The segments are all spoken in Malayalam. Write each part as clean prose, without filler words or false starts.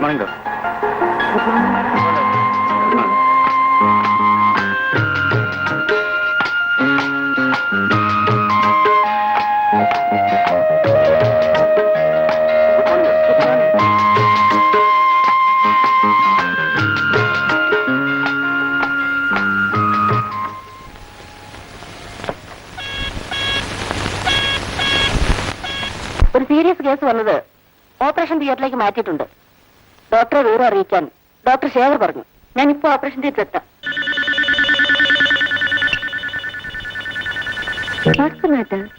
Morning doctor. ഒരു സീരിയസ് കേസ് വന്നത് ഓപ്പറേഷൻ തിയേറ്ററിലേക്ക് മാറ്റിയിട്ടുണ്ട്. ഡോക്ടറെ വിവരം അറിയിക്കാൻ ഡോക്ടർ ശേഖർ പറഞ്ഞു. ഞാനിപ്പോ ഓപ്പറേഷൻ തിയേറ്റർ എത്താം.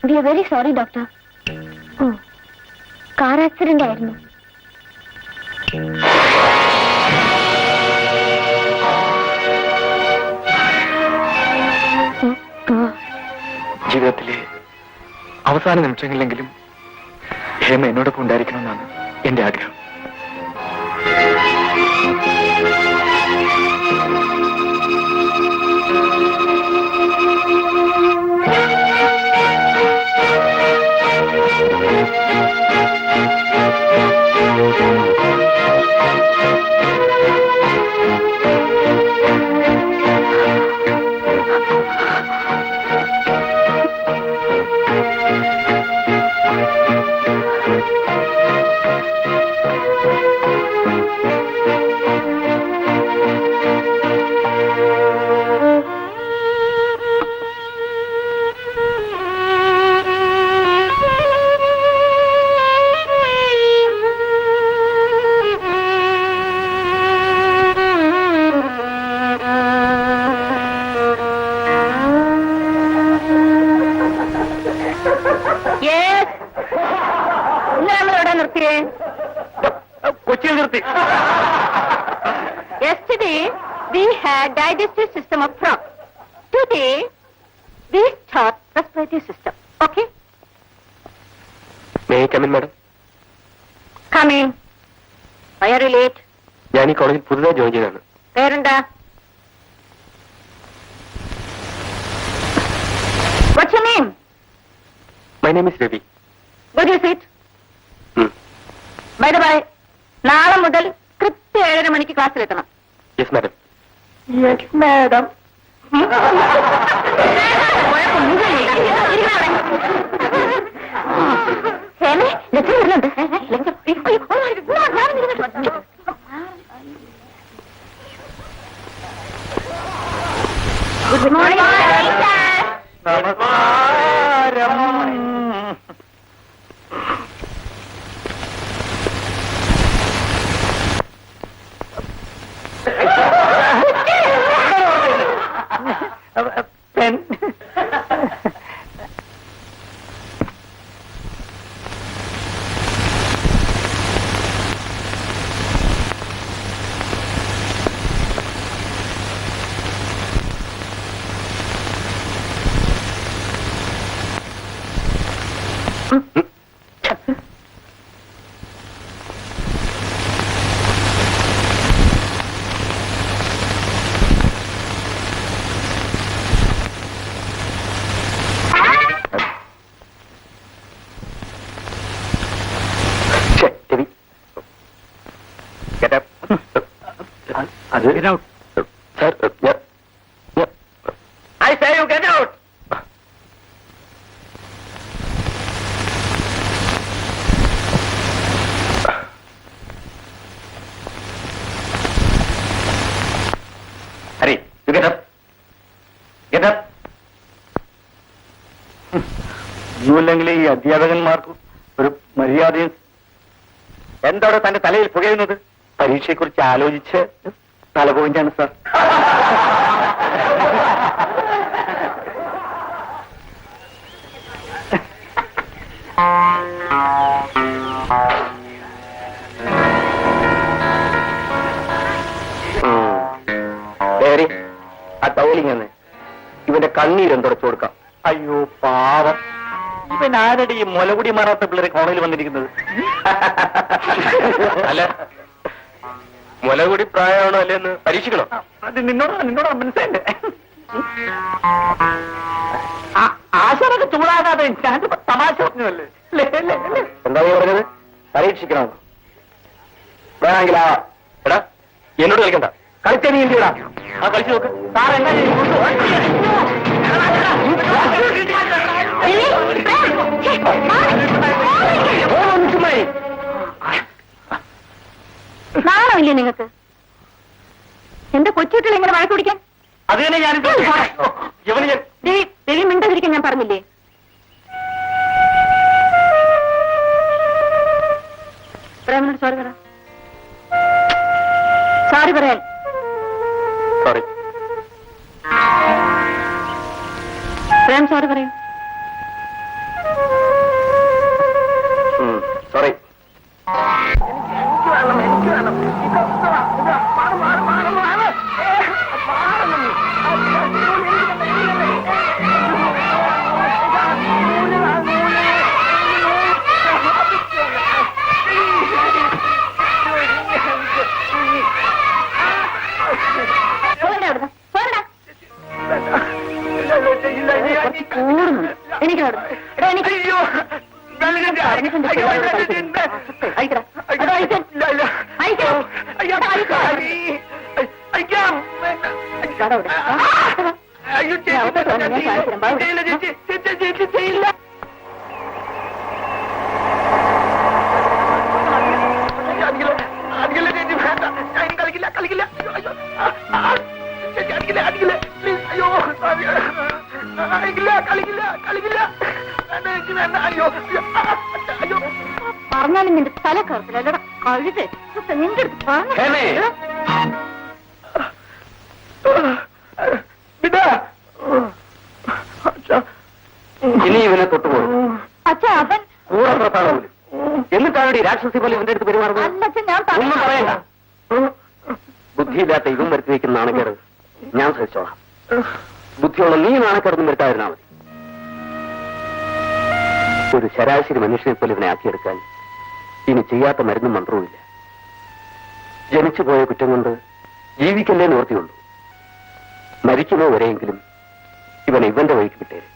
We are very sorry doctor. ഓ, കാർ ആക്സിഡന്റ് ആയിരുന്നു. ജീവിതത്തിലെ അവസാന നിമിഷങ്ങളിലെങ്കിലും ഹേമ എന്നോടൊപ്പം ഉണ്ടായിരിക്കണമെന്നാണ് എന്റെ ആഗ്രഹം. കൊച്ചിയിൽ നിർത്തി. Yesterday we had digestive system up front. Today we start respiratory system. Okay? May I come in, madam? Come in. Why are you late? ഞാൻ ഈ കോളേജിൽ പുതുതായി ജോയിൻ ചെയ്തതാണ്. പേരെന്താ? What's your name? My name is Ravi. Where do you sit? By the way, നാളെ മുതൽ കൃത്യം 7:30 മണിക്ക് ക്ലാസ്സിലെത്തണം. Yes, madam. Yes, madam. ഹേമേ, ലെക്ചർ വരുന്നുണ്ട്. Good morning. Get out. Sir, yeah. I say you get out. Hurry, you get up. Get up. ഒന്നുമില്ലെങ്കിൽ ഈ അധ്യാപകന്മാർക്ക് ഒരു മര്യാദയും. എന്താണ് തന്റെ തലയിൽ പുകയുന്നത്? പരീക്ഷയെക്കുറിച്ച് ആലോചിച്ച് തല പോയിന്റാണ് സാർ. ആ ടൗലിങ് ഇവന്റെ കണ്ണീരും തുടച്ചു കൊടുക്കാം. അയ്യോ പാവം, ഇവൻ ആരുടെ ഈ മുലകുടി മാറാത്ത പിള്ളേരെ കോളേജിൽ വന്നിരിക്കുന്നത്? അല്ല, മുലകുടി പ്രായമാണോ അല്ലെന്ന് പരീക്ഷിക്കണോ? അത് നിന്നോട് മനസ്സിലല്ലേ. ആശാനൊക്കെ ചൂടാകാതെ ഞാൻ തമാശ പറഞ്ഞല്ലേ. എന്താ പറഞ്ഞത്? പരീക്ഷിക്കണോ? വേണമെങ്കിലാ എടാ എന്നോട് കളിക്കണ്ട കളിച്ച നീ എന്ത് ചെയ്യടാ ആ കളിച്ചു നോക്ക് സാർ എന്നാ നാണമില്ലേ നിങ്ങൾക്ക്? എന്റെ കൊച്ചുകുട്ടികൾ എങ്ങനെ വഴക്ക് പിടിക്കാൻ? അത് തന്നെ ഞാൻ ഇവന് ഞാൻ രവി മിണ്ടാതിരിക്കാൻ ഞാൻ പറഞ്ഞില്ലേ? പ്രേമനോട് സോറി പറ. സോറി പറയാൻ. സോറി പ്രേം സോറി പറയൂ. സോറി പറഞ്ഞാലും നിന്റെ തല കറുത്തില്ല കഴുത് നിന്റെ അടുത്ത് പറഞ്ഞു. ഇനി ഇവനെ തൊട്ടുപോകും അച്ഛാ അവൻ കൂടെ പുറത്താണ് പോലും എന്നിട്ടാണ് ഈ രാക്ഷസി പോലെ ഇവന്റെ അടുത്ത് പെരുമാറുന്നത്. അല്ലച്ഛ ഞാൻ ഒന്നും പറയണ്ട. ബുദ്ധിയില്ലാത്ത ഇതും വരുത്തി വയ്ക്കുന്ന നാണക്കേട് ഞാൻ സഹിച്ചോളാം. ബുദ്ധിയുള്ള നീ നാണക്കേടൊന്നും വരുത്താതിരുന്നാ മതി. ഒരു ശരാശരി മനുഷ്യനെ പോലെ ഇവനെ ആക്കിയെടുക്കാൻ ഇനി ചെയ്യാത്ത മരുന്നും മന്ത്രവുമില്ല. ജനിച്ചു പോയ കുറ്റം കൊണ്ട് ജീവിക്കല്ലേ നിവർത്തിയുള്ളൂ. മരിക്കുമോ വരെയെങ്കിലും ഇവൻ ഇവന്റെ വഴിക്ക് വിട്ടേര്.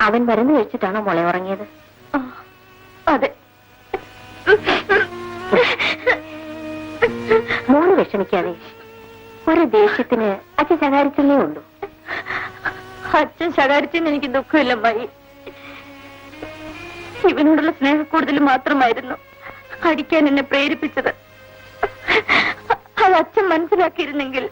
അവൻ മരുന്ന് കഴിച്ചിട്ടാണോ മോളെ ഉറങ്ങിയത്? അതെ. മോള് വിഷമിക്കാതെ. ഒരു ദേഷ്യത്തിന് അച്ഛൻ ശകാരിച്ചല്ലേ ഉള്ളൂ. അച്ഛൻ ശകാരിച്ചെന്ന് എനിക്ക് ദുഃഖമില്ല മായി. ഇവനോടുള്ള സ്നേഹക്കൂടുതൽ മാത്രമായിരുന്നു അടിക്കാൻ എന്നെ പ്രേരിപ്പിച്ചത്. അത് അച്ഛൻ മനസ്സിലാക്കിയിരുന്നെങ്കിൽ.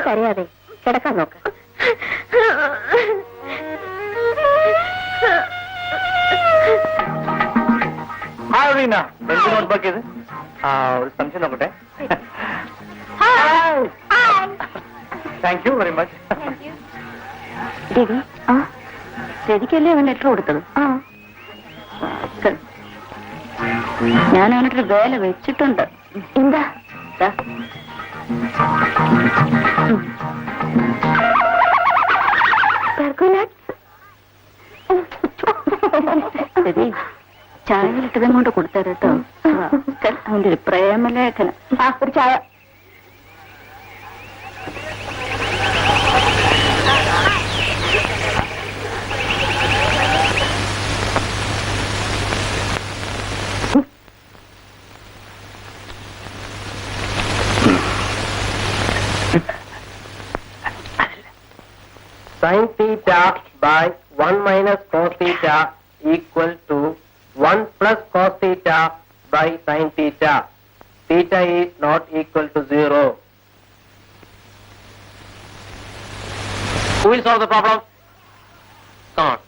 കരയാതെ കിടക്കാൻ നോക്ക്. നോട്ട്ബാക്കിയത് ഒരു സംശയം നോക്കട്ടെ. Thank you very much. Ravi രവിക്കല്ലേ അവൻ ലെറ്റർ കൊടുത്തത്? ഞാൻ അവനൊരു വേല വെച്ചിട്ടുണ്ട്. എന്താ ചായയിലിട്ടതും കൊണ്ട് കൊടുത്തരട്ടോ. അവന്റെ ഒരു പ്രേമലേഖനം. ഒരു ചായ. Sin theta by 1 minus cos theta equal to 1 plus cos theta by sin theta. Theta is not equal to 0. Who will solve the problem? Come on.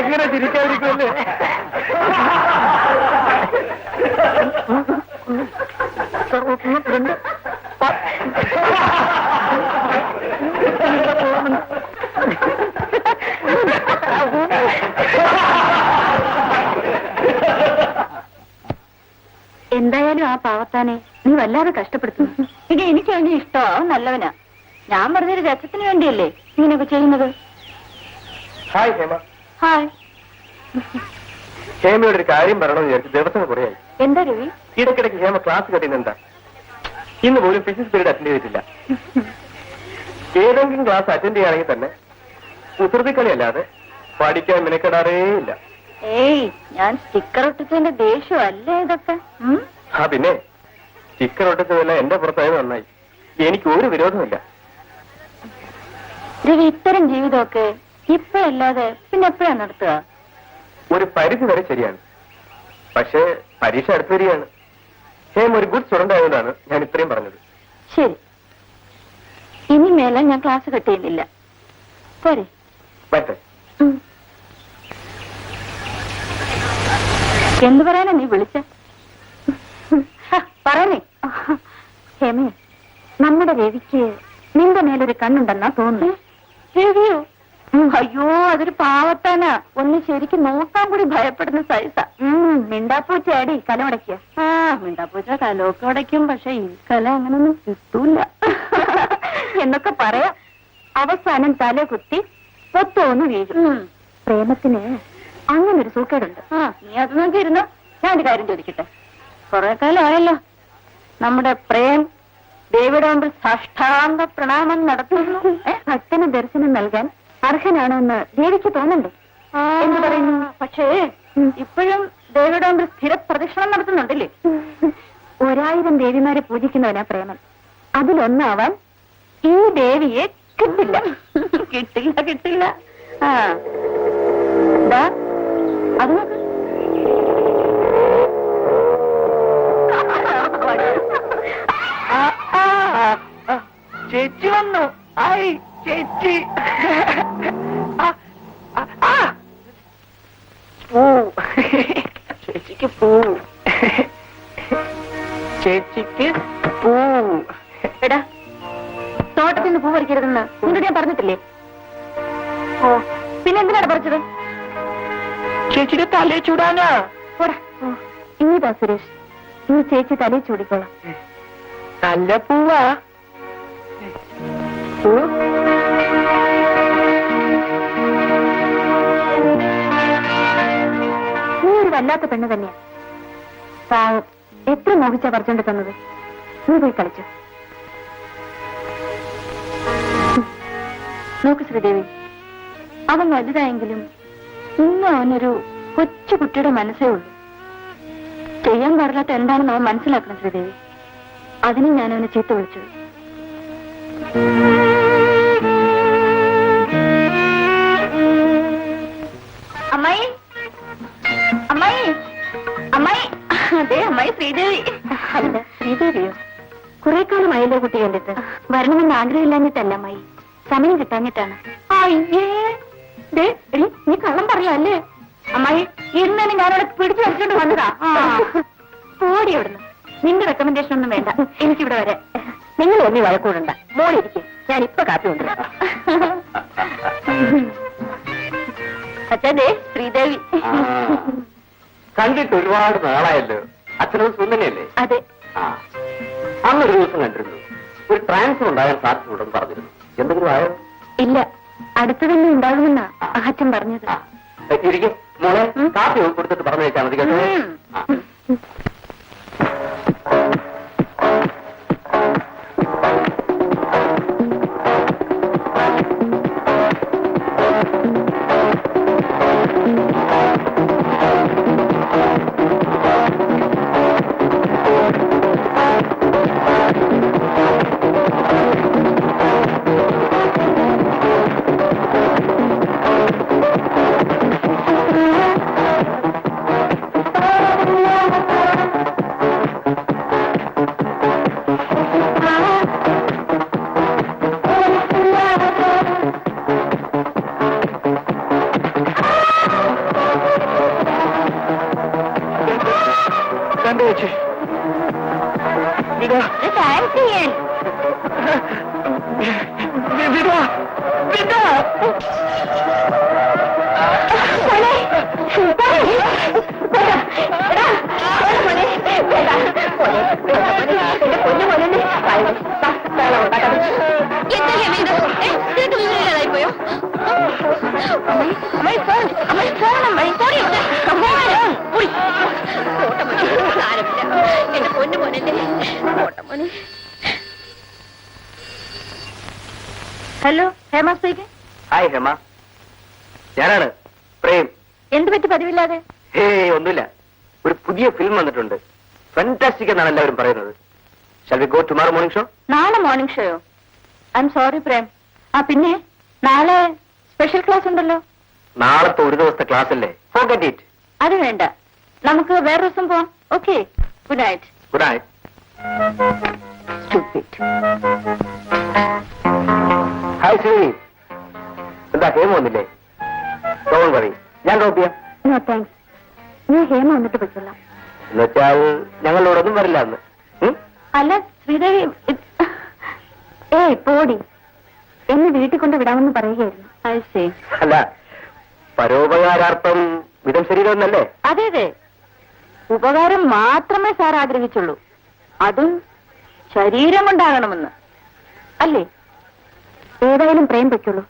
എങ്ങനെ ചിരിക്കാതിരിക്കുമല്ലേ? എന്തായാലും ആ പാവത്താനെ നീ വല്ലാതെ കഷ്ടപ്പെടുത്തുന്നു. ഇനി എനിക്ക് അവനെ ഇഷ്ടമാവും, നല്ലവനാ. ഞാൻ പറഞ്ഞൊരു രസത്തിന് വേണ്ടിയല്ലേ ഇങ്ങനെയൊക്കെ ചെയ്യുന്നത്. ഹായ് ഹേമ. ഹായ്. ഹേമയോട് ഒരു കാര്യം പറയണമെന്ന് വിചാരിച്ചു ദിവസം കുറയായി. എന്താ രവി? ഇടയ്ക്കിടയ്ക്ക് ഹേമ ക്ലാസ് കെട്ടുന്നെന്താ? ഇന്ന് പോലും ഫിസിക്സ് പീരീഡ് അറ്റൻഡ് ചെയ്തിട്ടില്ല. ഏതെങ്കിലും ക്ലാസ് അറ്റൻഡ് ചെയ്യുകയാണെങ്കിൽ തന്നെ കുസൃതിക്കളി അല്ലാതെ പഠിക്കാൻ മെനക്കെടാറേ ഇല്ല. ഏയ്, ഞാൻ സ്റ്റിക്കർ ഒട്ടിച്ചതിന്റെ ദേഷ്യമല്ലേ ഇതൊക്കെ? ആ പിന്നെ സ്റ്റിക്കർ ഒട്ടിച്ചതല്ല എന്റെ പുറത്തായത് നന്നായി. എനിക്ക് ഒരു വിരോധമില്ല. രവി, ഇത്തരം ജീവിതമൊക്കെ ഇപ്പഴല്ലാതെ പിന്നെ എപ്പോഴാ നടത്തുക? ഒരു പരിധി വരെ ശരിയാണ്. പക്ഷേ പരീക്ഷ അടുത്ത് വരികയാണ്. ഹേം ഒരു ഗുഡ് സ്റ്റുഡന്റ് ആയതുകൊണ്ടാണ് ഞാൻ ഇത്രയും പറഞ്ഞത്. ശരി, ഇനി മേലെ ഞാൻ ക്ലാസ് കട്ട് ചെയ്യുന്നില്ല. പോരെ? പറ്റേ. എന്ത് പറയാനാ നീ വിളിച്ച? പറയണേ. ഹേമേ, നമ്മുടെ രവിക്ക് നിന്റെ മേലൊരു കണ്ണുണ്ടെന്നാ തോന്നുന്നു. രവിയോ? അയ്യോ, അതൊരു പാവത്താനാ. ഒന്ന് ശരിക്കും നോക്കാൻ കൂടി ഭയപ്പെടുന്ന സൈസാ. മിണ്ടാപ്പൂച്ചയാടി കലമടക്കിയ. ആ, മിണ്ടാപ്പൂച്ച കലമൊക്കെ ഉടയ്ക്കും. പക്ഷെ ഈ കല അങ്ങനൊന്നും കിട്ടൂല എന്നൊക്കെ പറയാം. അവസാനം തല കുത്തി പൊത്തോന്ന് വീഴും. പ്രേമത്തിന് അങ്ങനൊരു സൂക്കേടുണ്ട്. നീ അത് നോക്കിയിരുന്നോ? ഞാനൊരു കാര്യം ചോദിക്കട്ടെ. കുറെ കാലമായല്ലോ നമ്മുടെ പ്രേം ദേവിയുടെ മുമ്പിൽ സാഷ്ടാംഗ പ്രണാമം നടത്തുന്നു. ഭക്തന് ദർശനം നൽകാൻ അർഹനാണോ എന്ന് ദേവിക്ക് തോന്നണ്ടേ? എന്ത് പറയുന്നു? പക്ഷേ ഇപ്പോഴും ദേവിയുടെ മുമ്പിൽ സ്ഥിര പ്രദക്ഷിണം നടത്തുന്നുണ്ടല്ലേ? 1000 ദേവിമാരെ പൂജിക്കുന്നവനാ പ്രേമൻ. അതിലൊന്നാവാൻ ഈ ദേവിയെ കിട്ടില്ല. കിട്ടില്ല, കിട്ടില്ല. ആ, അത് നോക്ക്. ചേച്ചി വന്നു. ആയി ചേച്ചി. പൂ. ചേച്ചിക്ക് പൂ. ചേച്ചിക്ക് പൂ. എടാ, തോട്ടത്തിൽ നിന്ന് പൂ പറിക്കരുതെന്ന് നിന്നോട് ഞാൻ പറഞ്ഞിട്ടില്ലേ? ഓ, പിന്നെന്തിനാണ് പറിച്ചത്? ചേച്ചിയുടെ തലേ ചൂടാനാ. ഇനിതാ സുരേഷ്, ഈ ചേച്ചി തലേ ചൂടിക്കോളാം. നല്ല പൂവാ. നീ ഒരു വല്ലാത്ത പെണ്ണ് തന്നെയാ. പാവം, എത്ര മോഹിച്ചാ പറിച്ചോണ്ട് തന്നത്. നീ പോയി കളിച്ചു നോക്ക് ശ്രീദേവി. അവൻ വലുതായെങ്കിലും ഇന്നും അവനൊരു കൊച്ചു കുട്ടിയുടെ മനസ്സേ ഉള്ളൂ. ചെയ്യാൻ പാടില്ലാത്ത എന്താണെന്ന് അവൻ മനസ്സിലാക്കണം ശ്രീദേവി. അതിന് ഞാൻ അവനെ ചീത്ത വിളിച്ചു. അമ്മായി, അമ്മായി, അമ്മായി. അതെ, അമ്മായി ശ്രീദേവി. അല്ല, ശ്രീദേവിയോ? കുറെ കാലമായല്ലോ കുട്ടി കണ്ടിട്ട്. വരണമെന്ന് ആഗ്രഹമില്ലാഞ്ഞിട്ടല്ല അമ്മായി, സമയം കിട്ടാഞ്ഞിട്ടാണ്. അയ്യേ, നീ കള്ളം പറയാല്ലേ അമ്മായി? ഇന്നലെ ഞാനവിടെ പിടിച്ചു വലിച്ചോണ്ട് വന്നതാ. ഓടി അവിടുന്ന്. നിന്റെ റെക്കമെൻഡേഷൻ ഒന്നും വേണ്ട, എനിക്കിവിടെ വരെ. നിങ്ങൾ ഒന്നി വഴക്കൂടണ്ട. മോളിരിക്കും, ഞാൻ ഇപ്പൊ കാപ്പി കൊണ്ടുവരാം. അച്ഛനെ ശ്രീദേവി. കണ്ടിട്ട് ഒരുപാട് നാളായല്ലോ. അച്ഛനും സുന്ദരല്ലേ? അതെ. അന്നൊരു ദിവസം കണ്ടിരുന്നു. ഒരു ട്രാൻസ്ഫർ ഉണ്ടാകാൻ സാധ്യതയുണ്ടെന്ന് പറഞ്ഞിരുന്നു. എന്തെങ്കിലും ആയോ? ഇല്ല, അടുത്തു തന്നെ ഉണ്ടാകുമെന്നാ അച്ഛൻ പറഞ്ഞത്. ഇരിക്കും മോളെ, കാപ്പി കൊടുത്തിട്ട് പറഞ്ഞു വെച്ചാൽ മതി കേട്ടോ. വെച്ച് വിടാ താങ്ക്സ് ചെയ്യാൻ വിടാ വിടാ പോയോ എന്റെ പൊന്നു മോനല്ലേ മോനെ. Hello Hema speaking. Hi Hema, ഞാനാണ് പ്രേം. എന്ത് പറ്റി പതിവില്ലാതെ? ഹേ ഒന്നുമില്ല, ഒരു പുതിയ ഫിലിം വന്നിട്ടുണ്ട്. ഫാന്റാസ്റ്റിക് എന്നാണ് എല്ലാവരും പറയുന്നത്. Shall we go tomorrow morning show? നാളെ മോർണിംഗ് ഷോയോ? I'm sorry Prem. ആ പിന്നെ നാളെ സ്പെഷ്യൽ ക്ലാസ് ഉണ്ടല്ലോ. നാളത്തെ ഒരു ദിവസത്തെ ക്ലാസ് അല്ലേ, ഫോർഗെറ്റ് ഇറ്റ്. അത് വേണ്ട, നമുക്ക് വേറെ ദിവസം പോവാം. Okay, good night. Good night. Hi Shri, എന്താ ഹേമ വന്നില്ലേ? ഡോണ്ട് വറി, ഞാൻ ഡ്രോപ്പ് ചെയ്യാം. നോ താങ്ക്സ്, ഞാൻ ഹേമ വന്നിട്ട് പറ്റില്ല. എന്നുവെച്ചാൽ ഞങ്ങളോടൊന്നും വരില്ല എന്ന്. അല്ല ശ്രീദേവി, പോടി, എന്നെ വീട്ടിൽ കൊണ്ട് വിടാമെന്ന് പറയുകയായിരുന്നു. അല്ല, പരോപകാരാർത്ഥം വിധം ശരീരമെന്നല്ലേ? അതെ അതെ, ഉപകാരം മാത്രമേ സാർ ആഗ്രഹിച്ചുള്ളൂ, അതും ശരീരം കൊണ്ടാകണമെന്ന് അല്ലേ? ഏതായാലും പ്രേം പറ്റുള്ളൂ.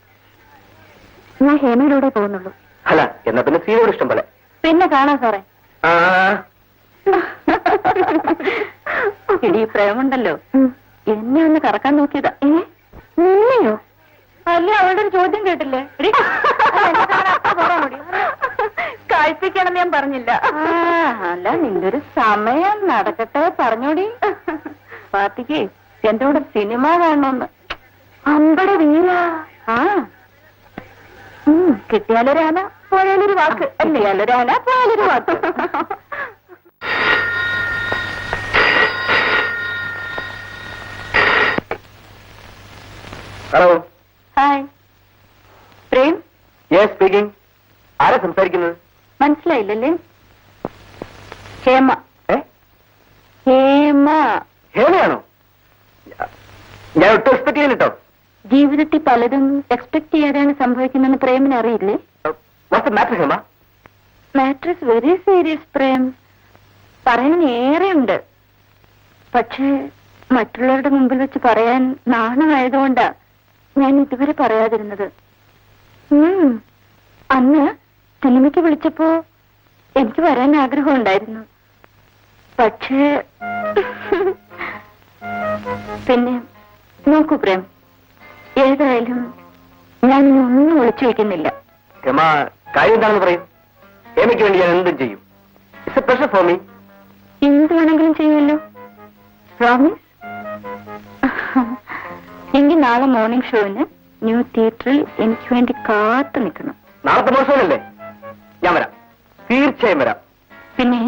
ഞാൻ ഹേമയിലൂടെ പോകുന്നുള്ളൂ. അല്ല, എന്നാ പിന്നെ സീനോട് ഇഷ്ടം പോലെ. പിന്നെ കാണാം സാറേ. ആ ഇടി പ്രേമുണ്ടല്ലോ, എന്നെ ഒന്ന് കറക്കാൻ നോക്കിയതാ. നിന്നെയോ? അല്ല, അവളുടെ ഒരു ചോദ്യം കേട്ടില്ലേ? കാഴ്ചക്കണമെന്ന് ഞാൻ പറഞ്ഞില്ല. അല്ല, നിന്റെ ഒരു സമയം നടക്കട്ടെ, പറഞ്ഞോടി. പാർട്ടിക്ക് എന്റെ കൂടെ സിനിമ കാണണമെന്ന്. അമ്പടെ വീര. ആ കിട്ടിയാലൊരാന പോയാലൊരു വാക്ക്, അല്ലയാലൊരാന പോയാലൊരു വാക്ക്. Hello. Hi Prem. Yes speaking. ആരാ സംസാരിക്കുന്നത്? മനസ്സിലായില്ലല്ലേ? ഹേമ. ഏ, ഹേമ. ഹേമയാണോ? ഞാൻ ഒട്ടും എക്സ്പെക്ട് ചെയ്യുന്നിട്ടോ. ജീവിതത്തിൽ പലതും എക്സ്പെക്ട് ചെയ്യാതെയാണ് സംഭവിക്കുന്നതെന്ന് പ്രേമിന് അറിയില്ലേ? What's the matter Hema? Matter is very serious Prem. പറയാൻ ഏറെയുണ്ട്, പക്ഷേ മറ്റുള്ളവരുടെ മുമ്പിൽ വെച്ച് പറയാൻ നാണമായതുകൊണ്ടാ ഞാൻ ഇതുവരെ പറയാതിരുന്നത്. അന്ന് സിനിമയ്ക്ക് വിളിച്ചപ്പോ എനിക്ക് വരാൻ ആഗ്രഹം ഉണ്ടായിരുന്നു, പക്ഷേ പിന്നെ നോക്കൂ പ്രേം, ഏതായാലും ഞാനിനി ഒന്നും ഒളിച്ചു വയ്ക്കുന്നില്ല. ഹേമ, കാര്യം എന്താണെന്ന് പറയും. ഹേമയ്ക്ക് വേണ്ടി ഞാൻ എന്തും ചെയ്യും. It's A pleasure for me. എന്ത് വേണമെങ്കിലും ചെയ്യുമല്ലോ. പ്രോമിസ്? എങ്കിൽ നാളെ മോർണിംഗ് ഷോവിന് ന്യൂ തിയേറ്ററിൽ എനിക്ക് വേണ്ടി കാത്തു നിൽക്കണം. നാളത്തെ മോശമല്ലേ? ഞാൻ വരാം, തീർച്ചയായും വരാം. പിന്നെ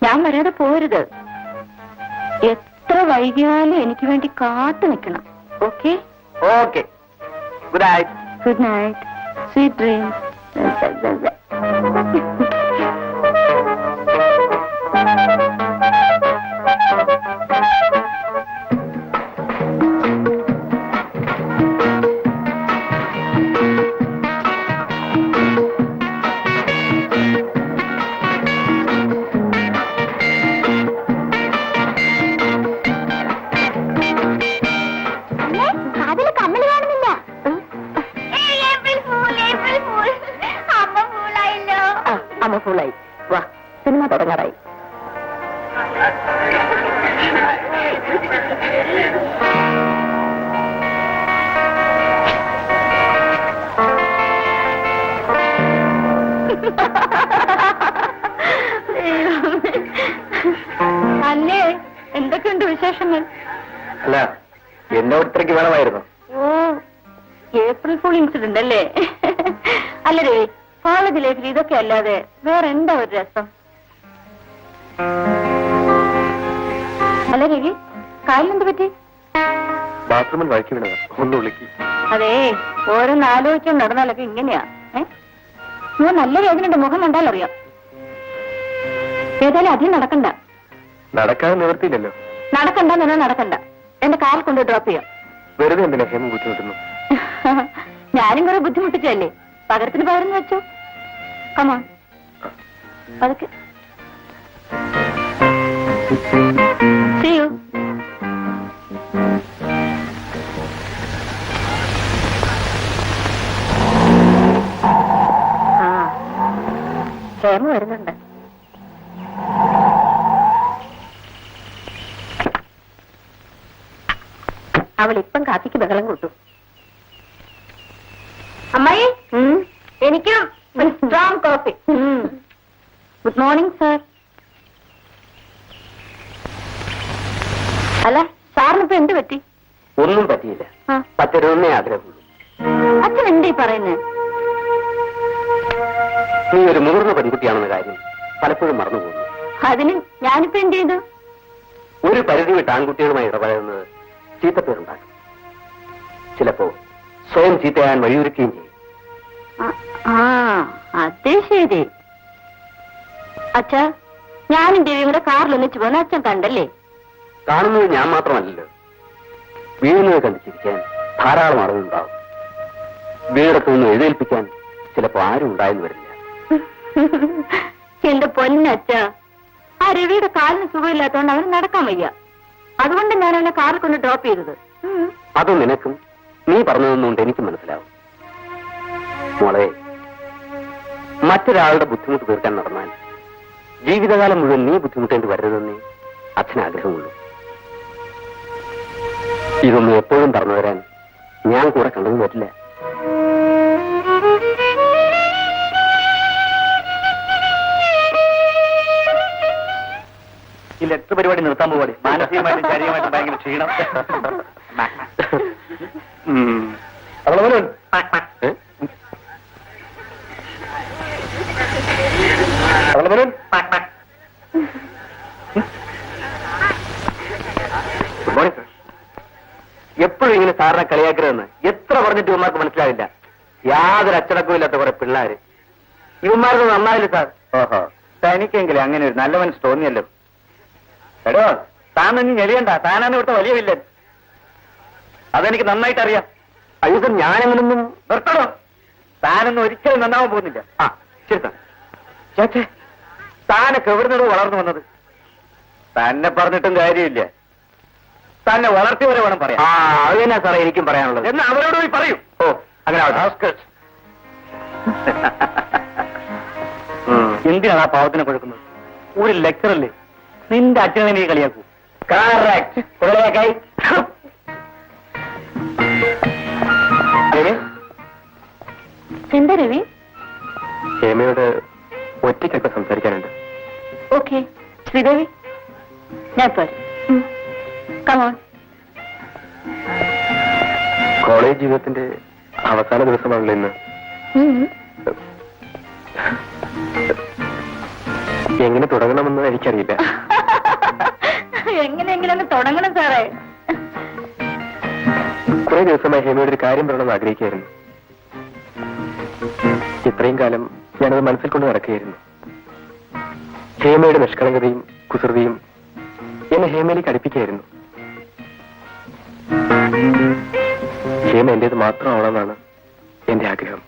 ഞാൻ വരാതെ പോരുത്. എത്ര വൈകിയാലും എനിക്ക് വേണ്ടി കാത്തു നിൽക്കണം. Okay? Okay. Good night. Good night, sweet dreams. അമ്മ ഫുള്ളായി. വാ, സിനിമ തുടങ്ങാറായി. അല്ലേ, എന്തൊക്കെയുണ്ട് വിശേഷങ്ങൾ? അല്ല, എന്നെ ഒരിത്രയ്ക്ക് വേണമായിരുന്നു. ഓ, ഏപ്രിൽ ഫുൾ ഇൻസിഡന്റ് അല്ലേ? അല്ല രവി, കോളേജ് ലൈഫിൽ ഇതൊക്കെ അല്ലാതെ വേറെ എന്താ ഒരു രസം? അല്ല രവി, കാലിനെന്ത് പറ്റി? ബാത്റൂമിൽ വഴക്കി വീണതാ, ഒന്ന് വിളിക്ക്. അതേ, ഓരോന്ന് ആലോചിച്ചുകൊണ്ട് നടന്നാലൊക്കെ ഇങ്ങനെയാ. നല്ല വേദനയുണ്ട്, മുഖം കണ്ടാലറിയാം. ഏതായാലും അധികം നടക്കണ്ട, നടക്കാൻ നിവർത്തിയില്ലല്ലോ. നടക്കണ്ടെന്നോ നടക്കണ്ട, എന്റെ കാറിൽ കൊണ്ട് ഡ്രോപ്പ് ചെയ്യാം. വെറുതെ എന്തിനാ ഹേമ ബുദ്ധിമുട്ടുന്നു? ഞാനും കുറെ ബുദ്ധിമുട്ടിച്ചല്ലേ, പകരത്തിന് പകരം വെച്ചോ. കമോൺ, അതൊക്കെ See you. ഹേമ വരുന്നുണ്ട്. അവൾ ഇപ്പം കാപ്പിക്ക് ബഹളം കൂട്ടും. അമ്മായി, എനിക്കും strong coffee. Good morning sir. അല്ല, സാറിനിപ്പോ എന്ത് പറ്റി? ഒന്നും പറ്റിയില്ല, പറ്റരുതെന്നേ ആഗ്രഹമുള്ളൂ. അച്ഛൻ എന്തേ പറയുന്നേ? നീ ഒരു മുതിർന്ന പെൺകുട്ടിയാണെന്ന കാര്യം പലപ്പോഴും മറന്നുപോകുന്നു. അതിന് ഞാനിപ്പോ എന്ത് ചെയ്തു? ഒരു പരിധി വിട്ട് ആൺകുട്ടികളുമായി ഇടപഴകുന്നത് ചീത്തപ്പേരുണ്ടാക്കും. ചിലപ്പോ സ്വയം ചീത്തയാൻ വഴിയൊരുക്കുകയും ചെയ്യും. അതേ ശരി. അച്ഛാ, ഞാനും ദേവിയും കൂടെ കാറിൽ ഒന്നിച്ചു പോകുന്ന അച്ഛൻ കണ്ടല്ലേ? കാണുന്നത് ഞാൻ മാത്രമല്ലല്ലോ, വീഴുന്നത് കണ്ട് ചിരിക്കാൻ ധാരാളം ആളുകളുണ്ടാവും. വീടത്ത് നിന്ന് എഴുന്നേൽപ്പിക്കാൻ ചിലപ്പോ ആരും ഉണ്ടായെന്ന് വരില്ല. എന്റെ പൊന്നച്ഛ, ആ രവിയുടെ കാലിന് സുഖമില്ലാത്തതുകൊണ്ട് അവന് നടക്കാൻ വയ്യ. അതുകൊണ്ട് ഞാൻ അവനെ കാറിൽ കൊണ്ട് ഡ്രോപ്പ് ചെയ്തത്. അത് നിനക്കും നീ പറഞ്ഞതൊന്നുകൊണ്ട് എനിക്ക് മനസ്സിലാവും. മോളെ, മറ്റൊരാളുടെ ബുദ്ധിമുട്ട് തീർക്കാൻ നടന്നാൽ ജീവിതകാലം മുഴുവൻ നീ ബുദ്ധിമുട്ടേണ്ടി വരരുതെന്നേ അച്ഛന് ആഗ്രഹമുള്ളൂ. ഇതൊന്നും എപ്പോഴും പറഞ്ഞു തരാൻ ഞാൻ കൂടെ കണ്ടു വരില്ല. ഈ ലെറ്റർ പരിപാടി നിർത്താൻ പോവാടി. മാനസികമായിട്ടും ശാരീരികമായിട്ടും ഭയങ്കര ക്ഷീണം. Good morning sir. എപ്പോഴും ഇങ്ങനെ സാറിനെ കളിയാക്കരുതെന്ന് എത്ര പറഞ്ഞിട്ട് ഇവന്മാർക്ക് മനസ്സിലാവില്ല. യാതൊരു അച്ചടക്കവും ഇല്ലാത്ത കുറെ പിള്ളേര്. ഇവന്മാർക്ക് നന്നായില്ല സാർ. ഓഹോ, തനിക്കെങ്കിലും അങ്ങനെ ഒരു നല്ല മനസ്സ് തോന്നിയല്ലോ. എടോ, താനൊന്നും ഞെളിയണ്ട, താനാണ് ഇവിടുത്തെ വലിയ വില്ലൻ. അതെനിക്ക് നന്നായിട്ട് അറിയാം. അയ്യോ സർ, ഞാനെങ്ങനൊന്നും നിർത്തണോ? താനൊന്നും ഒരിക്കലും നന്നാവാൻ പോകുന്നില്ല. ആ ശരി സാർ. ചേച്ചേ, താനൊക്കെ എവിടുന്നോ വളർന്നു വന്നത്? തന്നെ പറഞ്ഞിട്ടും കാര്യമില്ല. തന്നെ വളർത്തിയവരെ വേണം പറയാം. അത് തന്നെ സാറേ എനിക്കും പറയാനുള്ളത്. എന്ന് അവരോട് പോയി പറയൂ. ഓ, അങ്ങനെ എന്തിനാണ് ആ പാവത്തിനെ കൊടുക്കുന്നത്? ഒരു ലെക്ചറല്ലേ, നിന്റെ അച്ഛനെ നീ കളിയാക്കൂ. കറക്റ്റ്. എന്താ രവി? ഹേമയോട് ഒറ്റയ്ക്കൊക്കെ സംസാരിക്കാനുണ്ട്. ഓക്കെ ശ്രീദേവി, ഞാൻ പോരെ. കമോൺ. കോളേജ് ജീവിതത്തിന്റെ അവസാന ദിവസമാണല്ലോ ഇന്ന്. എങ്ങനെ തുടങ്ങണമെന്ന് എനിക്കറിയില്ല. എങ്ങനെയെങ്കിലും തുടങ്ങണം സാറേ. കുറെ ദിവസമായി ഹേമയോട് ഒരു കാര്യം പറയണമെന്ന് ആഗ്രഹിക്കുകയായിരുന്നു. ഇത്രയും കാലം ഞാനത് മനസ്സിൽ കൊണ്ട് നടക്കുകയായിരുന്നു. ഹേമയുടെ നിഷ്കളങ്കതയും കുസൃതിയും എന്നെ ഹേമയിലേക്ക് അടുപ്പിക്കുകയായിരുന്നു. ഹേമ എന്റേത് മാത്രമാവണമെന്നാണ് എന്റെ ആഗ്രഹം.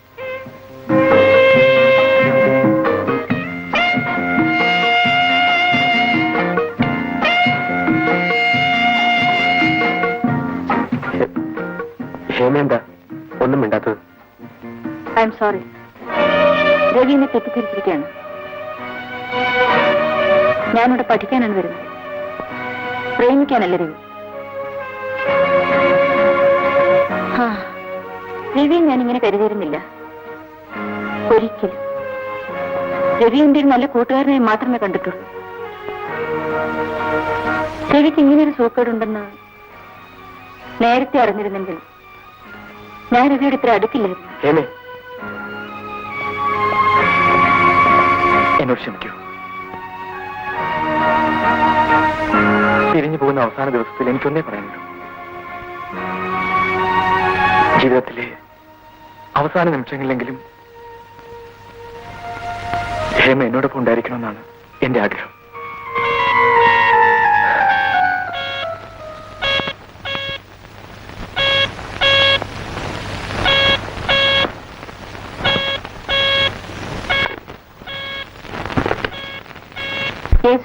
ഹേമ എന്താ ഒന്നും മിണ്ടാത്തത്? I am sorry. രവി എന്നെ തെറ്റിദ്ധരിച്ചിരിക്കുകയാണ്. ഞാനിവിടെ പഠിക്കാനാണ് വരുന്നത്, പ്രേമിക്കാനല്ല രവി. രവിയെ ഞാനിങ്ങനെ കരുതിയിരുന്നില്ല ഒരിക്കലും. രവി എന്റെ ഒരു നല്ല കൂട്ടുകാരനെ മാത്രമേ കണ്ടിട്ടുള്ളൂ. രവിക്ക് ഇങ്ങനെയൊരു സൂക്കേടുണ്ടെന്ന് നേരത്തെ അറിഞ്ഞിരുന്നെങ്കിൽ ഞാൻ രവിയോട് ഇത്ര അടുക്കില്ലായിരുന്നു. എന്നോട് ക്ഷമിക്കൂ. പിരിഞ്ഞു പോകുന്ന അവസാന ദിവസത്തിൽ എനിക്കൊന്നേ പറയാനുള്ളൂ. ജീവിതത്തിലെ അവസാന നിമിഷങ്ങളിലെങ്കിലും ഹേമ എന്നോടൊപ്പം ഉണ്ടായിരിക്കണമെന്നാണ് എന്റെ ആഗ്രഹം.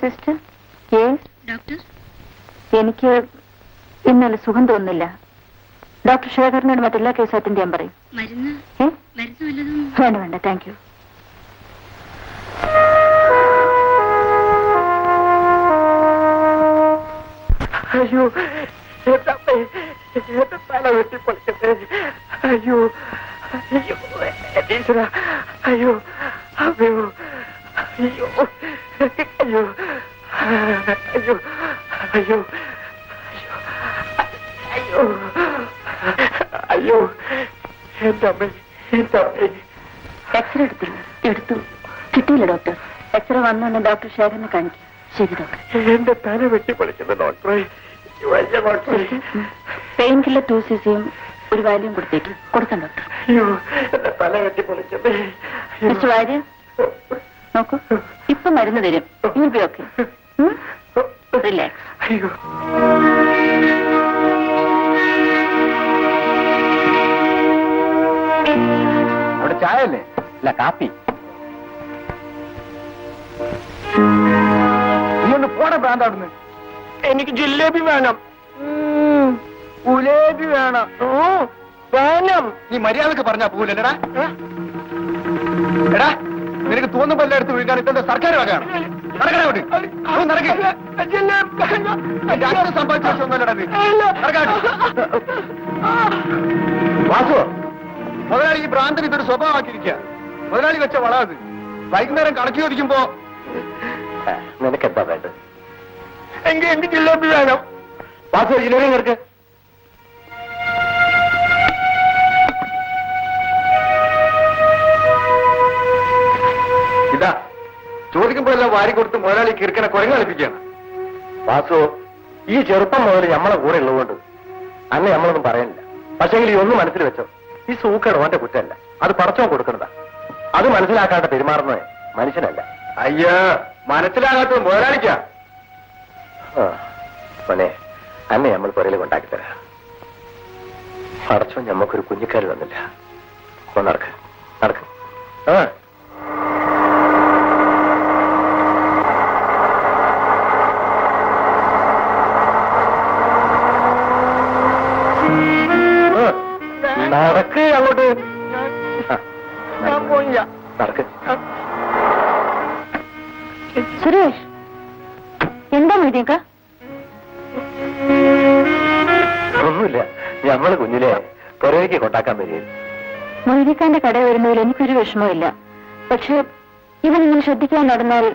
സിസ്റ്റർ യെസ് ഡോക്ടർ, എനിക്ക് ഇന്നലെ സുഖം തോന്നുന്നില്ല. ഡോക്ടർ ശേഖരനോട് മറ്റെല്ലാ കേസും അറ്റൻഡ് ചെയ്യാൻ പറയും. മരുന്ന് ഏ മരുന്ന് വല്ലതും? വേണ്ട വേണ്ട, താങ്ക് യു. അയ്യോ എന്റെ തല വെട്ടിപ്പൊളിക്കട്ടെ. അയ്യോ അയ്യോ ടീച്ചറ, അയ്യോ അയ്യോ അയ്യോ അയ്യോ അയ്യോ അയ്യോ അയ്യോ അയ്യോ എന്റെ അമ്മ എന്റെ അമ്മ. എക്സ്റേ എടുത്തില്ല? എടുത്തു. കിട്ടിയില്ല ഡോക്ടർ. എക്സ്റേ വന്നു ഡോക്ടർ ശേഖരനെ കാണിക്കും. ശരി ഡോക്ടർ. എന്റെ തല വെട്ടിപ്പൊളിക്കുന്ന ഡോക്ടറെ, വയ്യ ഡോക്ടറെ. പെയിൻ കില്ലർ 2 cc ഒരു വാല്യം കൊടുത്തേക്ക്. കൊടുക്കാം ഡോക്ടർ. അയ്യോ എന്റെ തല വെട്ടിപ്പൊളിക്കുന്നത്. മിസ്റ്റർ വാര്യർ നോക്കൂ, ഇപ്പൊ മരുന്ന് തരും. You be okay. റിലാക്സ്. അയ്യോ അവിടെ ചായ അല്ലേ? അല്ല കാപ്പി. നീ ഒന്ന് പോണ ഭ്രാന്താവിടുന്ന്. എനിക്ക് ജിലേബി വേണം. ഉലേബി വേണം. വേണം. നീ മര്യാദക്ക് പറഞ്ഞാ പോവില്ലടാ. എടാ നിനക്ക് തോന്നുമ്പോ എല്ലാം എടുത്ത് വിളിക്കാൻ ഇപ്പോഴത്തെ സർക്കാർ വകയാണ്. വാസു, മുതലാളി ഈ ഭ്രാന്തന് ഇതൊരു സ്വഭാവമാക്കിയിരിക്കുക. മുതലാളി വെച്ച വളാത് വൈകുന്നേരം കണക്കി ചോദിക്കുമ്പോ നിനക്കെന്താ വേണ്ടത്? എങ്കിൽ എനിക്ക് ജിലേബി വേണം. വാസു ജിലേബി നിനക്ക് ഇതാ ചോദിക്കുമ്പോഴെല്ലാം വാരി കൊടുത്ത് മുതലാളി കിറുക്കനെ കുരങ്ങ് കളിപ്പിക്കുകയാണ്. വാസു, ഈ ചെറുപ്പം മുതൽ നമ്മളെ കൂടെ ഉള്ളതുകൊണ്ട് അന്ന് നമ്മളൊന്നും പറയാനില്ല. പക്ഷെങ്കിൽ ഈ ഒന്ന് മനസ്സിൽ വെച്ചോ, ഈ സൂക്കേട് ഓന്റെ കുറ്റമല്ല, അത് പടച്ചോ കൊടുക്കുന്നതാ. അത് മനസ്സിലാക്കാണ്ട് പെരുമാറുന്നത് മനുഷ്യനല്ല. അയ്യോ, മനസ്സിലാകാത്തത് മുതലാളിക്കാ. മോനെ, അന്നെ നമ്മൾ പുരയിൽ കൊണ്ടാക്കി തരാം. പടച്ചോ ഞമ്മക്കൊരു കുഞ്ഞിക്കാര് തന്നില്ല. നടക്ക് നടക്ക്. നടക്ക് അങ്ങോട്ട്. നടക്ക്. സുരേഷ്, എന്താ മീഡിയക്ക? ഒന്നുമില്ല, ഞമ്മള് കുഞ്ഞിലെ പുറത്തേക്ക് കൊണ്ടാക്കാൻ വരിക. മൊയ്തിക്കാന്റെ കട വരുന്നതിൽ എനിക്കൊരു വിഷമമില്ല. പക്ഷെ ഇവനിങ്ങനെ ശ്രദ്ധിക്കാൻ നടന്നാൽ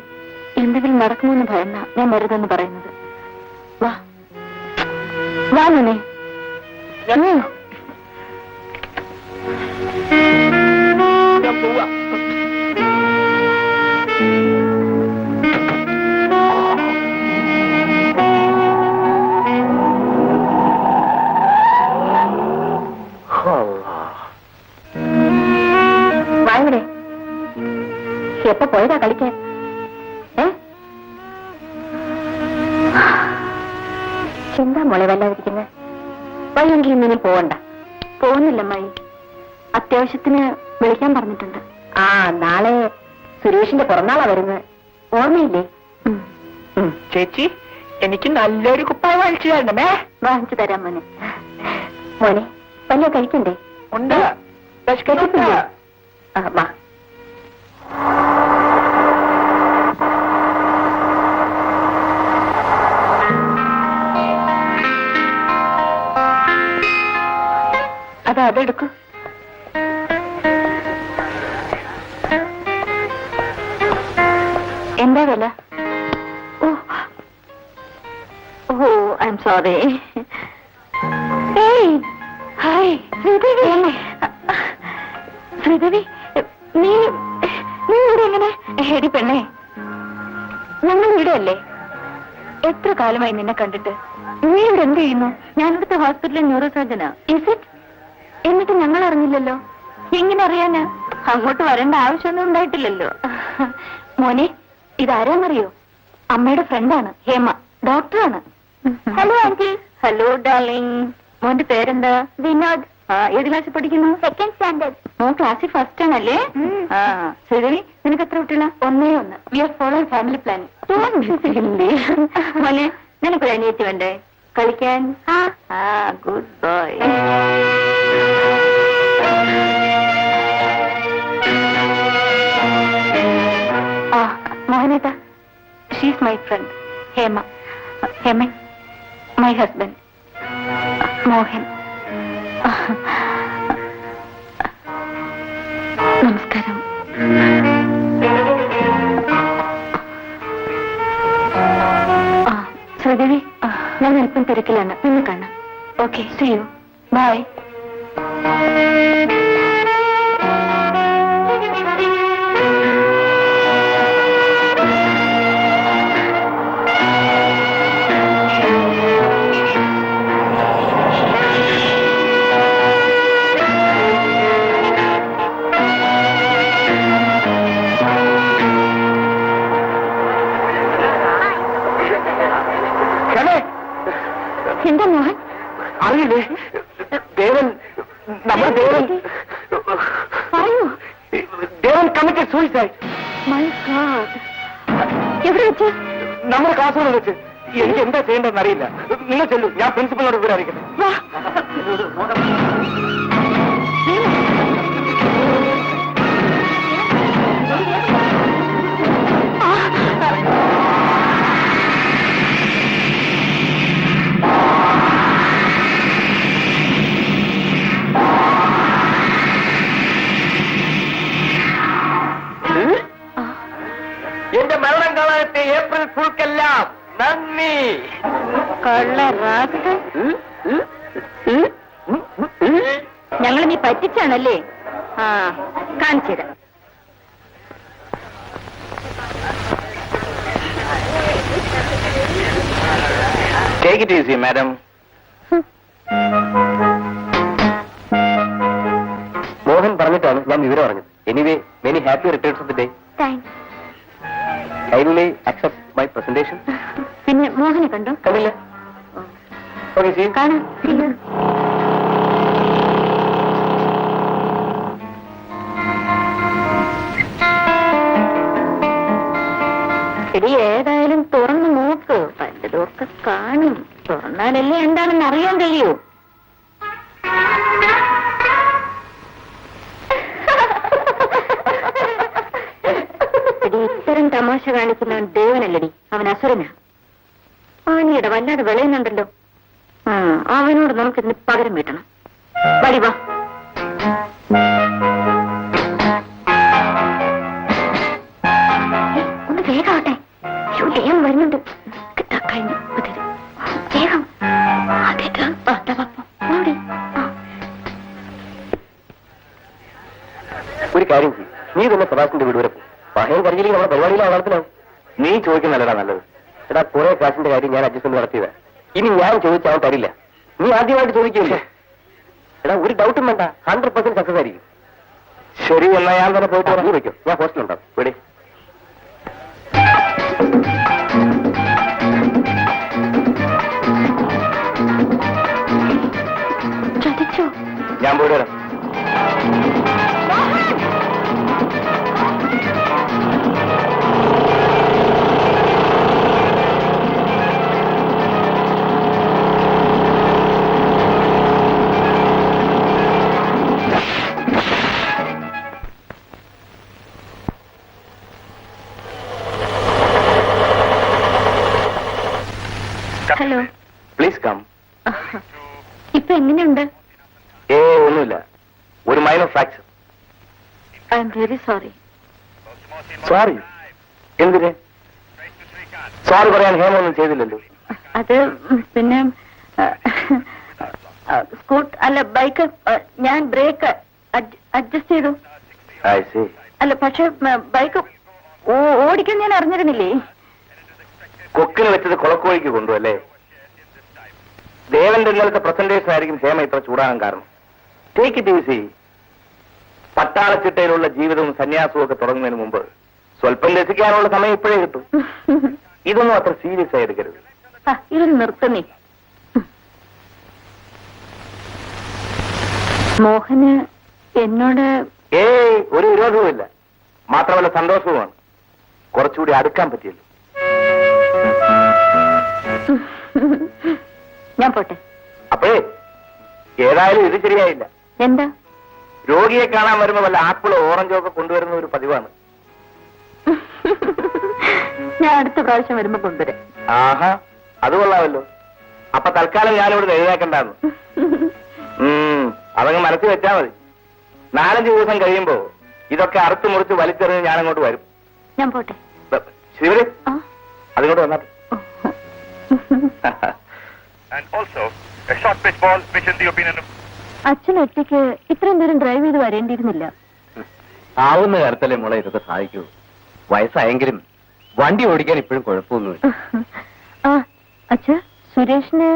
എന്തെങ്കിലും നടക്കുമെന്ന് ഭയന്ന ഞാൻ വരുതെന്ന് പറയുന്നത്. വാ വാ മോനെ. ഞാൻ പോവാ. വായവിടെ എപ്പ പോയതാ കളിക്കാൻ? എന്താ മോളെ വല്ലാതിരിക്കുന്നത്? വയ്യെങ്കിൽ ഇന്നിനി പോവണ്ട. പോകുന്നില്ല അമ്മായി, അത്യാവശ്യത്തിന് വിളിക്കാൻ പറഞ്ഞിട്ടുണ്ട്. ആ, നാളെ സുരേഷിന്റെ പിറന്നാളാ വരുന്നത്, ഓർമ്മയില്ലേ? ചേച്ചി, എനിക്ക് നല്ലൊരു കുപ്പായ വാങ്ങിച്ചു തരണമേ. വാങ്ങിച്ചു തരാം മോനെ. മോനെ, വല്ല കഴിക്കണ്ടേ? ഉണ്ട്. വാ. അതെടുക്കൂ. എന്താ വില? Oh I'm sorry. Hi Sridevi. Sridevi, നീ ഇവിടെ എങ്ങനെ? ഹെടി പെണ്ണേ, ഞങ്ങൾ ഇവിടെ അല്ലേ? എത്ര കാലമായി നിന്നെ കണ്ടിട്ട്. നീ ഇവിടെ എന്ത് ചെയ്യുന്നു? ഞാനിവിടുത്തെ ഹോസ്പിറ്റലിൽ ന്യൂറോ സർജനാ. Is it? എന്നിട്ട് ഞങ്ങൾ അറിഞ്ഞില്ലല്ലോ. എങ്ങനെ അറിയാനാ? അങ്ങോട്ട് വരേണ്ട ആവശ്യമൊന്നും ഉണ്ടായിട്ടില്ലല്ലോ. മോനെ, ഇതാരാന്നറിയോ? അമ്മയുടെ ഫ്രണ്ടാണ് ഹേമ, ഡോക്ടറാണ്. Hello aunty. Hello darling. മോന്റെ പേരെന്താ? വിനോദ്. ഏത് ക്ലാസ്സിൽ പഠിക്കുന്നു? 2nd standard. മോൻ ക്ലാസ്സിൽ ഫസ്റ്റ് ആണല്ലേ? ആ ശരി. നിനക്ക് എത്ര കുട്ടികളാ? 1 we are following family plan. മോനെ, നിനക്കൊരു അനിയത്തി വേണ്ടേ കളിക്കാൻ? Good boy. മോഹനേട്ടാ, she's my friend Hema. Hema, my husband Mohan. നമസ്കാരം. ശ്രീദേവി, ഞാൻ അല്പം തിരക്കിലാണ്, നിന്ന് കാണാം. Okay, see you. ബൈ. എന്താ മോഹൻ? അറിയില്ലേ, ദേവൻ, നമ്മുടെ ദേവൻ, പറയൂ. Devan committed suicide. My god. എവിടെ വെച്ച്? നമ്മുടെ ക്ലാസ്സുകളിൽ വെച്ച്. എനിക്ക് എന്താ ചെയ്യേണ്ടതെന്ന് അറിയില്ല. നിങ്ങൾ ചെല്ലു, ഞാൻ പ്രിൻസിപ്പലിനോട് വിവരം അറിയിക്കട്ടെ. എന്റെ മരണം കാണാനത്തെ ഏപ്രിൽ ഫുൾക്കെല്ലാം നന്ദി. ഞങ്ങൾ നീ പറ്റിച്ചാണല്ലേ? കാണിച്ചുതരാം. Take it easy, madam. Mohan പറഞ്ഞിട്ടാണ് ഞാൻ വിവരം അറിഞ്ഞത്. Anyway, many happy returns of the day. Thanks. Kindly accept my presentation. പിന്നെ മോഹനെ കണ്ടോ? കണ്ടില്ല. Okay, see you. കാണാം. എടി, ഏതായാലും തുറന്നു നോക്ക്. പലതൊക്കെ കാണും. തുറന്നാലല്ലേ എന്താണെന്ന് അറിയാൻ കഴിയൂ. എടി, ഇത്തരം തമാശ കാണിക്കുന്നവൻ ദേവനല്ലടി, അവൻ അസുരനാ. ആനിയുടെ വല്ലാതെ വിളയുന്നുണ്ടല്ലോ. അവനോട് നമുക്കിതിന് പകരം വീട്ടണം. വടി വാ. ഒന്ന് വേഗാവട്ടെ. ദേവൻ വരുന്നുണ്ട്. കഴിഞ്ഞു. വേഗം. ഒരു കാര്യം ചെയ്യും, നീ തന്നെ പ്രകാശിന്റെ വീട് വരെ പോകും. പഹയൻ കഴിഞ്ഞില്ലെങ്കിൽ നമ്മുടെ പരിപാടിയിലെ ആളത്തിലാവും. നീ ചോദിക്കുന്നല്ലടാ നല്ലത്. എടാ, കുറെ കാശിന്റെ കാര്യം ഞാൻ അഡ്ജസ്റ്റ്മെന്റ് നടത്തിയതാ. ഇനി ഞാൻ ചോദിച്ചാൽ അവൻ തരില്ല. നീ ആദ്യമായിട്ട് ചോദിക്കില്ലേ? എടാ, ഒരു ഡൗട്ടും വേണ്ട, 100% സക്സസ് ആയിരിക്കും. ശരി, എന്നാ ഞാൻ തന്നെ പോയിട്ട് നീ വയ്ക്കും. ഞാൻ ഹോസ്റ്റലുണ്ടാവും. ഇവിടെ ചതിച്ചോ? ഞാൻ പോയിട്ട് വരാം. Hello, please come. ഇപ്പൊ എങ്ങനെയുണ്ട്? ഒന്നുമില്ല, ഒരു minor fracture. I M very sorry. Sorry? എന്തിന് സോറി പറയാൻ ഹേമ ഒന്നും ചെയ്തില്ലല്ലോ. അത് പിന്നെ ബൈക്ക് ഞാൻ ബ്രേക്ക് അഡ്ജസ്റ്റ് ചെയ്തു. അല്ല, പക്ഷെ ബൈക്ക് ഓടിക്കാൻ ഞാൻ അറിഞ്ഞിരുന്നില്ലേ. കൊക്കിന് വെച്ചത് കുളക്കോഴിക്ക് കൊണ്ടുവല്ലേ? ദേവന്റെ ഇന്നലത്തെ പ്രസന്റേഷൻ ആയിരിക്കും ഹേമ ഇത്ര ചൂടാകാൻ കാരണം. Take it easy. പട്ടാളച്ചിട്ടയിലുള്ള ജീവിതവും സന്യാസവും ഒക്കെ തുടങ്ങുന്നതിന് മുമ്പ് സ്വല്പം രസിക്കാനുള്ള സമയം ഇപ്പോഴേ കിട്ടും. ഇതൊന്നും അത്ര സീരിയസ് ആയി എടുക്കരുത്. ഇത് നിർത്തുന്നേ. മോഹന് എന്നോട് ഏയ് ഒരു വിരോധവുമില്ല, മാത്രമല്ല സന്തോഷവുമാണ്. കുറച്ചുകൂടി അടുക്കാൻ പറ്റിയല്ലോ. ഞാൻ പോട്ടെ. അപ്പോഴേ ഏതായാലും ഇത് ശരിയായില്ല. എന്താ? രോഗിയെ കാണാൻ വരുമ്പോ വല്ല ആപ്പിളോ ഓറഞ്ചോ ഒക്കെ കൊണ്ടുവരുന്ന ഒരു പതിവാണ്. ഞാൻ അടുത്ത പ്രാവശ്യം വരുമ്പോ കൊണ്ടുവരാം. ആഹാ, അത് കൊള്ളാമല്ലോ. അപ്പൊ തൽക്കാലം ഞാനിവിടെ എഴുന്നേക്കണ്ടാന്ന്. അതങ്ങ് മനസ്സിൽ വെച്ചാ മതി. 4-5 ദിവസം കഴിയുമ്പോ ഇതൊക്കെ അറുത്ത് മുറിച്ച് വലിച്ചെറിഞ്ഞ് ഞാൻ അങ്ങോട്ട് വരും. ഞാൻ പോട്ടെ. ശിവര് അതിങ്ങോട്ട് വന്നാ. അച്ഛൻ ഒറ്റയ്ക്ക് ഇത്രയും ദൂരം ഡ്രൈവ് ചെയ്ത് വരേണ്ടിയിരുന്നില്ല. ആവുന്ന കാര്യത്തല്ലേ മോളെ ഇതൊക്കെ സഹായിക്കൂ. വയസ്സായെങ്കിലും വണ്ടി ഓടിക്കാൻ ഇപ്പോഴും കുഴപ്പമൊന്നുമില്ല. ആ അച്ഛാ, സുരേഷിന്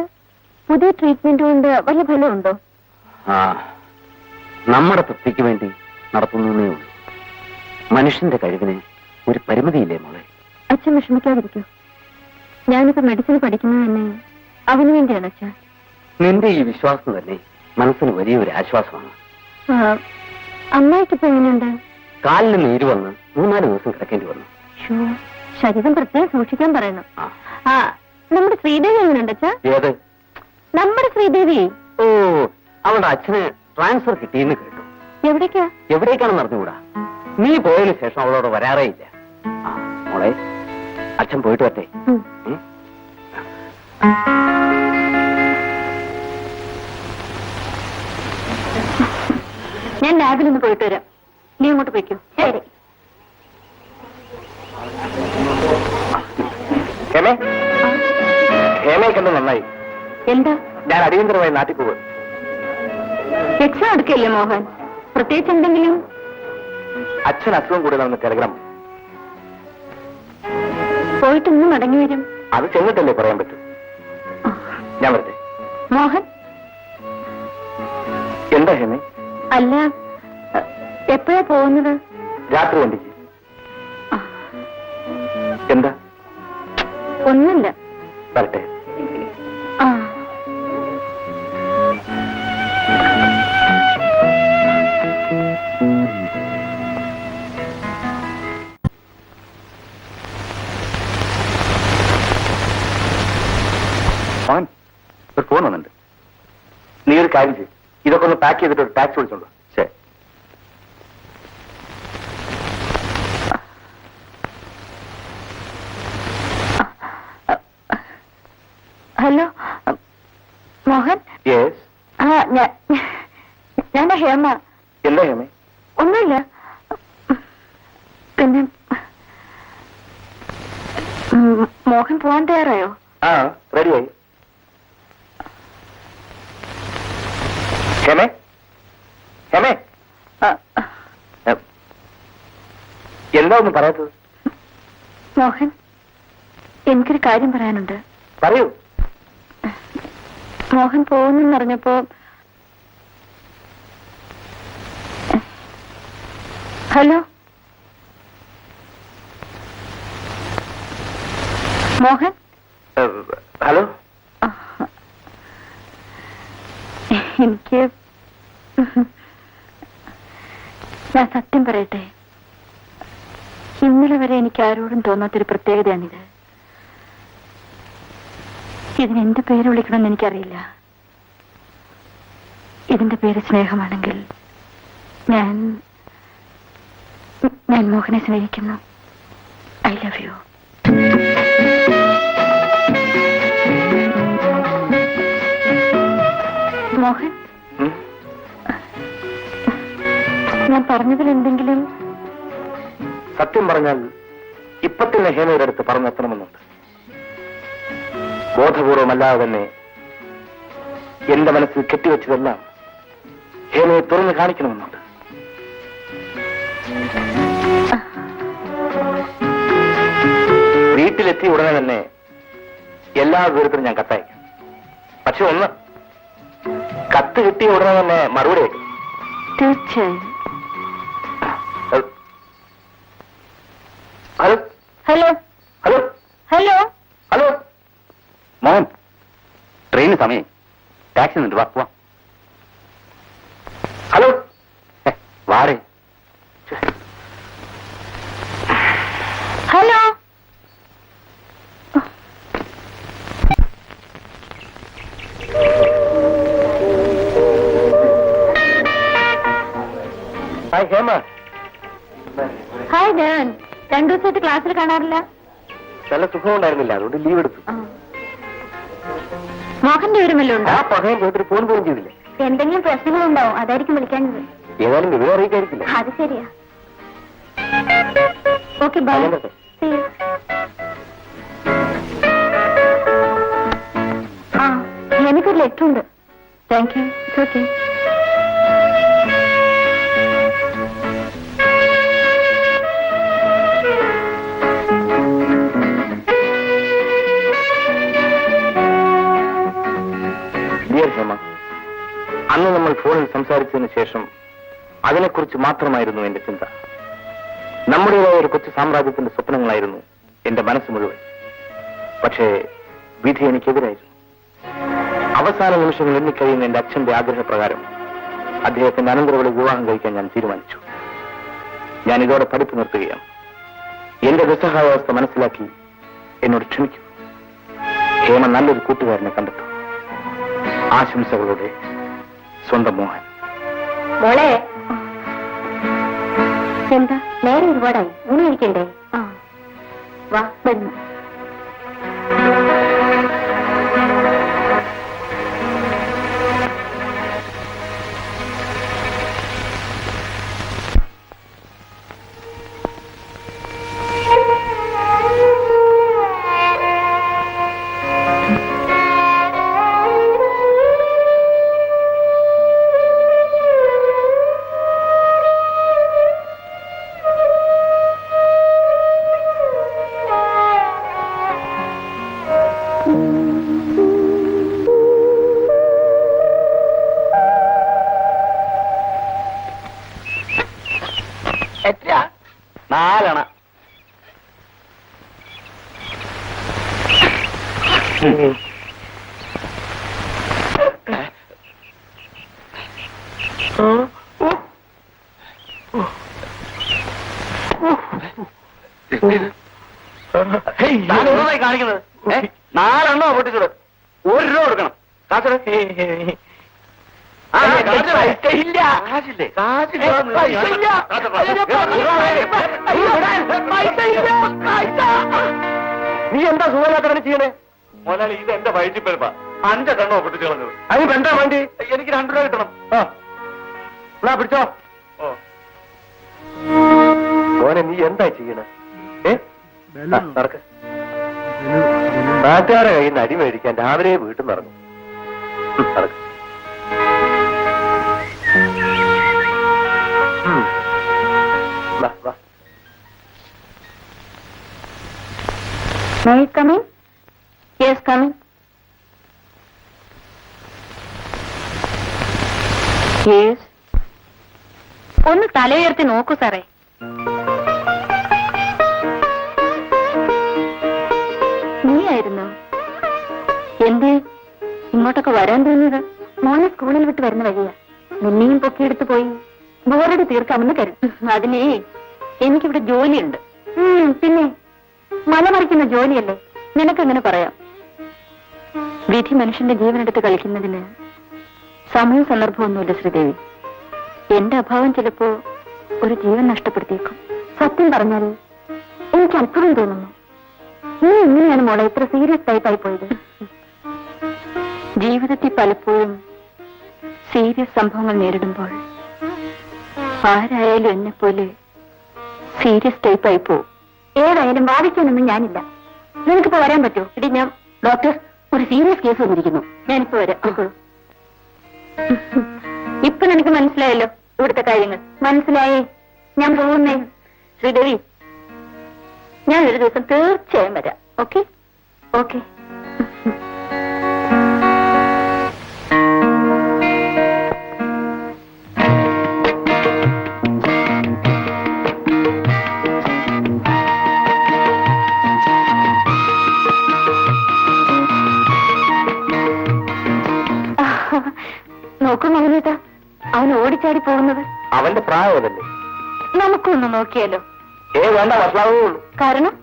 പുതിയ ട്രീറ്റ്മെന്റ് കൊണ്ട് വലിയ ഫലമുണ്ടോ? ആ, നമ്മുടെ തൃപ്തിക്ക് വേണ്ടി നടത്തുന്നേ ഉള്ളൂ. മനുഷ്യന്റെ കഴിവിന് ഒരു പരിമിതിയില്ലേ മോളെ. അച്ഛൻ വിഷമിക്കാതിരിക്കൂ. ഞാനിപ്പോ മെഡിസിൻ പഠിക്കുന്നത് തന്നെ അവന് വേണ്ടിയാണ് അച്ഛാ. നിന്റെ ഈ വിശ്വാസം തന്നെ മനസ്സിന് വലിയൊരു ആശ്വാസമാണ്. അമ്മായിക്കിപ്പോ എങ്ങനെയുണ്ട്? കാലിന് നീര് വന്ന് 3-4 ദിവസം കിടക്കേണ്ടി വന്നു. ശരീരം പ്രത്യേകം സൂക്ഷിക്കാൻ പറയണം. ആ, നമ്മുടെ ശ്രീദേവി എങ്ങനെയുണ്ട് അച്ഛാ? ഏത്? നമ്മുടെ ശ്രീദേവി. ഓ, അവളുടെ അച്ഛന് ട്രാൻസ്ഫർ കിട്ടിയെന്ന് കേട്ടു. എവിടേക്കാ? എവിടേക്കാണെന്ന് അറിഞ്ഞുകൂടാ. നീ പോയതിനു ശേഷം അവളോട് വരാറേ ഇല്ല. മോളെ, അച്ഛൻ പോയിട്ട് വരട്ടെ. ഞാൻ ലാബിൽ നിന്ന് പോയിട്ട് വരാം. നീ അങ്ങോട്ട് പോയിക്കോ. ശരി. ഹേമയെ കണ്ട് നന്നായി. എന്താ? ഞാൻ അടിയന്തരമായി നാട്ടിൽ പോകും. എക്സാം എടുക്കല്ലേ മോഹൻ? പ്രത്യേകിച്ച് എന്തെങ്കിലും? അച്ഛൻ അസുഖം കൂടുതലാണെന്ന് ടെലഗ്രാം. പോയിട്ട് ഇന്ന് മടങ്ങി വരും. അത് ചെന്നിട്ടല്ലേ പറയാൻ പറ്റൂ. ഞാൻ വരട്ടെ. മോഹൻ, എന്താ ഹേമേ? അല്ല, എപ്പോഴാ പോകുന്നത്? രാത്രി വണ്ടിക്ക്. എന്താ? ഒന്നുമില്ല. വരട്ടെ. ആ, ഒരു ഫോൺ വന്നിട്ടുണ്ട്. നീ ഒരു കാര്യം ചെയ്യും, ഇതൊക്കെ ഒന്ന് പാക്ക് ചെയ്തിട്ട് ഒരു ടാക്സി വിളിച്ചോളൂ. ശരി. ഹലോ മോഹൻ. യെസ്. ആ, ഞാൻ ഹേമ. എന്താ ഹേമേ? ഒന്നുമില്ല. പിന്നെ മോഹൻ പോവാൻ തയ്യാറായോ? ആ, റെഡിയായി. ഹേമേ, ഹേമേ, എന്താ ഒന്നും പറയാത്തത്? മോഹൻ, എനിക്കൊരു കാര്യം പറയാനുണ്ട്. പറയൂ. മോഹൻ പോകുന്നെന്നറിഞ്ഞപ്പോ ഹലോ മോഹൻ. ഹലോ. എനിക്ക് ഞാൻ സത്യം പറയട്ടെ, ഇന്നലെ വരെ എനിക്ക് ആരോടും തോന്നാത്തൊരു പ്രത്യേകതയാണിത്. ഇതിനെന്ത് പേര് വിളിക്കണമെന്ന് എനിക്കറിയില്ല. ഇതിന്റെ പേര് സ്നേഹമാണെങ്കിൽ ഞാൻ മോഹനെ സ്നേഹിക്കുന്നു. I love you. മോഹൻ, ഞാൻ പറഞ്ഞതിൽ എന്തെങ്കിലും? സത്യം പറഞ്ഞാൽ ഇപ്പൊ തന്നെ ഹേമയുടെ അടുത്ത് പറഞ്ഞെത്തണമെന്നുണ്ട്. ബോധപൂർവമല്ലാതെ തന്നെ എന്റെ മനസ്സിൽ കെട്ടിവെച്ചതെല്ലാം ഹേമയെ തുറന്ന് കാണിക്കണമെന്നുണ്ട്. വീട്ടിലെത്തിയ ഉടനെ തന്നെ എല്ലാ വിവരത്തിനും ഞാൻ കത്തയക്കാം. പക്ഷെ ഒന്ന്, കത്ത് കിട്ടിയ ഉടനെ തന്നെ മറുപടി അയക്കും. തീർച്ചയായും. Hello hello hello hello hello. Mohan, ട്രെയിന് സമയം. ടാക്സി നിന്നിട്ട് വാ. ഹലോ. പാടേ. ഹലോ. ഹായ് ഹേമ. ഹായ് ഡാൻ. 2 ദിവസമായിട്ട് ക്ലാസ്സിൽ കാണാറില്ല. നല്ല സുഖം ഉണ്ടായിരുന്നില്ല, അതുകൊണ്ട് ലീവ് എടുത്തു. മോഹന്റെ വിവരമല്ലോ ഉണ്ടോ? ആ പകയം ചോദിച്ചിട്ട് ഫോൺ പോലും ചെയ്തില്ല. എന്തെങ്കിലും പ്രശ്നങ്ങളുണ്ടാവും, അതായിരിക്കും വിളിക്കാഞ്ഞത്. ഏതായാലും വിവരം അറിയിക്കായിരിക്കില്ല. അത് ശരിയാ. Okay bye. ആ എനിക്കൊരു ലെറ്റർ ഉണ്ട്. Thank you. Okay. Dear Hema, അന്ന് നമ്മൾ ഫോണിൽ സംസാരിച്ചതിന് ശേഷം അതിനെക്കുറിച്ച് മാത്രമായിരുന്നു എന്റെ ചിന്ത. നമ്മുടേതായ ഒരു കൊച്ചു സാമ്രാജ്യത്തിന്റെ സ്വപ്നങ്ങളായിരുന്നു എന്റെ മനസ്സ് മുഴുവൻ. പക്ഷേ വിധി എനിക്കെതിരായിരുന്നു. അവസാന നിമിഷങ്ങൾ എണ്ണിക്കഴിയുന്ന എന്റെ അച്ഛന്റെ ആഗ്രഹപ്രകാരം അദ്ദേഹത്തിന്റെ അനന്തരവളെ വിവാഹം കഴിക്കാൻ ഞാൻ തീരുമാനിച്ചു. ഞാൻ ഇതോടെ പഠിപ്പ് നിർത്തുകയാണ്. എന്റെ നിസ്സഹായാവസ്ഥ മനസ്സിലാക്കി എന്നോട് ക്ഷമിക്കൂ. ഹേമ നല്ലൊരു കൂട്ടുകാരനെ കണ്ടെത്തും. ആശംസകളോടെ സ്വന്തം മോഹൻ. മോളെ, എന്താ നേരെ ഒരുപാടായി? ഊണ് കഴിക്കണ്ടേ? ആ വാ വരുന്നു. എത്രയാ? 4 അണ. കാണിക്കുന്നത് 4 എണ്ണോ പൊട്ടിച്ചത്. 1 രൂപ കൊടുക്കണം. നീ എന്താ സുഖമില്ലാത്തവനെ ചെയ്യണേ? മോനാളി, ഇത് എന്റെ വയറ്റിപ്പരുപ്പാ. 5 എണ്ണോ പൊട്ടിച്ചു കളഞ്ഞത്. അതിന് എന്താ വേണ്ടി? എനിക്ക് 2 രൂപ കിട്ടണം. എന്നാ പിടിച്ചോ. മോനെ, നീ എന്താ ചെയ്യണേ? നടക്ക്. നാട്ടുകാരെ കയ്യിൽ നിന്ന് അടി മേടിക്കാൻ രാവിലെ വീട്ടിൽ നിന്ന് ഇറങ്ങും. നടക്ക്. May I come in? Yes, come in. Yes. ഒന്ന് തലയുയർത്തി നോക്കൂ സാറേ. നീയായിരുന്നു എന്തേ ഇങ്ങോട്ടൊക്കെ വരാൻ തോന്നിയത്? മോനെ സ്കൂളിൽ വിട്ട് വരുന്ന വഴിയാ. നിന്നെയും പൊക്കിയെടുത്ത് പോയി ബോറടി തീർക്കാമെന്ന് കരുതി. അതിനേ എനിക്കിവിടെ ജോലിയുണ്ട്. പിന്നെ മലമറിക്കുന്ന ജോലിയല്ലേ, നിനക്കെങ്ങനെ പറയാം? വിധി മനുഷ്യന്റെ ജീവനെടുത്ത് കളിക്കുന്നതിന് സമയവും സന്ദർഭമൊന്നുമില്ല ശ്രീദേവി. എന്റെ അഭാവം ചിലപ്പോ ഒരു ജീവൻ നഷ്ടപ്പെടുത്തിയേക്കും. സത്യം പറഞ്ഞാൽ എനിക്ക് അത്ഭുതം തോന്നുന്നു. നീ എങ്ങനെയാണ് മോളെ ഇത്ര സീരിയസ് ടൈപ്പായി പോയത്? ജീവിതത്തിൽ പലപ്പോഴും സീരിയസ് സംഭവങ്ങൾ നേരിടുമ്പോൾ ആരായാലും എന്നെ പോലെ സീരിയസ് ടൈപ്പായി പോവും. ഏതായാലും വാദിക്കാനൊന്നും ഞാനില്ല. നിനക്കിപ്പോ വരാൻ പറ്റുമോ? ഇടി, ഞാൻ ഡോക്ടർ ഒരു സീരിയസ് കേസ് വന്നിരിക്കുന്നു. ഞാനിപ്പോ വരാം. ഇപ്പൊ നിനക്ക് മനസ്സിലായല്ലോ ഇവിടുത്തെ കാര്യങ്ങൾ? മനസ്സിലായേ? ഞാൻ പോകുന്നേ. ശ്രീദേവി, ഞാൻ ഒരു ദിവസം തീർച്ചയായും വരാം. ഓക്കെ? ഓക്കെ. നോക്കൂ മകനേട്ടാ, അവൻ ഓടിച്ചാടി പോകുന്നത്. അവന്റെ പ്രായം അതല്ലേ. നമുക്കൊന്ന് നോക്കിയാലോ? വേണ്ട, വഷളാവേ ഉള്ളൂ. കാരണം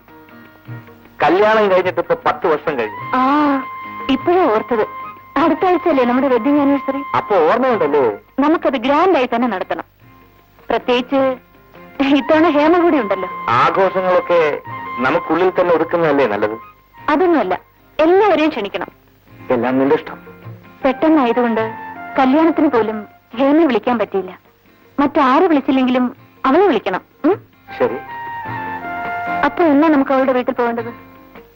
കല്യാണം കഴിഞ്ഞിട്ട് ഇപ്പൊ 10 വർഷം കഴിഞ്ഞു. ആ, ഇപ്പോഴാ ഓർത്തത്. അടുത്ത ആഴ്ചയല്ലേ നമ്മുടെ വെഡിങ് ആനിവേഴ്സറി. അപ്പൊ ഓർമ്മയുണ്ടല്ലേ? നമുക്കത് ഗ്രാൻഡായി തന്നെ നടത്തണം. പ്രത്യേകിച്ച് ഇത്തവണ ഹേമ കൂടി ഉണ്ടല്ലോ. ആഘോഷങ്ങളൊക്കെ നമുക്കുള്ളിൽ തന്നെ ഒതുക്കുന്നതല്ലേ നല്ലത്? അതൊന്നുമല്ല, എല്ലാവരെയും ക്ഷണിക്കണം. എല്ലാം നിന്റെ ഇഷ്ടം. പെട്ടെന്നായതുകൊണ്ട് കല്യാണത്തിന് പോലും ഹേമയെ വിളിക്കാൻ പറ്റിയില്ല. മറ്റാര് വിളിച്ചില്ലെങ്കിലും അവളെ വിളിക്കണം. ശരി. അപ്പൊ എന്നാ നമുക്ക് അവളുടെ വീട്ടിൽ പോകേണ്ടത്?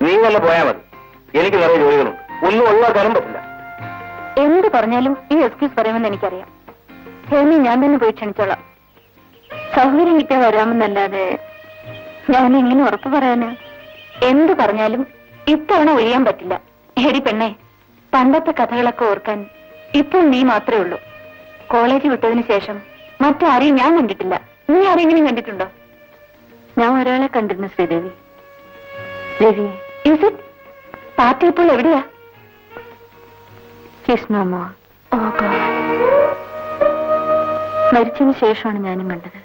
നീ തന്നെ പോയാ മതി. എനിക്ക് നിറയെ ജോലികളുണ്ട്. ഒന്നും ഒഴിവാക്കാനും പറ്റില്ല. എന്ത് പറഞ്ഞാലും ഈ എക്സ്ക്യൂസ് പറയുമെന്ന് എനിക്കറിയാം. ഹേമി ഞാൻ തന്നെ പോയി ക്ഷണിച്ചോളാം. സൗകര്യം കിട്ടിയാൽ വരാമെന്നല്ലാതെ ഞാൻ എങ്ങനെ ഉറപ്പ് പറയാന്? എന്ത് പറഞ്ഞാലും ഇത്തവണ ഒഴിയാൻ പറ്റില്ല. എടി പെണ്ണെ, പണ്ടത്തെ കഥകളൊക്കെ ഓർക്കാൻ ഇപ്പോൾ നീ മാത്രമേ ഉള്ളൂ. കോളേജ് വിട്ടതിന് ശേഷം മറ്റാരെയും ഞാൻ കണ്ടിട്ടില്ല. നീ ആരെങ്കിലും കണ്ടിട്ടുണ്ടോ? ഞാൻ ഒരാളെ കണ്ടിരുന്നു, Sridevi. Ravi. Is it? Party ഇപ്പോൾ എവിടെയാ? കൃഷ്ണമ്മ. Oh god. മരിച്ചതിന് ശേഷമാണ് ഞാനും കണ്ടത്.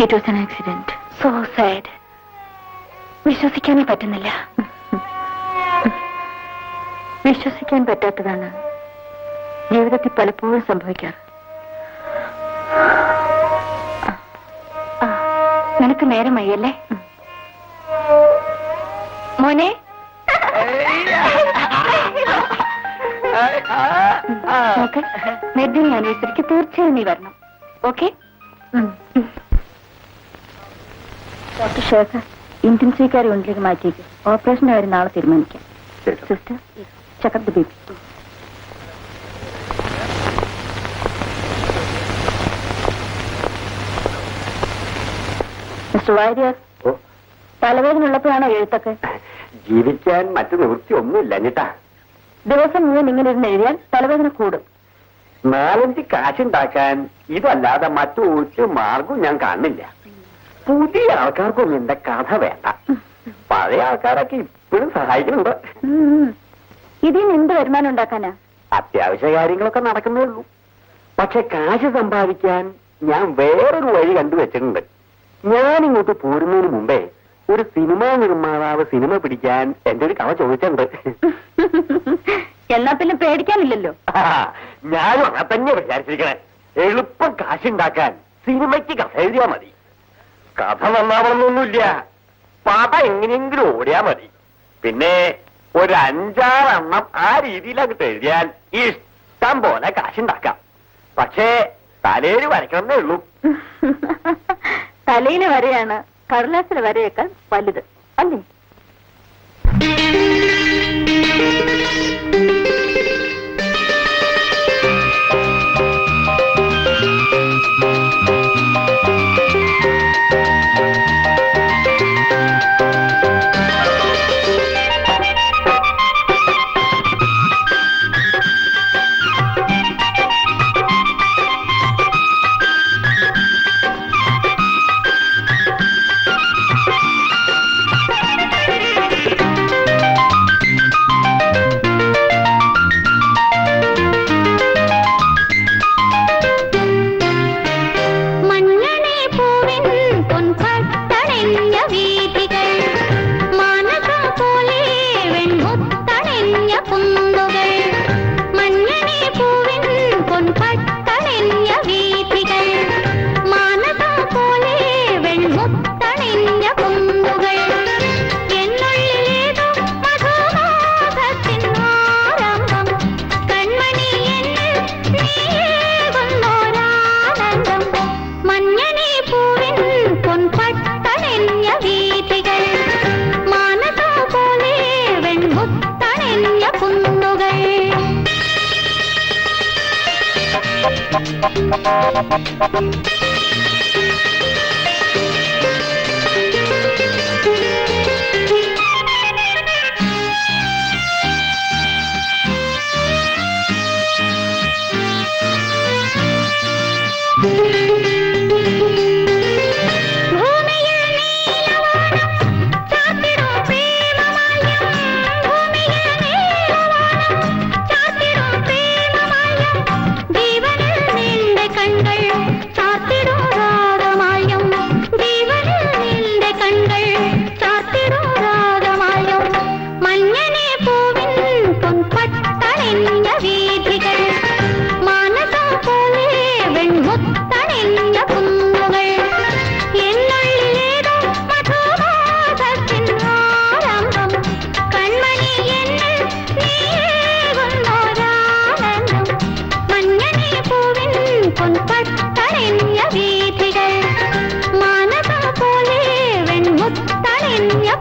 It was an accident. So sad. വിശ്വസിക്കാനേ പറ്റുന്നില്ല. വിശ്വസിക്കാൻ പറ്റാത്തതാണ് ജീവിതത്തിൽ പലപ്പോഴും സംഭവിക്കാറ്. നിനക്ക് നേരമായല്ലേ മോനെ? വെഡിങ് ആനിവേഴ്സറിക്ക് തീർച്ചയായും നീ വരണം. ഓക്കെ? ഡോക്ടർ ശേഖർ, ഇന്റൻസീവ്ക്കാരെ ഒന്നിലേക്ക് മാറ്റിയേക്ക്. ഓപ്പറേഷന്റെ കാര്യം നാളെ തീരുമാനിക്കാം. Sister, checkup the baby. Mister Warrier, തലവേദന ഉള്ളപ്പോഴാണോ എഴുത്തൊക്കെ? ജീവിക്കാൻ മറ്റു നിവൃത്തി ഒന്നുമില്ല എന്നിട്ടാ. ദിവസം മുഴുവൻ ഇങ്ങനെ ഇരുന്ന് എഴുതിയാൽ തലവേദന കൂടും. 4-5 കാശുണ്ടാക്കാൻ ഇതല്ലാതെ മറ്റൊരു മാർഗവും ഞാൻ കാണുന്നില്ല. പുതിയ ആൾക്കാർക്കൊന്നും എന്റെ കഥ വേണ്ട. പഴയ ആൾക്കാരൊക്കെ ഇപ്പോഴും സഹായിക്കുന്നുണ്ട്. ഇതിന് എന്ത് വരുമാനം ഉണ്ടാക്കാനാ? അത്യാവശ്യ കാര്യങ്ങളൊക്കെ നടക്കുന്നേ ഉള്ളൂ. പക്ഷെ കാശ് സമ്പാദിക്കാൻ ഞാൻ വേറൊരു വഴി കണ്ടുവച്ചിട്ടുണ്ട്. ഞാനിങ്ങോട്ട് പോരുന്നതിന് മുമ്പേ ഒരു സിനിമാ നിർമ്മാതാവ് സിനിമ പിടിക്കാൻ എന്റെ ഒരു കഥ ചോദിച്ചിട്ടുണ്ട്. എന്നാ പിന്നെ പേടിക്കാനില്ലല്ലോ. ഞാനും അങ്ങനെ തന്നെ വിചാരിച്ചിരിക്കണേ. എളുപ്പം കാശുണ്ടാക്കാൻ സിനിമയ്ക്ക് കഥ എഴുതിയാ മതി. കഥ നന്നാവണമെന്നൊന്നുമില്ല. പടം എങ്ങനെയെങ്കിലും ഓടിയാ മതി. പിന്നെ ഒരു 5-6 എണ്ണം ആ രീതിയിൽ അങ്ങോട്ട് എഴുതിയാൽ ഇഷ്ടം പോലെ കാശുണ്ടാക്കാം. പക്ഷേ തലയിൽ വരയ്ക്കണമെന്നേ ഉള്ളൂ. തലയിലെ വരെയാണ് കടലാസിലെ വരയേക്കാൾ വലുത്, അല്ലേ? ജീവനിൽ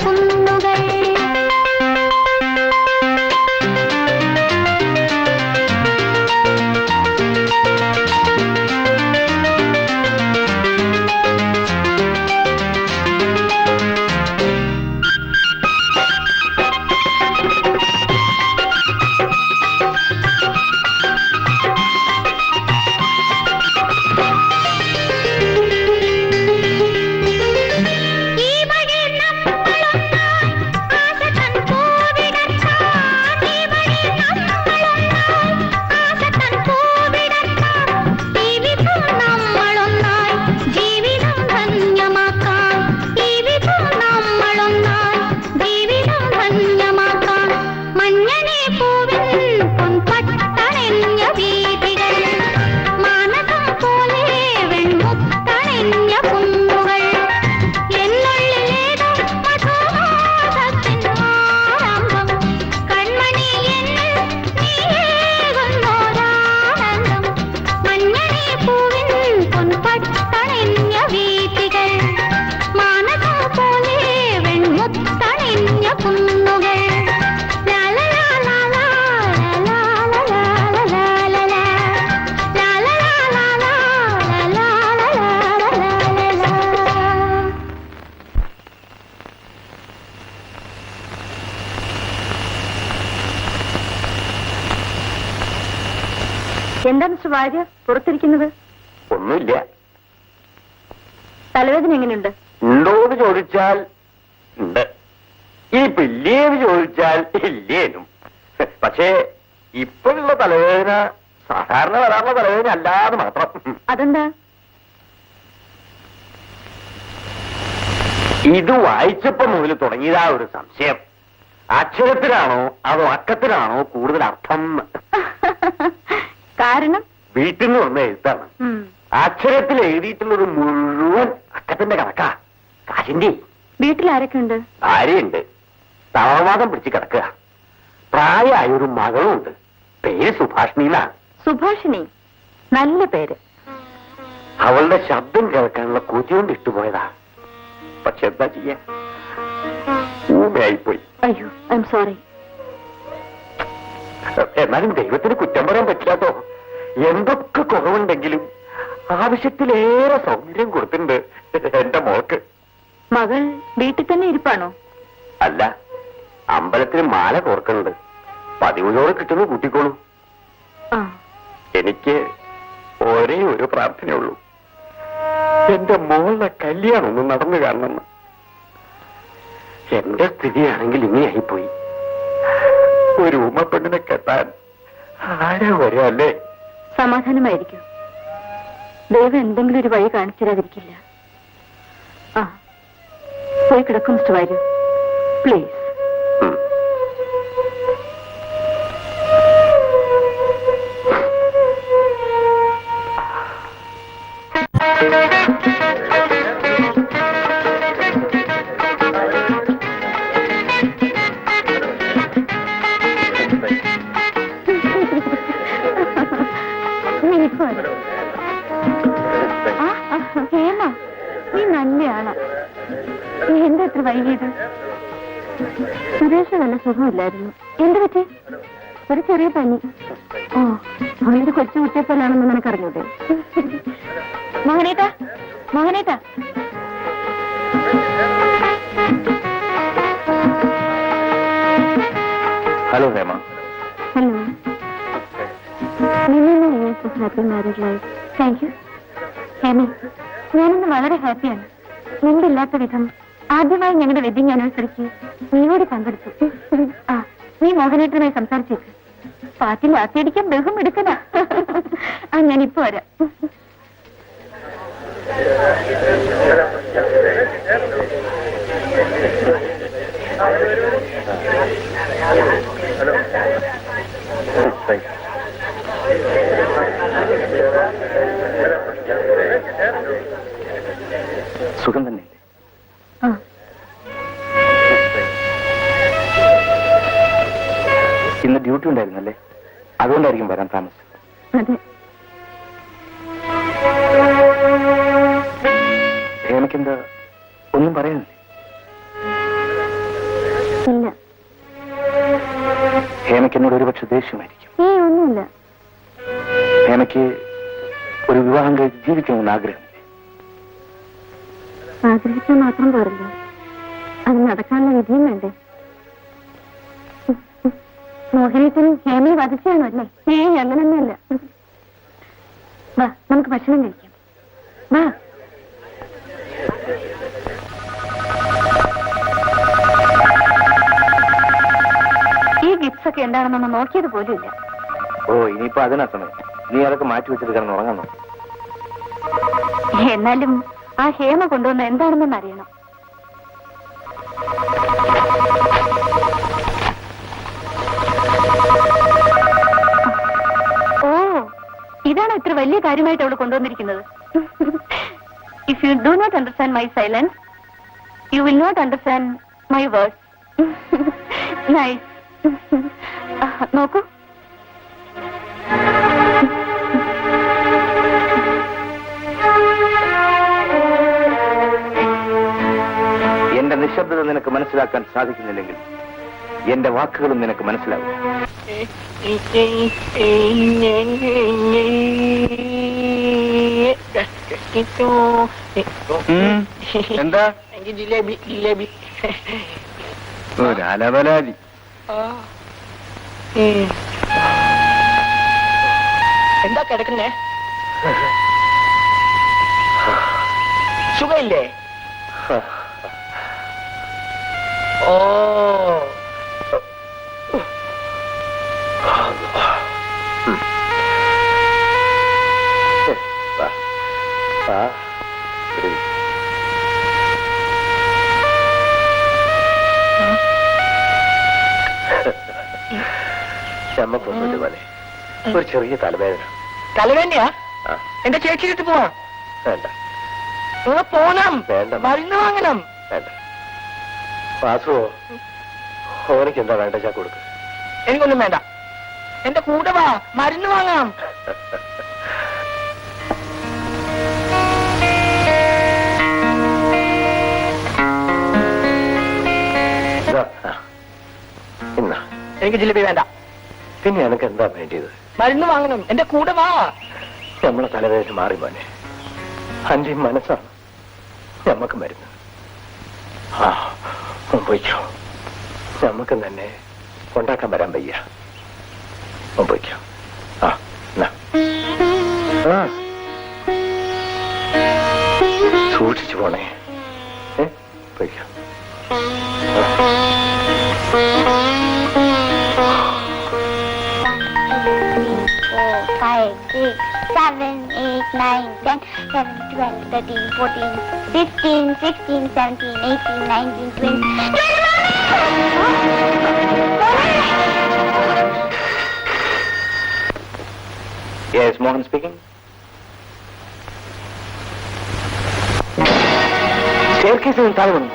കുന്നുകൾ എന്താ മിസ്റ്റർ വാര്യ പുറത്തിരിക്കുന്നത്? ഒന്നുമില്ല. തലവേദന എങ്ങനെയുണ്ട്? ഉണ്ടോന്ന് ചോദിച്ചാൽ ഉണ്ട്, ഇനിയിപ്പോ ഇല്ലേന്ന് ചോദിച്ചാൽ ഇല്ലേനും. പക്ഷേ ഇപ്പോഴുള്ള തലവേദന സാധാരണ വരാനുള്ള തലവേദന അല്ലാതെ മാത്രം. അതെന്താ? ഇത് വായിച്ചപ്പോ മുതൽ തുടങ്ങിയതാ ഒരു സംശയം. അക്ഷരത്തിലാണോ അതോ അക്കത്തിലാണോ കൂടുതൽ അർത്ഥം? കാരണം വീട്ടിൽ നിന്ന് വന്ന എഴുത്താണ്. അക്ഷരത്തിൽ എഴുതിയിട്ടുള്ളത് മുഴുവൻ അക്കത്തിന്റെ കണക്കാ. കാശിന്റെ വീട്ടിൽ ആരൊക്കെ ഉണ്ട്? ഭാര്യയുണ്ട്, തളർവാദം പിടിച്ച് കിടക്കുക. പ്രായമായ ഒരു മകളുണ്ട്, പേര് സുഭാഷിണിയിലാണ്. സുഭാഷിണി, നല്ല പേര്. അവളുടെ ശബ്ദം കേൾക്കാനുള്ള കൊതി കൊണ്ട് ഇട്ടുപോയതാ. പക്ഷെ എന്താ ചെയ്യാ, ഊമയായിപ്പോയി. അയ്യോ, ഐ എം സോറി. എന്നാലും ദൈവത്തിന് കുറ്റം പറയാൻ പറ്റില്ലാത്തോ. എന്തൊക്കെ കുറവുണ്ടെങ്കിലും ആവശ്യത്തിലേറെ സൗന്ദര്യം കൊടുത്തിട്ടുണ്ട് എന്റെ മോൾക്ക്. മകൾ വീട്ടിൽ തന്നെ ഇരിപ്പാണോ? അല്ല, അമ്പലത്തിന് മാല കോർക്കുന്നുണ്ട്. പതിവുകളോട് കിട്ടുന്നു കൂട്ടിക്കോളൂ. ആ, എനിക്ക് ഒരേ ഒരു പ്രാർത്ഥനയുള്ളൂ, എന്റെ മോളുടെ കല്യാണം ഒന്ന് നടന്നു കാണണമെന്ന്. എന്റെ സ്ഥിതിയാണെങ്കിൽ ഇങ്ങനെയായിപ്പോയി. ഒരു ഉമ്മപ്പെണ്ണിനെ കെട്ടാൻ ആരാ വരിക അല്ലേ? സമാധാനമായിരിക്കും. ദൈവം എന്തെങ്കിലും ഒരു വഴി കാണിച്ചു തരാതിരിക്കില്ല. ആ, പോയി കിടക്കും മിസ്റ്റർ വാര്യു, പ്ലീസ്. ഹേമ, നീ നല്ലയാളാ. എന്താ എത്ര വൈകിയത്? സുരേഷ് നല്ല സുഖമില്ലായിരുന്നു. എന്ത് പറ്റി? ഒരു ചെറിയ പനി. ഓ, അവനൊരു കൊച്ചു കുട്ടിയെപ്പോലാണെന്ന് നിനക്കറിഞ്ഞൂടെ? മോഹനേട്ടാ, മോഹനേട്ടാ. Hello Hema. Hello. Happy married life. Thank you. Hema, ഞാനിന്ന് വളരെ ഹാപ്പിയാണ്. മുമ്പില്ലാത്ത വിധം ആദ്യമായി ഞങ്ങളുടെ വെഡിങ് ആനിവേഴ്സറിക്ക് നീയോട് പങ്കെടുത്തു. ആ, നീ മോഹനേട്ടനുമായി സംസാരിച്ചേക്ക്. പാട്ടിൽ ആത്തിയടിക്കാൻ ബഹും എടുക്കണ. ആ, ഞാനിപ്പോ വരാം. സുഖം തന്നെ. ഇന്ന് ഡ്യൂട്ടി ഉണ്ടായിരുന്നല്ലേ, അതുകൊണ്ടായിരിക്കും വരാൻ താമസിച്ചത്. അതെ. എനിക്കെന്താ ഒന്നും പറയാനില്ലേ? ഇല്ല. ഹേമയ്ക്ക് എന്നോട് ഒരുപക്ഷെ ദേഷ്യമായിരിക്കും. ഒന്നുമില്ല. ഹേമയ്ക്ക് ഒരു വിവാഹം കഴിച്ച് ജീവിക്കണമെന്ന് ആഗ്രഹമില്ലേ? ആഗ്രഹിച്ചാൽ മാത്രം പോരല്ലോ, അത് നടക്കാനുള്ള വിധിയും വേണ്ടേ? മോഹിനിയത്തിന് ഹേമയെ വധിച്ചാണോ അല്ലേ? അങ്ങനൊന്നുമല്ല. വാ, നമുക്ക് ഭക്ഷണം കഴിക്കാം. വാ. ഈ ഗിഫ്റ്റ്സ് ഒക്കെ എന്താണെന്നൊന്ന് നോക്കിയത് പോലും ഇല്ല. ഓ, ഇനിയിപ്പോ അതിനാ സമയം. നീ അതൊക്കെ മാറ്റി വെച്ചിട്ട് കിടന്ന് ഉറങ്ങാൻ നോക്കും. എന്നാലും ആ ഹേമ കൊണ്ടുവന്ന എന്താണെന്നൊന്ന് അറിയണം. ഓ, ഇതാണ് ഇത്ര വലിയ കാര്യമായിട്ട് അവൾ കൊണ്ടുവന്നിരിക്കുന്നത്. If you do not understand my silence, you will not understand my words. Nice. നോക്കൂ. എന്റെ നിശബ്ദത നിനക്ക് മനസ്സിലാക്കാൻ സാധിക്കുന്നില്ലെങ്കിൽ എന്റെ വാക്കുകളും നിനക്ക് മനസ്സിലാവില്ല. എന്താ ജിലേബി ജിലേബി അലവലാതി. എന്താ കിടക്കുന്നേ? സുഖമില്ലേ? ഓ, ചമ്മക്കൊന്നുമില്ല പോലെ ഒരു ചെറിയ തലവേദന. തലവേദനയാ? എന്റെ ചേച്ചിയിട്ട് പോവാം. വേണ്ട പോണം. വേണ്ട. മരുന്ന് വാങ്ങണം. വേണ്ട. വാസുവോ, ഓനക്ക് എന്താ വേണ്ട ചാ കൊടുക്ക്. എനിക്കൊന്നും വേണ്ട. എന്റെ കൂടെ വാ, മരുന്ന് വാങ്ങാം. ഇന്നാ എനിക്ക് ജിലേബി വേണ്ട. പിന്നെ എനിക്ക് എന്താ വേണ്ടിയത്? മരുന്ന് വാങ്ങണം. എന്റെ കൂടെ വാ. നമ്മളെ തലവേദന മാറി മോനെ. അന്റെയും മനസ്സാണ് ഞമ്മക്ക് മരുന്ന്. ആ, പോയിക്കോ. ഞമ്മക്ക് തന്നെ കൊണ്ടാക്കാൻ വരാൻ വയ്യ. പോയിക്കോ. ആ, സൂക്ഷിച്ചു പോണേ. പോയിക്കോ. 5, 6, 7, 8, 9, 10, 11, 12, 13, 14, 15, 16, 17, 18, 19, 20. Yes, Mohan speaking. Staircase താഴെ വന്നു.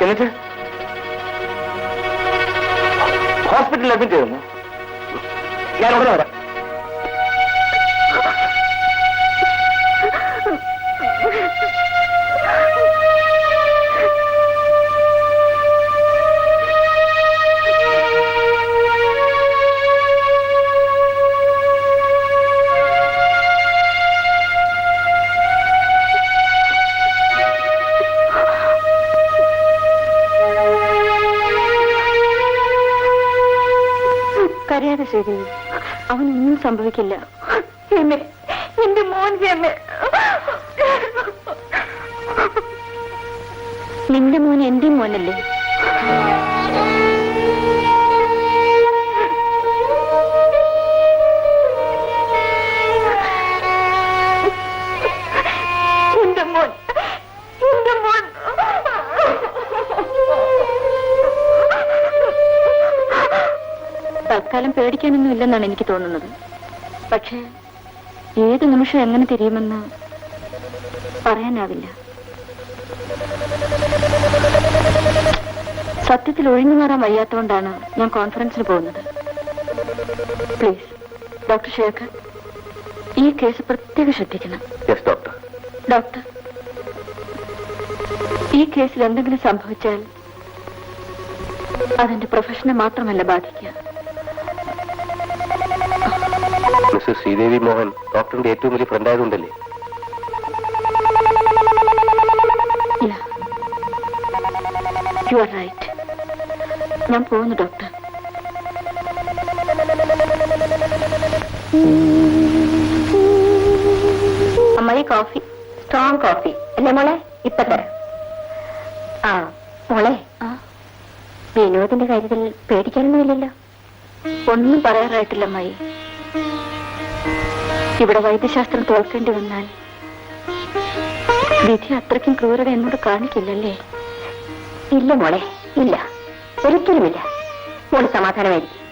എന്നിട്ട് ഹോസ്പിറ്റലിൽ അഡ്മിറ്റ് ചെയ്യുന്നു. ഞാൻ ഉടനെ വരാം. കരയാതെ ശരി, അവനൊന്നും സംഭവിക്കില്ല. എന്റെ മോൻ ഹേമേ, നിന്റെ മോൻ എന്റെ മോനല്ലേ? എന്റെ മോൻ, എന്റെ മോൻ. തൽക്കാലം പേടിക്കാനൊന്നും ഇല്ലെന്നാണ് എനിക്ക് തോന്നുന്നത്. പക്ഷേ ഏത് നിമിഷം എങ്ങനെ തിരിയുമെന്ന് പറയാനാവില്ല. സത്യത്തിൽ ഒഴിഞ്ഞു മാറാൻ വയ്യാത്തതുകൊണ്ടാണ് ഞാൻ കോൺഫറൻസിന് പോകുന്നത്. പ്ലീസ് ഡോക്ടർ ശേഖർ, ഈ കേസ് പ്രത്യേകം ശ്രദ്ധിക്കണം. ഡോക്ടർ. ഡോക്ടർ, ഈ കേസിൽ എന്തെങ്കിലും സംഭവിച്ചാൽ അതെന്റെ പ്രൊഫഷനെ മാത്രമല്ല ബാധിക്കുക. മിസ്സസ് ശ്രീദേവി മോഹൻ ഡോക്ടറിന്റെ ഏറ്റവും വലിയ ഫ്രണ്ട് ആയതുകൊണ്ടല്ലേ? You are right. ഞാൻ പോകുന്നു ഡോക്ടർ. അമ്മായി കോഫി, സ്ട്രോങ് കോഫി അല്ലേ മോളെ? ഇപ്പൊ തരാം. ആ മോളെ, വിനോദിന്റെ കാര്യത്തിൽ പേടിക്കാനൊന്നുമില്ലല്ലോ? ഒന്നും പറയാറായിട്ടില്ല അമ്മായി. ഇവിടെ വൈദ്യശാസ്ത്രം തോൽക്കേണ്ടി വന്നാൽ വിധി അത്രയ്ക്കും ക്രൂരത എന്നോട് കാണിക്കില്ലല്ലേ? ഇല്ല മോളെ, ഇല്ല, ഒരിക്കലുമില്ല. മോള് സമാധാനമായിരിക്കും.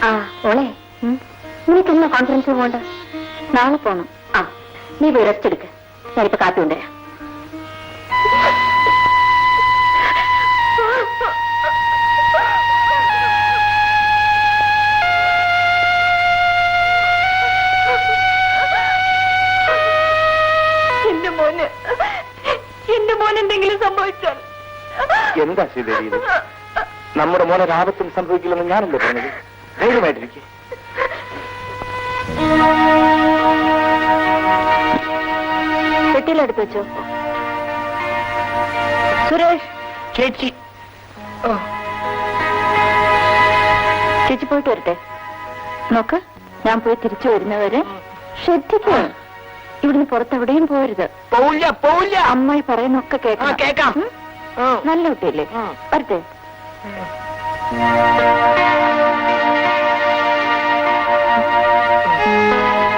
ആ മോളെ, നിനക്കെന്നാ കോൺഫറൻസ് പോകണ്ട? നാളെ പോണം. ആ, നീ പോയി റെസ്റ്റ് എടുക്ക്. ഞാനിപ്പോ കാപ്പി കൊണ്ടുവരാം. എന്റെ മോന് എന്തെങ്കിലും സംഭവിച്ചാൽ എന്താ ശ്രീദേവി ഇത്? നമ്മുടെ മോനെ ആപത്തും സംഭവിക്കില്ലെന്ന് ഞാനല്ലേ പറഞ്ഞത്? ധൈര്യമായിട്ടിരിക്കെ. പെട്ടിയിലെടുത്ത് വെച്ചോ. സുരേഷ്, ചേച്ചി. ചേച്ചി പോയിട്ട് വരട്ടെ. നോക്ക്, ഞാൻ പോയി തിരിച്ചു വരുന്നവരെ ശ്രദ്ധിക്കുക. ഇവിടുന്ന് പുറത്തെവിടെയും പോരുത്. പോവില്ല, പോവില്ല. അമ്മായി പറയുന്നൊക്കെ കേൾക്കാം. കേക്കാം. നല്ല കുട്ടിയല്ലേ? വരട്ടെ.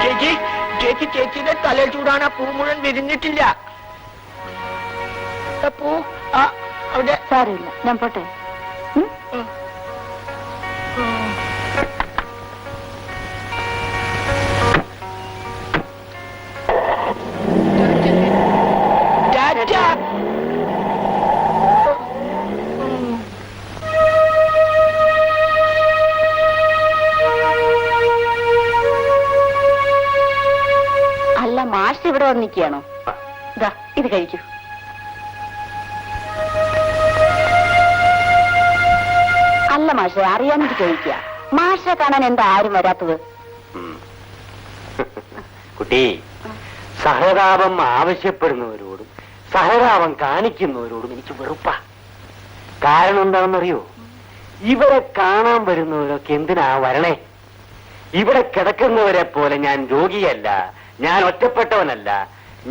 ചേച്ചി, ചേച്ചി, ചേച്ചിയുടെ തല ചൂടാണ്. പൂ മുഴുവൻ വിരിഞ്ഞിട്ടില്ല. പൂ അവിടെ. സാരമില്ല, ഞാൻ പോട്ടെ. അല്ല, മാഷ് ഇവിടെ വന്നിരിക്കുകയാണോ? ഇതാ, ഇത് കഴിക്കൂ. അല്ല മാഷെ, അറിയാനിട്ട് കഴിക്കുക. മാഷെ കാണാൻ എന്താ ആരും വരാത്തത്? കുട്ടി, സഹതാപം ആവശ്യപ്പെടുന്നവരോടും സഹതാപം കാണിക്കുന്നവരോടും എനിക്ക് വെറുപ്പാ. കാരണം എന്താണെന്നറിയോ? ഇവരെ കാണാൻ വരുന്നവരൊക്കെ എന്തിനാ വരണേ? ഇവിടെ കിടക്കുന്നവരെ പോലെ ഞാൻ രോഗിയല്ല, ഞാൻ ഒറ്റപ്പെട്ടവനല്ല,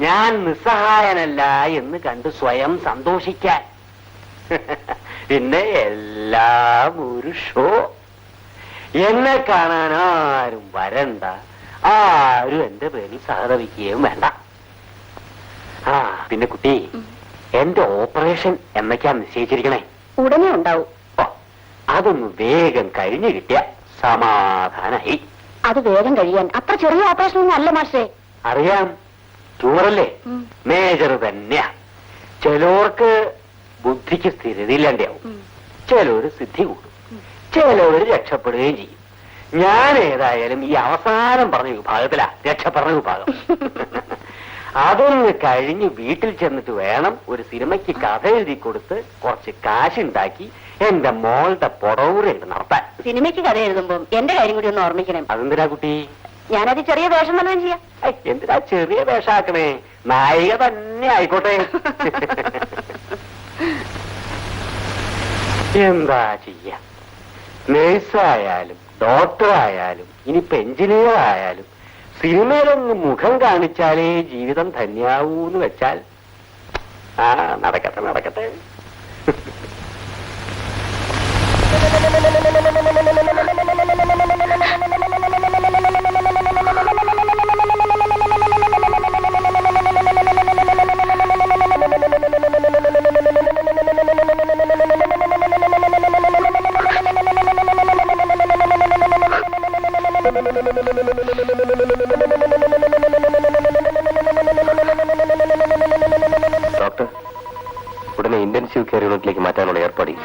ഞാൻ നിസ്സഹായനല്ല എന്ന് കണ്ട് സ്വയം സന്തോഷിക്കാൻ. പിന്നെ എല്ലാം ഒരു ഷോ. എന്നെ കാണാൻ ആരും വരണ്ട, ആരും എന്റെ പേരിൽ സഹതപിക്കുകയും വേണ്ട. ആ പിന്നെ കുട്ടി, എന്റെ ഓപ്പറേഷൻ എന്നൊക്കെയാ നിശ്ചയിച്ചിരിക്കണേ? ഉടനെ ഉണ്ടാവും. ഓ, അതൊന്ന് വേഗം കഴിഞ്ഞു കിട്ടിയ സമാധാനായി. അത് വേഗം കഴിയാൻ അത്ര ചെറിയ ഓപ്പറേഷൻ ഒന്നും അല്ല മാഷേ. അറിയാം, ട്യൂമറല്ലേ, മേജർ തന്നെയാ. ചിലവർക്ക് ബുദ്ധിക്ക് സ്ഥിരതയില്ലാണ്ടാവും, ചിലവര് സിദ്ധി കൂടും, ചിലവര് രക്ഷപ്പെടുകയും ചെയ്യും. ഞാൻ ഏതായാലും ഈ അവസാനം പറഞ്ഞ വിഭാഗത്തിലാ, രക്ഷപ്പെടുന്ന വിഭാഗം. അതൊന്ന് കഴിഞ്ഞ് വീട്ടിൽ ചെന്നിട്ട് വേണം ഒരു സിനിമയ്ക്ക് കഥ എഴുതി കൊടുത്ത് കുറച്ച് കാശുണ്ടാക്കി എന്റെ മോളുടെ പൊടവുറയുണ്ട് നടത്താൻ. സിനിമയ്ക്ക് കഥ എഴുതുമ്പോ എന്റെ കാര്യം കൂടി ഒന്ന് ഓർമ്മിക്കണം. അതെന്തിനാ കുട്ടി? ഞാനത് ചെറിയ വേഷം തന്നെ ചെയ്യാം. എന്തിനാ ചെറിയ വേഷാക്കണേ? നായിക തന്നെ ആയിക്കോട്ടെ. എന്താ ചെയ്യാ? നേഴ്സായാലും ഡോക്ടറായാലും ഇനിയിപ്പോ എഞ്ചിനീയർ ആയാലും സിനിമയിലൊന്ന് മുഖം കാണിച്ചാലേ ജീവിതം ധന്യാവൂന്ന് വെച്ചാൽ നടക്കട്ടെ നടക്കട്ടെ. ഡോക്ടർ, ഉടനെ ഇന്റൻസീവ് കെയർ യൂണിറ്റിലേക്ക് മാറ്റാനുള്ള ഏർപ്പാടി.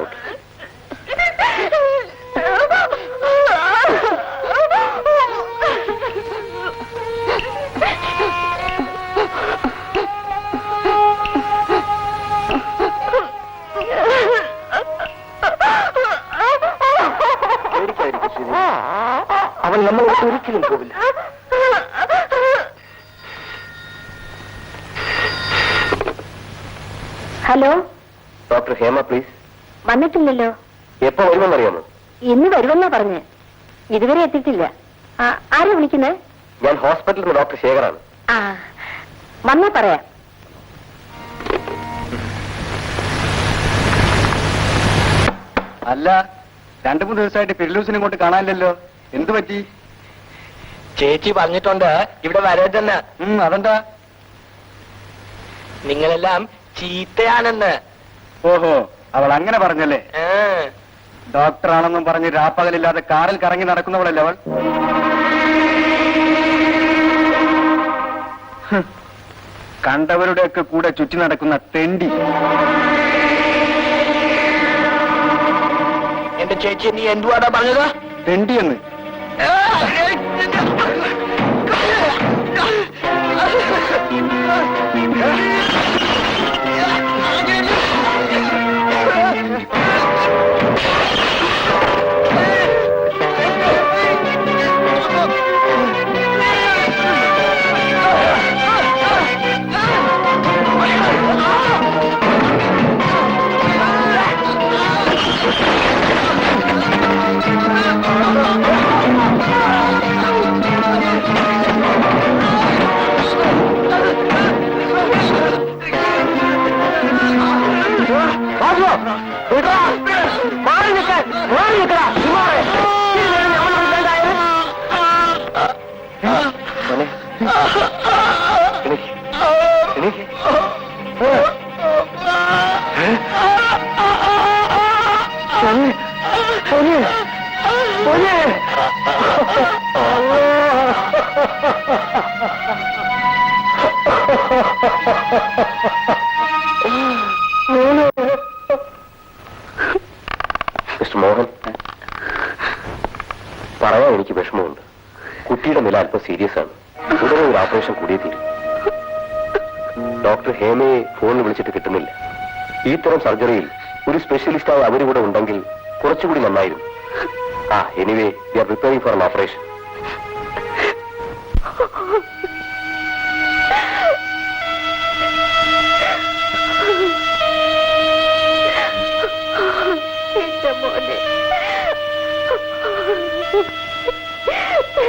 ഔട്ട്. അവൻ നമ്മൾ ഒരിക്കലും പോവില്ല. Hello, doctor Hema please. വന്നിട്ടില്ലല്ലോ. എപ്പോ വരുമെന്നറിയാമോ? ഇന്ന് വരുമെന്നാ പറഞ്ഞ്, ഇതുവരെ എത്തിയിട്ടില്ല. ആരാ വിളിക്കുന്നത്? ഞാൻ ഹോസ്പിറ്റലിൽ നിന്ന് ഡോക്ടർ ശേഖറാണ്. ആ, വന്നാ പറയാം. അല്ല, 2-3 ദിവസമായിട്ട് ഫിർലൂസിനെ കൊണ്ട് കാണാനില്ലല്ലോ. എന്തു പറ്റി? ചേച്ചി പറഞ്ഞിട്ടുണ്ട് ഇവിടെ വരരുതെന്ന്. അതെന്താ? നിങ്ങളെല്ലാം ചീത്തയാണെന്ന്. ഓഹോ, അവൾ അങ്ങനെ പറഞ്ഞല്ലേ? ഡോക്ടറാണെന്നും പറഞ്ഞ് രാപ്പകലില്ലാതെ കാറിൽ കറങ്ങി നടക്കുന്നവളല്ലേ അവൾ? കണ്ടവരുടെയൊക്കെ കൂടെ ചുറ്റി നടക്കുന്ന തെണ്ടി. എന്റെ ചേച്ചി നീ എന്തുവാടാ പറഞ്ഞത്? തെണ്ടിയെന്ന്. മിസ്റ്റർ മോഹൻ, പറയാൻ എനിക്ക് വിഷമമുണ്ട്. കുട്ടിയുടെ നില അല്പം സീരിയസ് ആണ്. ഉടനെ ഒരു ഓപ്പറേഷൻ കൂടിയേ തീരും. ഡോക്ടർ ഹേമയെ ഫോണിൽ വിളിച്ചിട്ട് കിട്ടുന്നില്ല. ഈ തരം സർജറിയിൽ ഒരു സ്പെഷ്യലിസ്റ്റായി അവര് കൂടെ ഉണ്ടെങ്കിൽ കുറച്ചുകൂടി നന്നായിരുന്നു. Anyway we R preparing for an operation.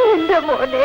എന്റെ മോനെ,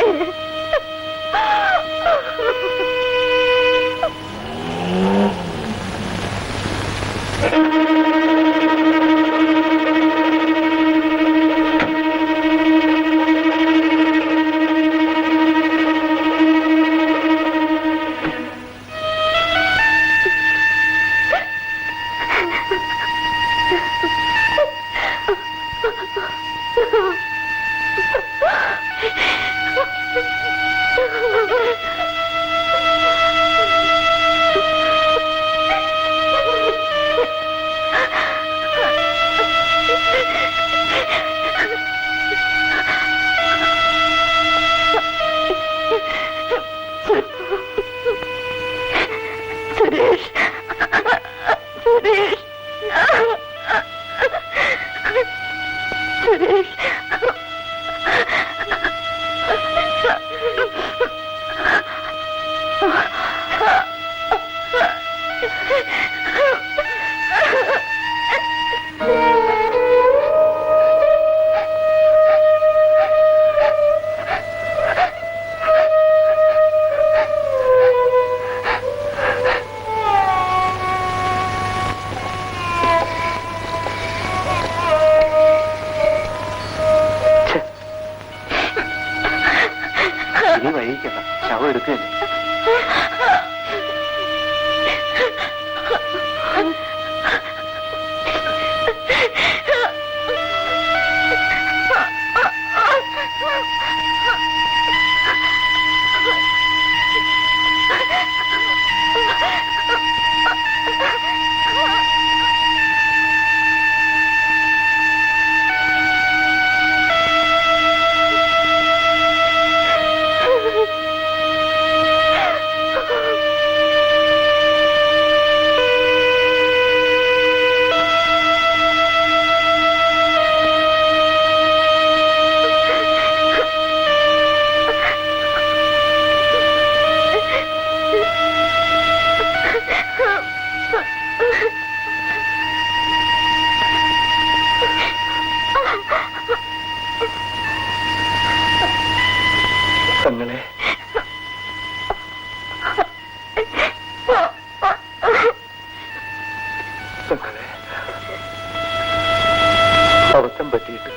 പറ്റിയിട്ട്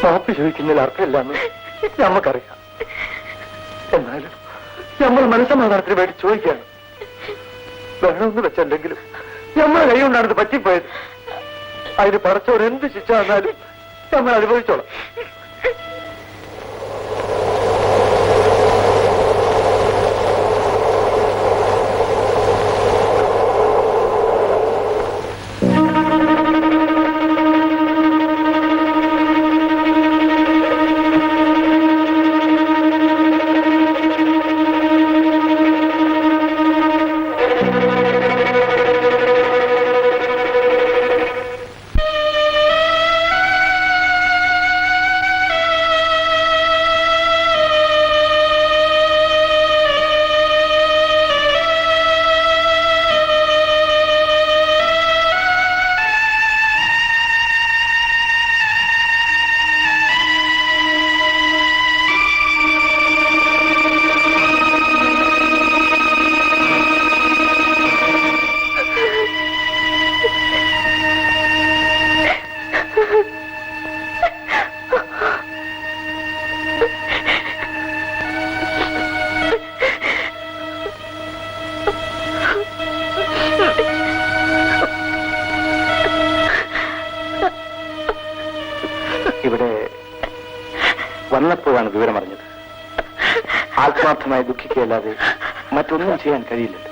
മാപ്പ് ചോദിക്കുന്നതിൽ അർത്ഥമില്ലാന്ന് നമുക്കറിയാം. എന്നാലും നമ്മൾ മനസ്സമാധാനത്തിന് വേണ്ടി ചോദിക്കാണ്. വേണമെന്ന് വെച്ചല്ലെങ്കിലും നമ്മളെ കൈ കൊണ്ടാണ് ഇത് പറ്റിപ്പോയത്. അതിന് പടച്ചോർ എന്ത് ശിക്ഷ വന്നാലും നമ്മൾ അനുഭവിച്ചോളാം. ഇവിടെ വന്നപ്പോഴാണ് വിവരമറിഞ്ഞത്. ആത്മാർത്ഥമായി ദുഃഖിക്കുകയല്ലാതെ മറ്റൊന്നും ചെയ്യാൻ കഴിയില്ലല്ലോ.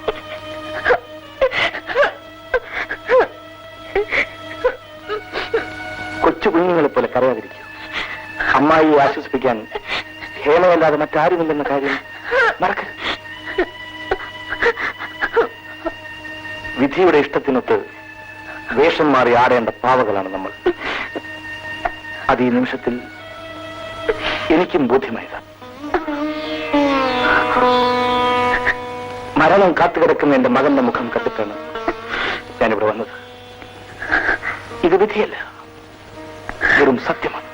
കൊച്ചു കുഞ്ഞുങ്ങളെ പോലെ കരയാതിരിക്കൂ. അമ്മായിയെ ആശ്വസിപ്പിക്കാൻ ഹേമയല്ലാതെ മറ്റാരുമില്ലെന്ന കാര്യം മറക്കരുത്. വിധിയുടെ ഇഷ്ടത്തിനൊത്ത് വേഷം മാറി ആടേണ്ട പാവകളാണ് നമ്മൾ. അത് ഈ നിമിഷത്തിൽ എനിക്കും ബോധ്യമായതാണ്. മരണം കാത്തുകിടക്കുന്ന എന്റെ മകന്റെ മുഖം കണ്ടിട്ടാണ് ഞാനിവിടെ വന്നത്. ഇത് വിധിയല്ല, വെറും സത്യമാണ്.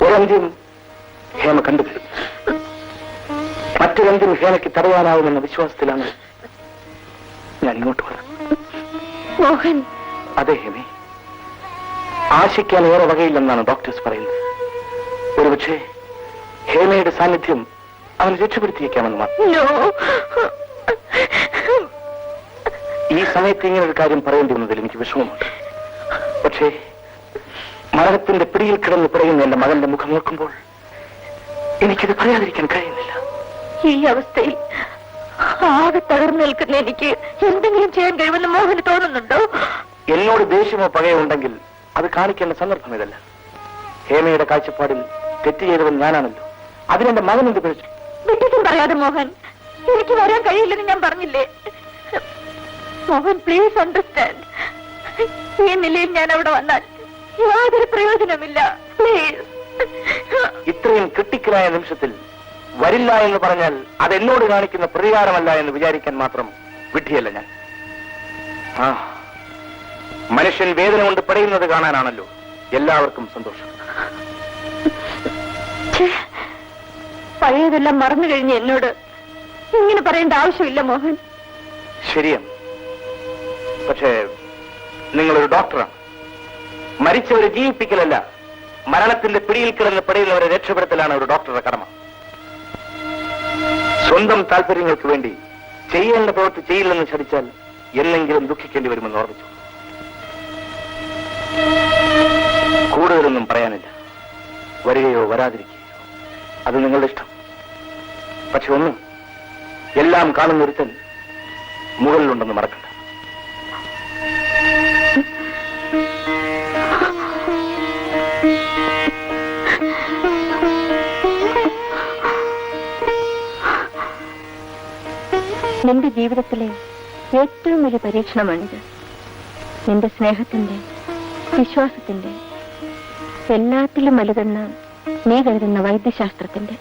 ഒരന്ത്യം ഹേമ കണ്ടുപിടിക്കും. മറ്റൊരന്ത്യം ഹേമയ്ക്ക് തടയാനാവുമെന്ന വിശ്വാസത്തിലാണ് ഞാൻ ഇങ്ങോട്ട് വന്നത്. മോഹൻ. അതെ ഹേമേ, ആശിക്കാൻ ഏറെ വകയില്ലെന്നാണ് ഡോക്ടേഴ്സ് പറയുന്നത്. ഒരുപക്ഷെ ഹേമയുടെ സാന്നിധ്യം അവൻ രക്ഷപ്പെടുത്തിയേക്കാമെന്ന് മാത്രം. ഈ സമയത്ത് ഇങ്ങനെ ഒരു കാര്യം പറയേണ്ടി വന്നതിൽ എനിക്ക് വിഷമമുണ്ട്. പക്ഷേ മരണത്തിന്റെ പിടിയിൽ കിടന്ന് പറയുന്ന എന്റെ മകന്റെ മുഖം നോക്കുമ്പോൾ എനിക്കിത് പറയാതിരിക്കാൻ കഴിയുന്നില്ല. ഈ അവസ്ഥയിൽ ആകെ തകർന്നു നിൽക്കുന്ന എനിക്ക് എന്തെങ്കിലും ചെയ്യാൻ കഴിയുമെന്ന് മോഹന് തോന്നുന്നുണ്ടോ? എന്നോട് ദേഷ്യമോ പകയോ ഉണ്ടെങ്കിൽ അത് കാണിക്കേണ്ട സന്ദർഭം ഇതല്ല. ഹേമയുടെ കാഴ്ചപ്പാടിൽ തെറ്റ് ചെയ്തവൻ ഞാനാണല്ലോ. അതിനെന്റെ മകൻ എന്ത് പിഴച്ചു? വിട്ടിട്ടും പറയാതെ മോഹൻ, എനിക്ക് വരാൻ കഴിയില്ലെന്ന് ഞാൻ പറഞ്ഞില്ലേ? Mohan, please understand. ഈ നിലയിൽ ഞാൻ അവിടെ വന്നാൽ യാതൊരു പ്രയോജനമില്ല. പ്ലീസ്. ഇത്രയും ക്രിട്ടിക്കലായ നിമിഷത്തിൽ വരില്ല എന്ന് പറഞ്ഞാൽ അതെന്നോട് കാണിക്കുന്ന പ്രതികാരമല്ല എന്ന് വിചാരിക്കാൻ മാത്രം വിഡ്ഢിയല്ല ഞാൻ. മനുഷ്യൻ വേദന കൊണ്ട് പടയുന്നത് കാണാനാണല്ലോ എല്ലാവർക്കും സന്തോഷം. പഴയതെല്ലാം മറന്നു കഴിഞ്ഞ് എന്നോട് ഇങ്ങനെ പറയേണ്ട ആവശ്യമില്ല മോഹൻ. ശരിയാണ്, പക്ഷേ നിങ്ങളൊരു ഡോക്ടറാണ്. മരിച്ചവരെ ജീവിപ്പിക്കലല്ല, മരണത്തിന്റെ പിടിയിൽ കിടന്ന് പടയുന്നവരെ രക്ഷപ്പെടുത്തലാണ് ഒരു ഡോക്ടറുടെ കടമ. സ്വന്തം താല്പര്യങ്ങൾക്ക് വേണ്ടി ചെയ്യേണ്ട പ്രവൃത്തി ചെയ്യില്ലെന്ന് ശഠിച്ചാൽ എന്നെങ്കിലും ദുഃഖിക്കേണ്ടി വരുമെന്ന് ഓർമ്മിച്ചു. കൂടുതലൊന്നും പറയാനില്ല. വരികയോ വരാതിരിക്കുകയോ അത് നിങ്ങളുടെ ഇഷ്ടം. പക്ഷെ ഒന്നും, എല്ലാം കാണുന്നൊരുത്തൻ മുകളിലുണ്ടെന്ന് മറക്കണ്ട. നിന്റെ ജീവിതത്തിലെ ഏറ്റവും വലിയ പരീക്ഷണമാണിത്. നിന്റെ സ്നേഹത്തിന്റെ, വിശ്വാസത്തിന്റെ, എല്ലാത്തിലും വലുതെന്ന് നീ കരുതുന്ന വൈദ്യശാസ്ത്രത്തിന്റെ.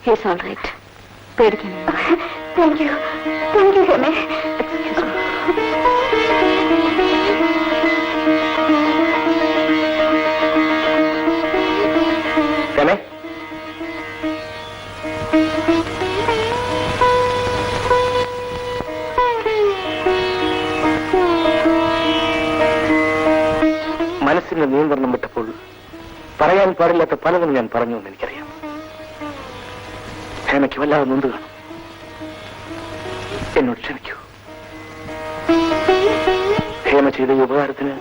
He's all right. പേടിക്കണം. താങ്ക് യു ഹേമേ. രമേ, മനസ്സിന്റെ നിയന്ത്രണം വിട്ടപ്പോൾ പറയാൻ പാടില്ലാത്ത പലതും ഞാൻ പറഞ്ഞു എന്ന് എനിക്കറിയാം. ഹേമയ്ക്ക് വല്ലാതെ നൊന്ത് കാണും. എന്നോട് ക്ഷമിക്കൂ. ഹേമ ചെയ്ത ഈ ഉപകാരത്തിന്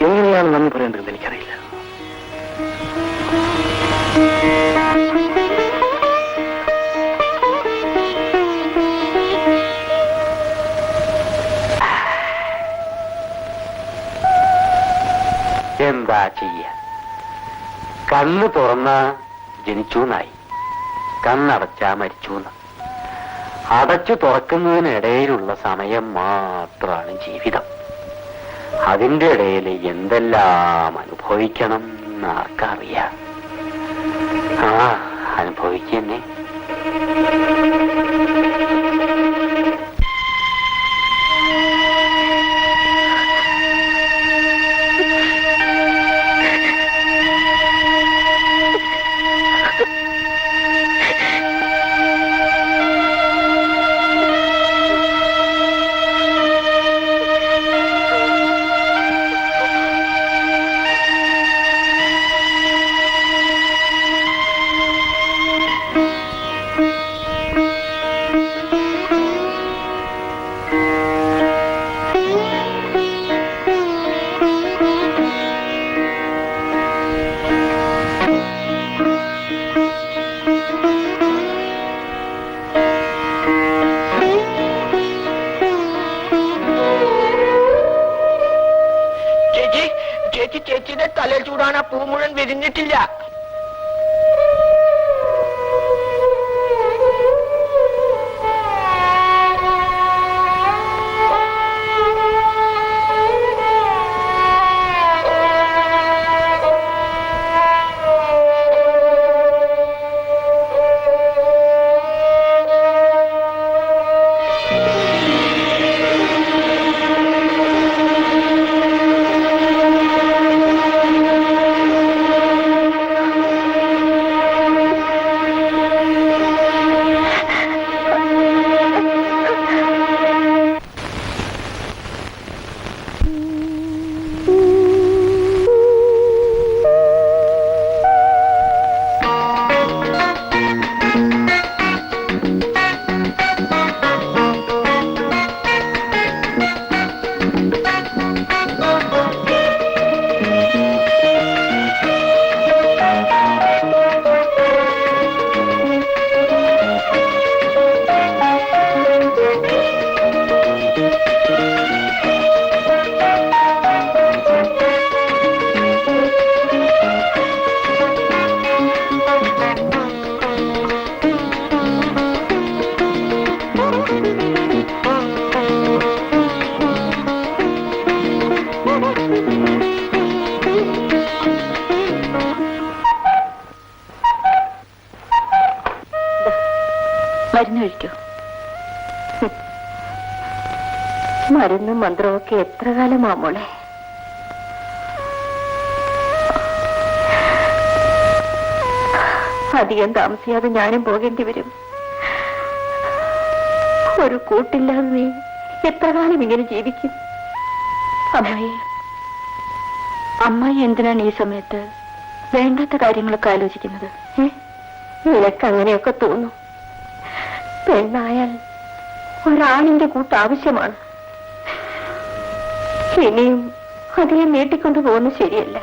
എങ്ങനെയാണ് നന്ദി പറയേണ്ടതെന്ന് എനിക്കറിയില്ല. എന്താ ചെയ്യ? കണ്ണ് തുറന്ന ജനിച്ചൂന്നായി, കണ്ണടച്ചാ മരിച്ചൂന്ന്. അടച്ചു തുറക്കുന്നതിനിടയിലുള്ള സമയം മാത്രമാണ് ജീവിതം. അതിന്റെ ഇടയിൽ എന്തെല്ലാം അനുഭവിക്കണം എന്നാർക്കറിയാം. അനുഭവിക്കുന്നേ. ചേച്ചിയുടെ തലയിൽ ചൂടാണ് പൂ മുഴുവൻ വിരിഞ്ഞിട്ടില്ല. മരുന്ന് കഴിക്കൂ. മരുന്നും മന്ത്രമൊക്കെ എത്ര കാലമാ മോളെ? അധികം താമസിയാതെ ഞാനും പോകേണ്ടി വരും. ഒരു കൂട്ടില്ലാതെ നീ എത്ര കാലം ഇങ്ങനെ ജീവിക്കും? അമ്മായി എന്തിനാണ് ഈ സമയത്ത് വേണ്ടാത്ത കാര്യങ്ങളൊക്കെ ആലോചിക്കുന്നത്? നിനക്ക് അങ്ങനെയൊക്കെ തോന്നും. പെണ്ണായാൽ ഒരാണിന്റെ കൂട്ട് ആവശ്യമാണ്. ഇനിയും അതിനെ നീട്ടിക്കൊണ്ടു പോകുന്നത് ശരിയല്ല.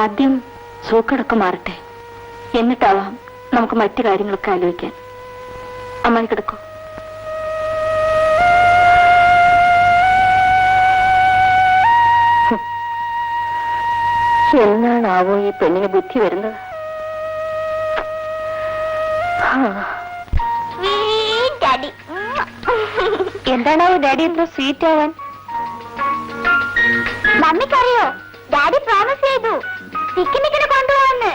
ആദ്യം സൂക്കടക്കം മാറട്ടെ, എന്നിട്ടാവാം നമുക്ക് മറ്റു കാര്യങ്ങളൊക്കെ ആലോചിക്കാൻ. അമ്മായി കിടക്കൂ. എന്നാണാവോ ഈ പെണ്ണിന് ബുദ്ധി വരുന്നത്? എന്താണാവോ ഡാഡി എത്ര സ്വീറ്റ് ആവാൻ? മമ്മിക്കറിയോ, ഡാഡി പ്രോമിസ് ചെയ്തു പിക്നിക്കിന് കൊണ്ടുപോകാന്ന്.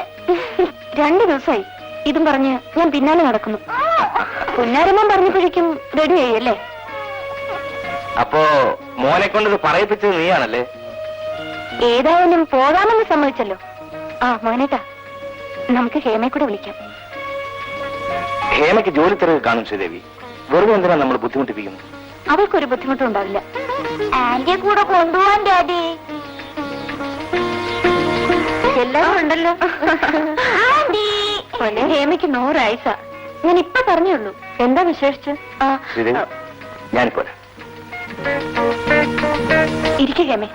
2 ദിവസമായി ഇതും പറഞ്ഞ് ഞാൻ പിന്നാലെ നടക്കുന്നു. പുന്നാരമ്മ പറഞ്ഞപ്പോഴേക്കും റെഡി ആയല്ലേ? അപ്പോ മോനെ കൊണ്ടത് പറയിപ്പിച്ചത് നീയാണല്ലേ? ഏതായാലും പോകാമെന്ന് സമ്മതിച്ചല്ലോ. ആ മോനേട്ടാ, നമുക്ക് ഹേമയെ കൂടെ വിളിക്കാം. ഹേമയ്ക്ക് ജോലി തിരക്ക് കാണും ശ്രീദേവി. വെറുതെ എന്തിനാ നമ്മൾ ബുദ്ധിമുട്ടിപ്പിക്കുന്നത്? അവൾക്കൊരു ബുദ്ധിമുട്ടും ഉണ്ടാവില്ല. ആന്റിയെ കൂടെ കൊണ്ടുപോവാൻ ഡാഡി. എല്ലാവരും ഉണ്ടല്ലോ. ആന്റി മോനെ, ഹേമയ്ക്ക് 100 ആയുസ. ഞാൻ ഇപ്പൊ പറഞ്ഞുള്ളൂ. എന്താ വിശേഷിച്ച്? ശ്രീദേവി, ഞാനിപ്പോ ഇരിക്കു ഹേമേ.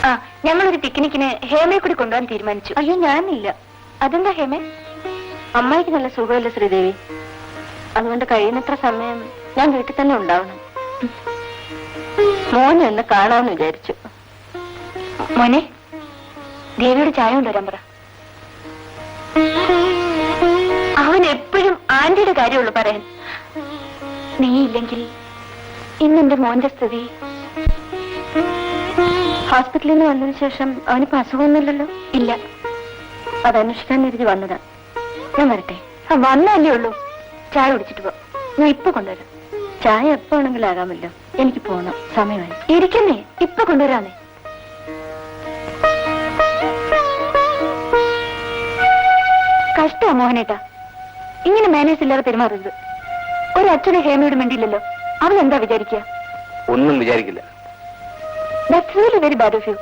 ആ, ഞങ്ങളൊരു പിക്നിക്കിന് ഹേമയെ കൂടി കൊണ്ടുപോകാൻ തീരുമാനിച്ചു. അയ്യോ, ഞാനില്ല. അതെന്താ ഹേമേ? അമ്മായിക്ക് നല്ല സുഖമല്ല ശ്രീദേവി. അതുകൊണ്ട് കഴിയുന്നത്ര സമയം ഞാൻ വീട്ടിൽ തന്നെ ഉണ്ടാവണം. മോനെ ഒന്ന് കാണാമെന്ന് വിചാരിച്ചു. മോനെ, ദേവിയോട് ചായ കൊണ്ടുവരാൻ പറ. അവൻ എപ്പോഴും ആന്റിയുടെ കാര്യമുള്ളൂ പറയാൻ. നീ ഇല്ലെങ്കിൽ ഇന്നെന്റെ മോന്റെ സ്ഥിതി. ഹോസ്പിറ്റലിൽ നിന്ന് വന്നതിന് ശേഷം അവനിപ്പോ അസുഖമൊന്നുമില്ലല്ലോ? ഇല്ല. അതന്വേഷിക്കാൻ എഴുതി വന്നതാ. ഞാൻ വരട്ടെ? വന്നല്ലേ ഉള്ളൂ. ചായ കുടിച്ചിട്ട് പോ. ഞാൻ ഇപ്പൊ കൊണ്ടുവരാം. ചായ എപ്പോ ആണെങ്കിലും ആകാമല്ലോ. എനിക്ക് പോണം, സമയമായി. ഇരിക്കുന്നേ, ഇപ്പൊ കൊണ്ടുവരാന്നേ. കഷ്ടമാ മോഹനേട്ടാ, ഇങ്ങനെ മാനേജ് ഇല്ലാതെ പെരുമാറരുത്. ഒരു അച്ഛനെ ഹേമയോട് മിണ്ടിയില്ലല്ലോ. അവൻ എന്താ വിചാരിക്കുക? ഒന്നും വിചാരിക്കില്ല. That's really very bad of you.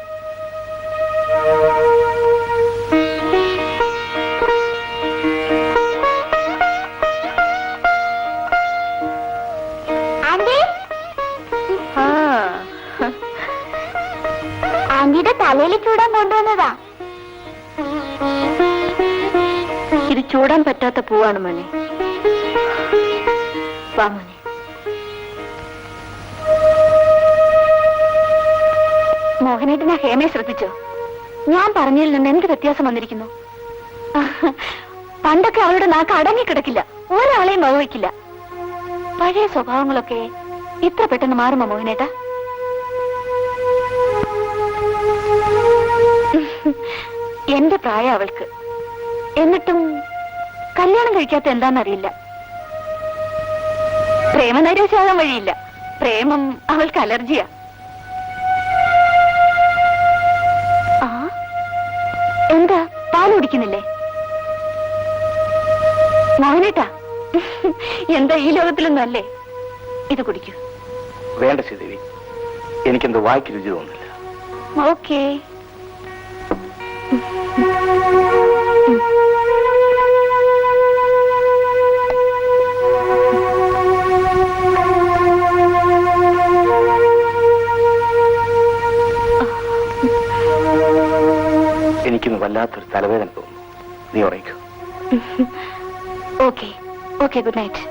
Aunty ആ, ആന്റിയുടെ തലയിൽ ചൂടാൻ കൊണ്ടുവന്നതാ. ഇത് ചൂടാൻ പറ്റാത്ത പൂവാണ് മോനെ. വാ മോനെ. മോഹനേട്ടനെ ഹേമയെ ശ്രദ്ധിച്ചോ? ഞാൻ പറഞ്ഞതിൽ നിന്ന് എന്ത് വ്യത്യാസം വന്നിരിക്കുന്നു? പണ്ടൊക്കെ അവളുടെ നാക്ക് അടങ്ങിക്കിടക്കില്ല, ഒരാളെയും വകവയ്ക്കില്ല. പഴയ സ്വഭാവങ്ങളൊക്കെ ഇത്ര പെട്ടെന്ന് മാറുമോ മോഹനേട്ടാ? എന്റെ പ്രായം അവൾക്ക്. എന്നിട്ടും കല്യാണം കഴിക്കാത്ത എന്താണെന്നറിയില്ല. പ്രേമനൈരാശ്യാകാൻ വഴിയില്ല. പ്രേമം അവൾക്ക് അലർജിയാ. ആ, എന്താ പാൽ കുടിക്കുന്നില്ലേ മോഹനേട്ടാ? എന്താ ഈ ലോകത്തിലൊന്നും അല്ലേ? ഇത് കുടിക്കൂ. വേണ്ട ശ്രീദേവി, എനിക്കെന്തോ വായിക്ക് രുചി തോന്നുന്നില്ല. ഓക്കേ. എനിക്കിന്ന് വല്ലാത്തൊരു തലവേദന തോന്നുന്നു. നീ ഉറങ്ങിക്കോ. Okay okay, good night.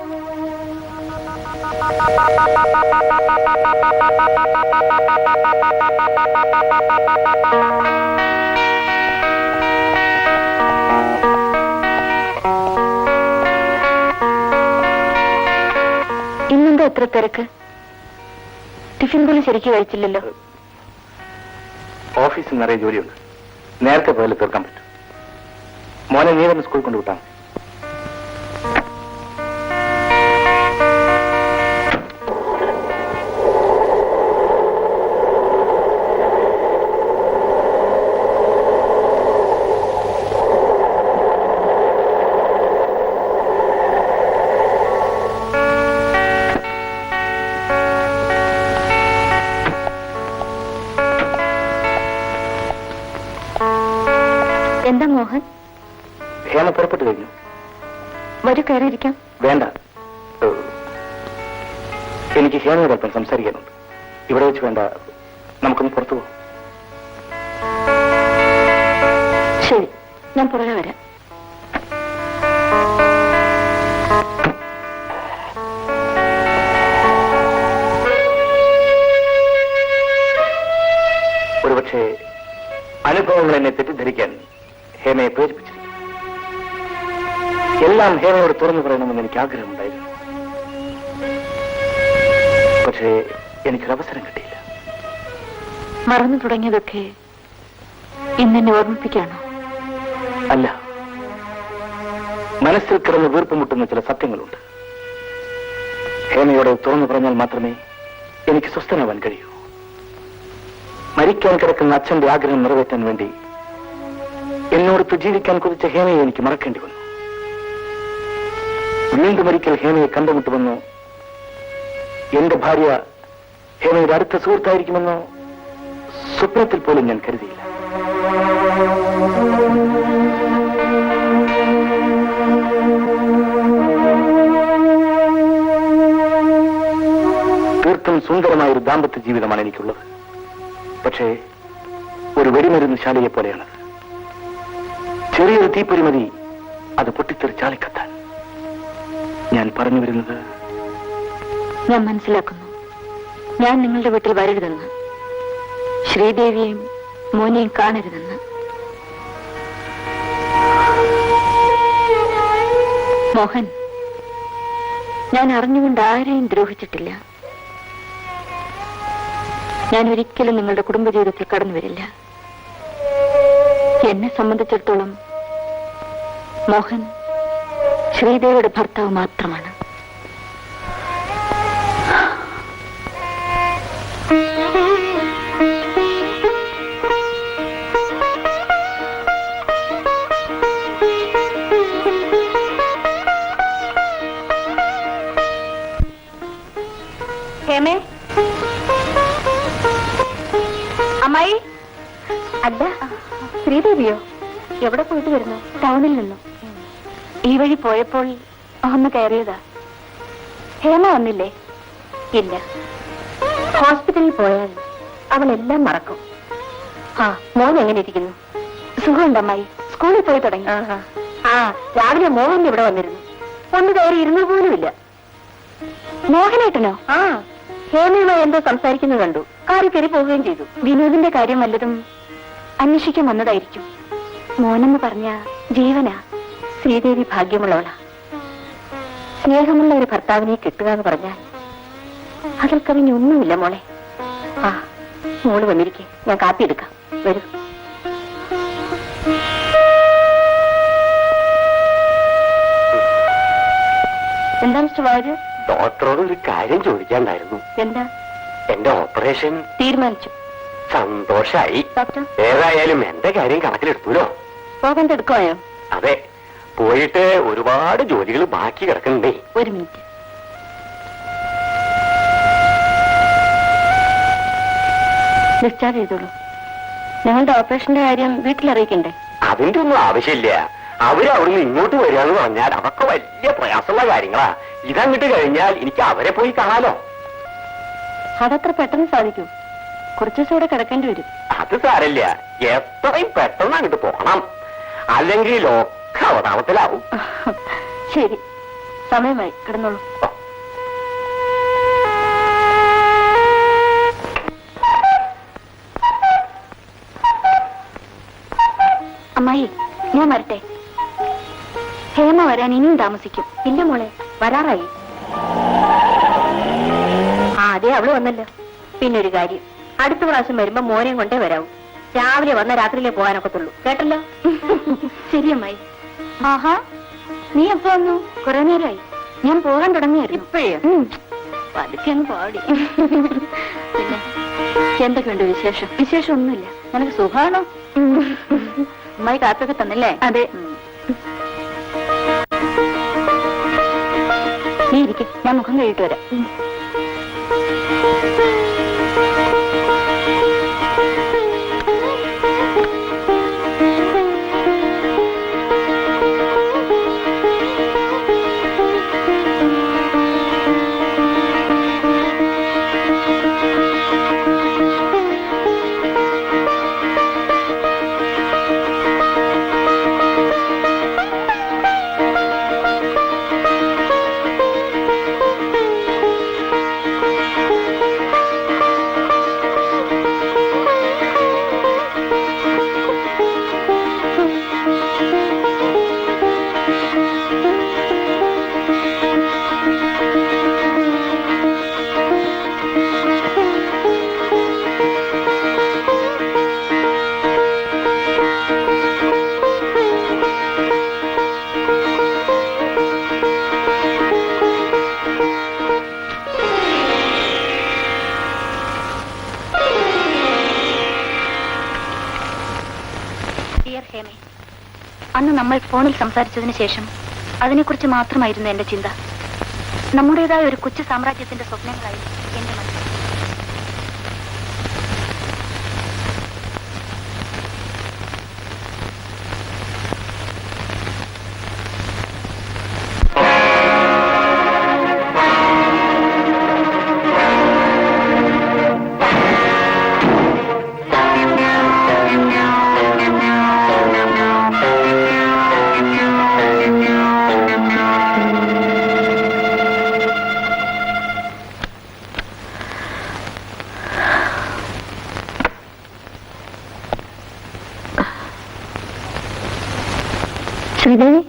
ഇന്നെന്താ എത്ര തിരക്ക്? ടിഫിൻ പോലും ശരിക്കും കഴിച്ചില്ലല്ലോ. ഓഫീസിൽ നിറയെ ജോലിയുണ്ട്. നേരത്തെ പോലെ തീർക്കാൻ പറ്റും. മോനെ നീ തന്നെ സ്കൂളിൽ കൊണ്ടുവിട്ടാൽ മതി. എന്താ മോഹൻ? ഹേമ പുറപ്പെട്ടു കഴിഞ്ഞു. വരൂ, കയറിയിരിക്കാം. വേണ്ട, എനിക്ക് ഹേമയോട് അല്പം സംസാരിക്കാനുണ്ട്. ഇവിടെ വെച്ച് വേണ്ട, നമുക്കൊന്ന് പുറത്തു പോകാം. ശരി, ഞാൻ പുറകെ വരാം. ഒരുപക്ഷെ അനുഭവങ്ങൾ എന്നെ തെറ്റിദ്ധരിക്കാൻ ഹേമയെ പ്രേരിപ്പിച്ചിരിക്കും. എല്ലാം ഹേമയോട് തുറന്നു പറയണമെന്ന് എനിക്ക് ആഗ്രഹമുണ്ടായിരുന്നു. പക്ഷേ എനിക്കൊരവസരം കിട്ടിയില്ല. മറന്നു തുടങ്ങിയതൊക്കെ എന്നെ ഓർമ്മിപ്പിക്കാണോ? അല്ല, മനസ്സിൽ കിടന്ന് വീർപ്പുമുട്ടുന്ന ചില സത്യങ്ങളുണ്ട്. ഹേമയോട് തുറന്നു പറഞ്ഞാൽ മാത്രമേ എനിക്ക് സ്വസ്ഥനാവാൻ കഴിയൂ. മരിക്കാൻ കിടക്കുന്ന അച്ഛന്റെ ആഗ്രഹം നിറവേറ്റാൻ വേണ്ടി എന്നോടൊത്ത് ജീവിക്കാൻ കൊതിച്ച ഹേമയെ എനിക്ക് മറക്കേണ്ടി വന്നു. വീണ്ടും ഒരിക്കൽ ഹേമയെ കണ്ടുമുട്ടുമെന്നോ എന്റെ ഭാര്യ ഹേമയുടെ അടുത്ത സുഹൃത്തായിരിക്കുമെന്നോ സ്വപ്നത്തിൽ പോലും ഞാൻ കരുതിയില്ല. തീർത്തും സുന്ദരമായൊരു ദാമ്പത്യ ജീവിതമാണ് എനിക്കുള്ളത്. പക്ഷേ ഒരു വെടിമരുന്ന് ശാലയെ പോലെയാണത്. ചെറിയൊരു തീപ്പൊരി മതി അത് പൊട്ടിത്തെറിച്ചാളിക്കത്താൻ. ഞാൻ പറഞ്ഞു വരുന്നത്, ഞാൻ മനസ്സിലാക്കുന്നു. ഞാൻ നിങ്ങളുടെ വീട്ടിൽ വരരുതെന്ന്, ശ്രീദേവിയെയും മോനെയും കാണരുതെന്ന്. മോഹൻ, ഞാൻ അറിഞ്ഞുകൊണ്ട് ആരെയും ദ്രോഹിച്ചിട്ടില്ല. ഞാൻ ഒരിക്കലും നിങ്ങളുടെ കുടുംബജീവിതത്തിൽ കടന്നു വരില്ല. എന്നെ സംബന്ധിച്ചിടത്തോളം മോഹൻ ശ്രീദേവിയുടെ ഭർത്താവ് മാത്രമാണ്. ഹേമേ, അമ്മായി. അല്ല, ശ്രീദേവിയോ? എവിടെ പോയിട്ട് വരുന്നു? ടൗണിൽ നിന്നു. ഈ വഴി പോയപ്പോൾ ഒന്ന് കയറിയതാ. ഹേമ വന്നില്ലേ? ഇല്ല. ഹോസ്പിറ്റലിൽ പോയാൽ അവളെല്ലാം മറക്കും. ആ, മോൻ എങ്ങനെ ഇരിക്കുന്നു? സുഖമുണ്ട് അമ്മായി. സ്കൂളിൽ പോയി തുടങ്ങി. ആ, രാവിലെ മോഹൻ ഇവിടെ വന്നിരുന്നു. ഒന്ന് കയറി ഇരുന്നു പോലുമില്ല. മോഹനേട്ടനോ? ആ, ഹേമയുമായി എന്തോ സംസാരിക്കുന്നത് കണ്ടു. കാറി കയറി പോവുകയും ചെയ്തു. വിനോദിന്റെ കാര്യം വല്ലതും അന്വേഷിക്കാൻ വന്നതായിരിക്കും. മോനെന്ന് പറഞ്ഞ ജീവനാ. ശ്രീദേവി ഭാഗ്യമുള്ളവളാ. സ്നേഹമുള്ള ഒരു ഭർത്താവിനെ കിട്ടുക എന്ന് പറഞ്ഞാൽ അതിൽ കവിഞ്ഞൊന്നുമില്ല മോളെ. ആ, മോള് വന്നിരിക്കെ, ഞാൻ കാപ്പി എടുക്കാം. വരൂ. എന്താ മിസ്റ്റർ വാര്യർ? ഡോക്ടറോട് ഒരു കാര്യം ചോദിക്കാണ്ടായിരുന്നു. എന്താ? എന്റെ ഓപ്പറേഷൻ തീരുമാനിച്ചു. സന്തോഷായി. ഡോക്ടർ, ഏതായാലും എന്റെ കാര്യം കണക്കിലെടുത്തൂലോ? പോകാൻ എടുക്കുവായോ? അതെ, പോയിട്ട് ഒരുപാട് ജോലികൾ ബാക്കി കിടക്കണ്ടേ. ഒരു മിനിറ്റ്. ഡിസ്ചാർജ് ചെയ്തോളൂ. ഞങ്ങളുടെ ഓപ്പറേഷന്റെ കാര്യം വീട്ടിലറിയിക്കണ്ടേ? അതിന്റെ ഒന്നും ആവശ്യമില്ല. അവരവിടുന്ന് ഇങ്ങോട്ട് വരികയെന്ന് പറഞ്ഞാൽ അതൊക്കെ വലിയ പ്രയാസമുള്ള കാര്യങ്ങളാ. ഇതങ്ങിട്ട് കഴിഞ്ഞാൽ എനിക്ക് അവരെ പോയി കാണാലോ. അതത്ര പെട്ടെന്ന് സാധിക്കൂ. കുറച്ചു ദിവസം ഇവിടെ കിടക്കേണ്ടി വരും. അത് സാരല്ല, എത്രയും പെട്ടെന്ന് അങ്ങോട്ട് പോകണം. അല്ലെങ്കിൽ ഒക്കെ അവതാളത്തിലാവും. ശരി, സമയമായി. കിടന്നോളൂ. അമ്മായി, ഞാൻ വരട്ടെ. ഹേമ വരാൻ ഇനിയും താമസിക്കും. ഇല്ല മോളെ, വരാറായി. ആ, അതെ, അവള് വന്നല്ലോ. പിന്നെ ഒരു കാര്യം, അടുത്ത പ്രാവശ്യം വരുമ്പോ മോനെയും കൊണ്ടേ വരാവൂ. രാവിലെ വന്ന രാത്രിയിലേ പോകാനൊക്കത്തുള്ളൂ. കേട്ടല്ലോ? ശരി അമ്മായി. ആഹാ, നീ എപ്പോ വന്നു? കുറെ നേരമായി. ഞാൻ പോകാൻ തുടങ്ങിയായിരുന്നു. ഇപ്പോഴോ? പതുക്കെ അങ്ങ് പാടി. പിന്നെ എന്തൊക്കെയുണ്ട് വിശേഷം? വിശേഷം ഒന്നുമില്ല. നിനക്ക് സുഖമാണോ? അമ്മായി കാത്തൊക്കെ തന്നില്ലേ? അതെ. നീ ഇരിക്കും, ഞാൻ മുഖം കഴിയിട്ട് വരാം. നമ്മൾ ഫോണിൽ സംസാരിച്ചതിന് ശേഷം അതിനെക്കുറിച്ച് മാത്രമായിരുന്നു എന്റെ ചിന്ത. നമ്മുടേതായ ഒരു കൊച്ചു സാമ്രാജ്യത്തിന്റെ സ്വപ്നങ്ങളായിരുന്നു എന്റെ മനസ്സിൽ. ശ്രീദേവി,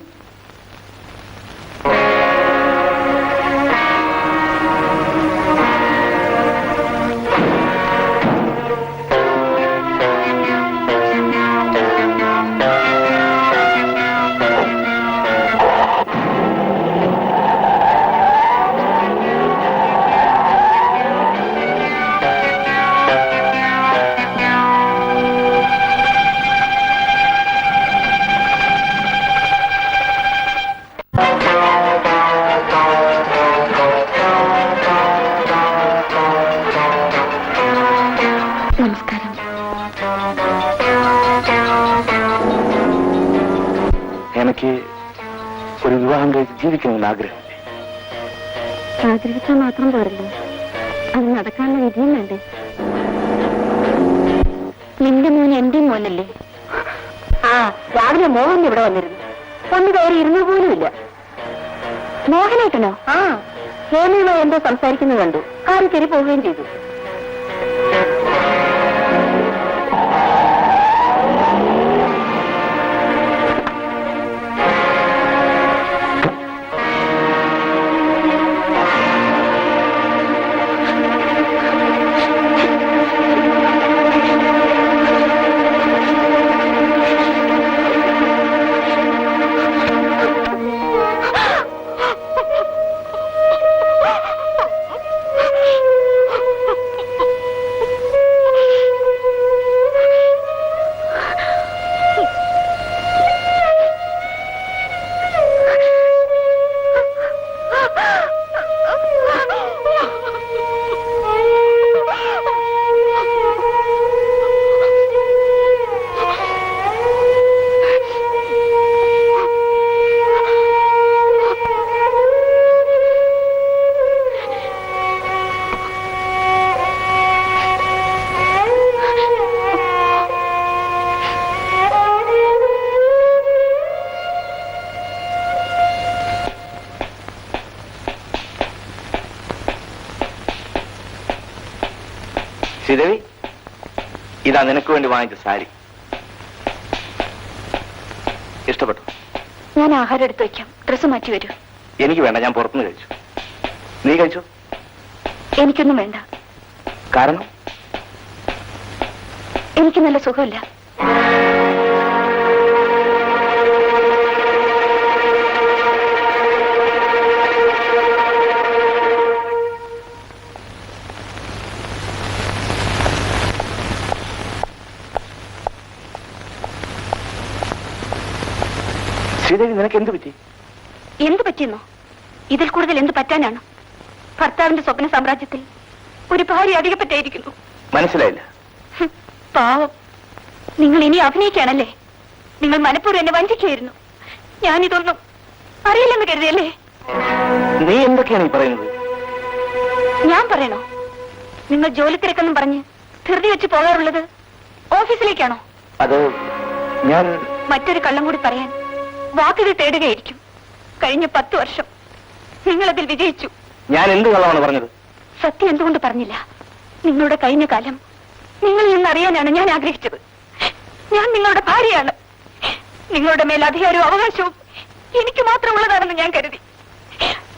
നമസ്കാരം. എനിക്ക് ഒരു വിവാഹം കഴിച്ച് ജീവിക്കണമെന്ന് ആഗ്രഹമില്ലേ? ആഗ്രഹിച്ചാൽ മാത്രം പോരല്ലോ, അത് നടക്കാനുള്ള വിധിയും വേണ്ടേ? നിന്റെ മോൻ എന്റെ മോനല്ലേ? രാവിലെ മോഹൻ ഇവിടെ വന്നിരുന്നു. ഒന്ന് കയറി ഇരുന്നു പോലുമില്ല. മോഹനേട്ടനോ? ഹേമയോ എന്തോ സംസാരിക്കുന്നത് കണ്ടു. കാറി കയറി പോവുകയും ചെയ്തു. ശ്രീദേവി, ഇതാ നിനക്ക് വേണ്ടി വാങ്ങിച്ച സാരി. ഇഷ്ടപ്പെട്ടു? ഞാൻ ആഹാരം എടുത്തു വയ്ക്കാം. ഡ്രസ്സ് മാറ്റി വരൂ. എനിക്ക് വേണ്ട, ഞാൻ പുറത്തുനിന്ന് കഴിച്ചു. നീ കഴിച്ചോ? എനിക്കൊന്നും വേണ്ട. കാരണം? എനിക്ക് നല്ല സുഖമില്ല. ശ്രീദേവി, നിനക്ക് എന്ത് പറ്റി? എന്ത് പറ്റിയെന്നോ? ഇതിൽ കൂടുതൽ എന്ത് പറ്റാനാണ്? ഭർത്താവിന്റെ സ്വപ്ന സാമ്രാജ്യത്തിൽ ഒരു ഭാര്യ അധികപ്പറ്റായിരിക്കുന്നു. മനസ്സിലായില്ല. പാവം, നിങ്ങൾ ഇനി അഭിനയിക്കുകയാണല്ലേ? നിങ്ങൾ മനഃപൂർവ്വം എന്നെ വഞ്ചിക്കുകയായിരുന്നു. ഞാനിതൊന്നും അറിയില്ലെന്ന് കരുതിയല്ലേ? നീ എന്തൊക്കെയാണ് ഈ പറയുന്നത്? ഞാൻ പറയണോ? നിങ്ങൾ ജോലി തിരക്കെന്നും പറഞ്ഞ് ധൃതി വെച്ച് പോകാറുള്ളത് ഓഫീസിലേക്കാണോ? അത് ഞാൻ മറ്റൊരു കള്ളം കൂടി പറയാൻ വാക്കുകൾ തേടുകയായിരിക്കും. കഴിഞ്ഞ 10 വർഷം നിങ്ങളതിൽ വിജയിച്ചു. ഞാൻ എന്ത് കള്ളമാണ് പറഞ്ഞത്? സത്യം എന്തുകൊണ്ട് പറഞ്ഞില്ല? നിങ്ങളുടെ കഴിഞ്ഞ കാലം നിങ്ങളിൽ നിന്നറിയാനാണ് ഞാൻ ആഗ്രഹിച്ചത്. ഞാൻ നിങ്ങളുടെ ഭാര്യയാണ്. നിങ്ങളുടെ മേൽ അധികാരവും അവകാശവും എനിക്ക് മാത്രമുള്ളതാണെന്ന് ഞാൻ കരുതി.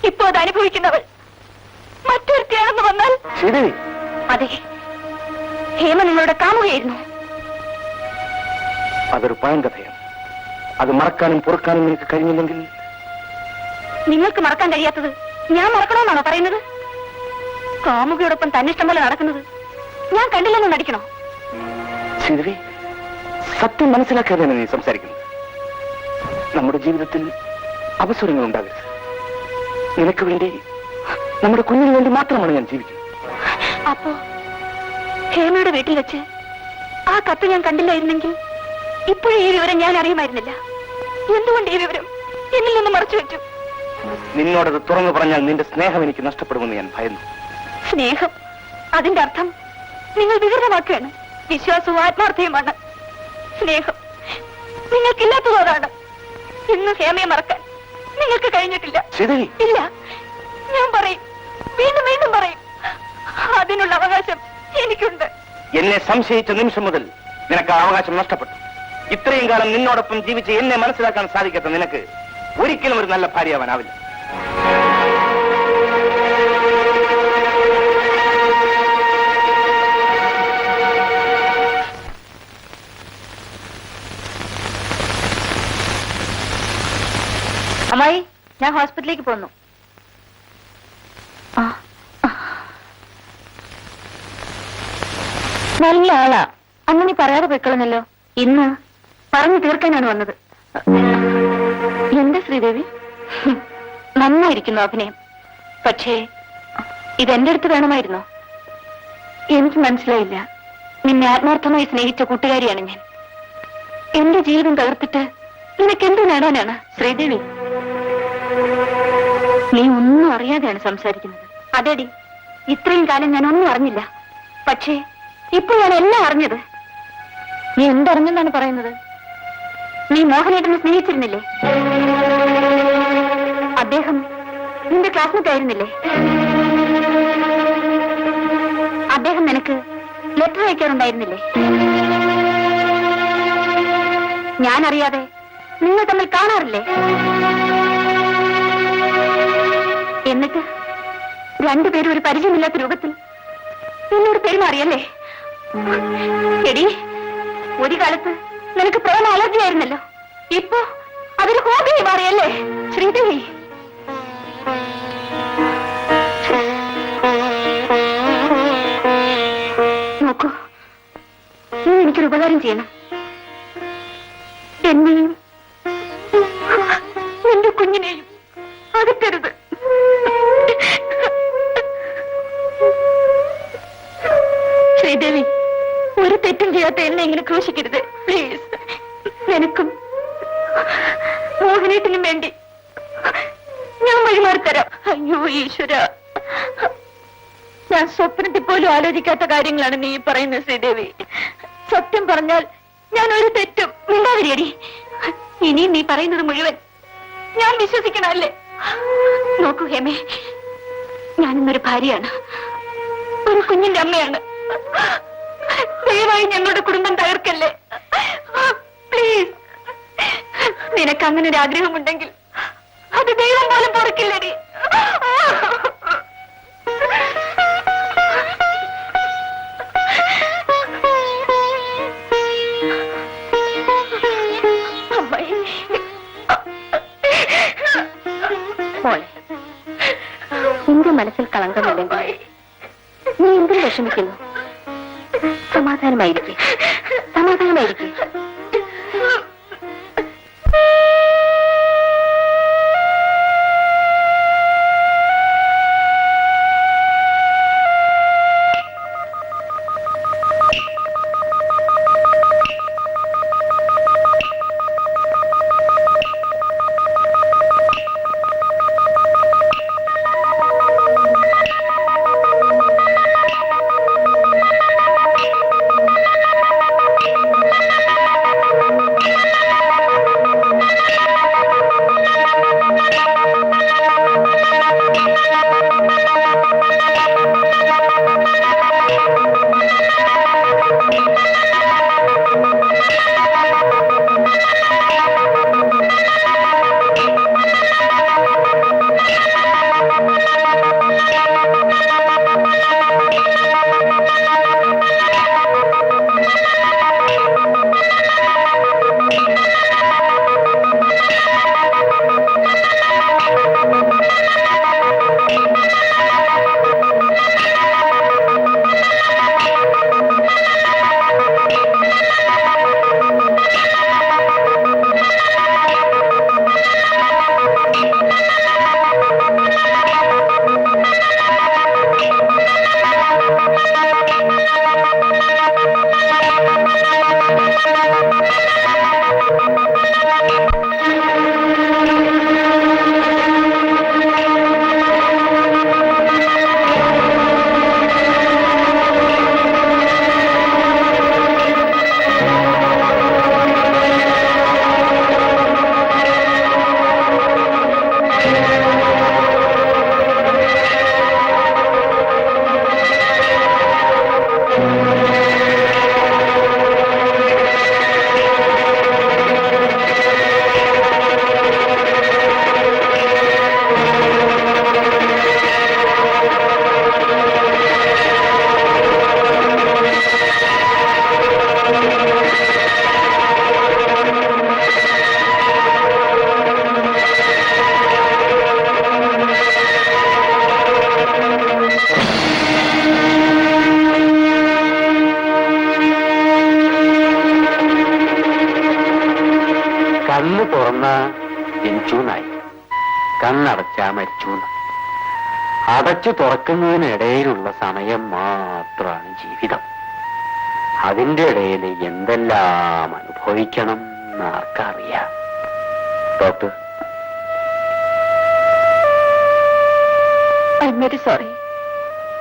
ഇപ്പോ അത് അനുഭവിക്കുന്നവൾ മറ്റൊരുത്തിയാണെന്ന് വന്നാൽ? അതെ, ഹേമ നിങ്ങളുടെ കാമുകയായിരുന്നു. അതൊരു പഴങ്കഥയാണ്. അത് മറക്കാനും പൊറുക്കാനും നിനക്ക് കഴിഞ്ഞില്ലെങ്കിൽ? നിങ്ങൾക്ക് മറക്കാൻ കഴിയാത്തത് ഞാൻ മറക്കണമെന്നാണോ പറയുന്നത്? കാമുകയോടൊപ്പം തന്നിഷ്ടം പോലെ നടക്കുന്നത് ഞാൻ കണ്ടില്ലെന്ന് നടിക്കണോ? ശ്രീദേവി, സത്യം മനസ്സിലാക്കാതെയാണ് നീ സംസാരിക്കുന്നത്. നമ്മുടെ ജീവിതത്തിൽ അവസരങ്ങൾ ഉണ്ടാകരുത്. നിനക്ക് വേണ്ടി, നമ്മുടെ കുഞ്ഞിന് വേണ്ടി മാത്രമാണ് ഞാൻ ജീവിക്കുന്നത്. അപ്പോ ഹേമയുടെ വീട്ടിൽ വെച്ച് ആ കത്ത് ഞാൻ കണ്ടില്ലായിരുന്നെങ്കിൽ ഇപ്പോഴും ഈ വിവരം ഞാൻ അറിയുമായിരുന്നില്ല. എന്തുകൊണ്ട് ഈ വിവരം എന്നിൽ നിന്ന് മറച്ചു വെച്ചു? നിന്നോടത് തുറന്നു പറഞ്ഞാൽ നിന്റെ സ്നേഹം എനിക്ക് നഷ്ടപ്പെടുമെന്ന് ഞാൻ ഭയന്നു. സ്നേഹം, അതിന്റെ അർത്ഥം നിങ്ങൾ വികൃതമാക്കുകയാണ്. വിശ്വാസവും ആത്മാർത്ഥയുമാണ് സ്നേഹം. നിങ്ങൾക്കില്ലാത്തതാണ്. ഇന്ന് ഹേമയെ മറക്കാൻ നിങ്ങൾക്ക് കഴിഞ്ഞിട്ടില്ല. ഇല്ല, ഞാൻ പറയും, വീണ്ടും വീണ്ടും പറയും. അതിനുള്ള അവകാശം എനിക്കുണ്ട്. എന്നെ സംശയിച്ച നിമിഷം മുതൽ നിനക്ക് ആ അവകാശം നഷ്ടപ്പെട്ടു. ഇത്രയും കാലം നിന്നോടൊപ്പം ജീവിച്ച് എന്നെ മനസ്സിലാക്കാൻ സാധിക്കാത്ത നിനക്ക് ഒരിക്കലും ഒരു നല്ല ഭാര്യയാവാനാവില്ല. അമ്മായി, ഞാൻ ഹോസ്പിറ്റലിലേക്ക് പോന്നു. നല്ല ആളാ. അന്ന് നീ പറയാതെ പോയിക്കളഞ്ഞല്ലോ. ഇന്ന് പറഞ്ഞു തീർക്കാനാണ് വന്നത്. എന്താ ശ്രീദേവി? നന്നായിരിക്കുന്നു അഭിനയം. പക്ഷേ ഇതെന്റെ അടുത്ത് വേണമായിരുന്നോ? എനിക്ക് മനസ്സിലായില്ല. നിന്നെ ആത്മാർത്ഥമായി സ്നേഹിച്ച കൂട്ടുകാരിയാണ് ഞാൻ. എന്റെ ജീവിതം തകർത്തിട്ട് നിനക്ക് എന്ത് നേടാനാണ് ശ്രീദേവി? നീ ഒന്നും അറിയാതെയാണ് സംസാരിക്കുന്നത്. അതെടി, ഇത്രയും കാലം ഞാൻ ഒന്നും അറിഞ്ഞില്ല. പക്ഷേ ഇപ്പൊ ഞാൻ എല്ലാം അറിഞ്ഞത്. നീ എന്തറിഞ്ഞെന്നാണ് പറയുന്നത്? നീ മോഹനേട്ടനെ സ്നേഹിച്ചിരുന്നില്ലേ? അദ്ദേഹം നിന്റെ ക്ലാസ്മേറ്റ് ആയിരുന്നില്ലേ? അദ്ദേഹം നിനക്ക് ലെറ്റർ അയക്കാറുണ്ടായിരുന്നില്ലേ? ഞാനറിയാതെ നിങ്ങൾ തമ്മിൽ കാണാറില്ലേ? എന്നിട്ട് രണ്ടുപേരും ഒരു പരിചയമില്ലാത്ത രൂപത്തിൽ എന്നോട് പെരുമാറിയല്ലേ? എടി, ഒരു കാലത്ത് നിനക്ക് പ്രേമ അലർജി ആയിരുന്നല്ലോ. ഇപ്പോ അതൊരു ഹോബിയായി മാറിയല്ലേ ശ്രീദേവി? നോക്കൂ, നീ എനിക്കൊരു ഉപകാരം ചെയ്യണം. എന്നെയും എന്റെ കുഞ്ഞിനെയും അകറ്റരുത്. ശ്രീദേവി, ഒരു തെറ്റും ചെയ്യാത്ത എന്നെ ഇങ്ങനെ ക്രൂശിക്കരുത് പ്ലീസ്. എനിക്കും മോഹനേട്ടിനും വേണ്ടി ഞാൻ വഴിമാറി തരാം. അയ്യോ ഈശ്വര, ഞാൻ സ്വപ്നത്തിൽ പോലും ആലോചിക്കാത്ത കാര്യങ്ങളാണ് നീ പറയുന്നത് ശ്രീദേവി. സത്യം പറഞ്ഞാൽ ഞാൻ ഒരു തെറ്റും മിണ്ടാതിരിയടി. ഇനിയും നീ പറയുന്നത് മുഴുവൻ ഞാൻ വിശ്വസിക്കണല്ലേ? നോക്കൂ ഹേമേ, ഞാനിന്നൊരു ഭാര്യയാണ്, ഒരു കുഞ്ഞിന്റെ അമ്മയാണ്. ദയവായി ഞങ്ങളുടെ കുടുംബം തകർക്കല്ലേ പ്ലീസ്. നിനക്ക് അങ്ങനെ ഒരു ആഗ്രഹമുണ്ടെങ്കിൽ അത് ദൈവം പോലും പൊറുക്കില്ലടി. മോളെ, നിന്റെ മനസ്സിൽ കളങ്കമില്ലെങ്കിൽ നീ എന്തിനു വിഷമിക്കുന്നു? സമാധാനമായിരിക്കെ, സമാധാനമായിരിക്കെ. മരിച്ചു എന്നായി. കണ്ണടച്ചാ മരിച്ചു. അടച്ചു തുറക്കുന്നതിനിടയിലുള്ള സമയം മാത്രമാണ് ജീവിതം. അതിന്റെ ഇടയിൽ എന്തെല്ലാം അനുഭവിക്കണം എന്നാർക്കറിയാം. Doctor, I M very sorry.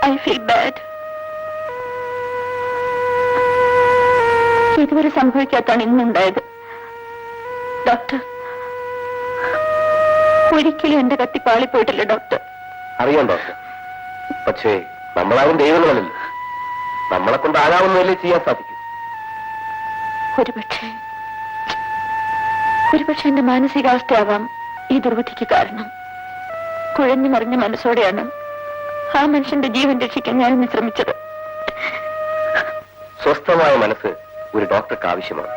I feel bad. ഇതുവരെ സംഭവിക്കാത്താണ് ഇന്നുണ്ടായത്. ഡോക്ടർ, ഒരിക്കലും എന്റെ കത്തി പാളിപ്പോയിട്ടില്ല ഡോക്ടർ. അറിയാം ഡോക്ടർ. പക്ഷേ നമ്മളാരും ദൈവങ്ങളല്ലല്ലോ. നമ്മളെ കൊണ്ട് ആകാവുന്നതല്ലേ ചെയ്യാൻ സാധിക്കും. ഒരുപക്ഷെ എന്റെ മാനസികാവസ്ഥയാവാം ഈ ദുർവിധിക്ക് കാരണം. കുഴഞ്ഞു മറിഞ്ഞ മനസ്സോടെയാണ് ആ മനുഷ്യന്റെ ജീവൻ രക്ഷിക്കാൻ ഞാനിന്ന് ശ്രമിച്ചത്. സ്വസ്ഥമായ മനസ്സ് ഒരു ഡോക്ടർക്ക് ആവശ്യമാണ്.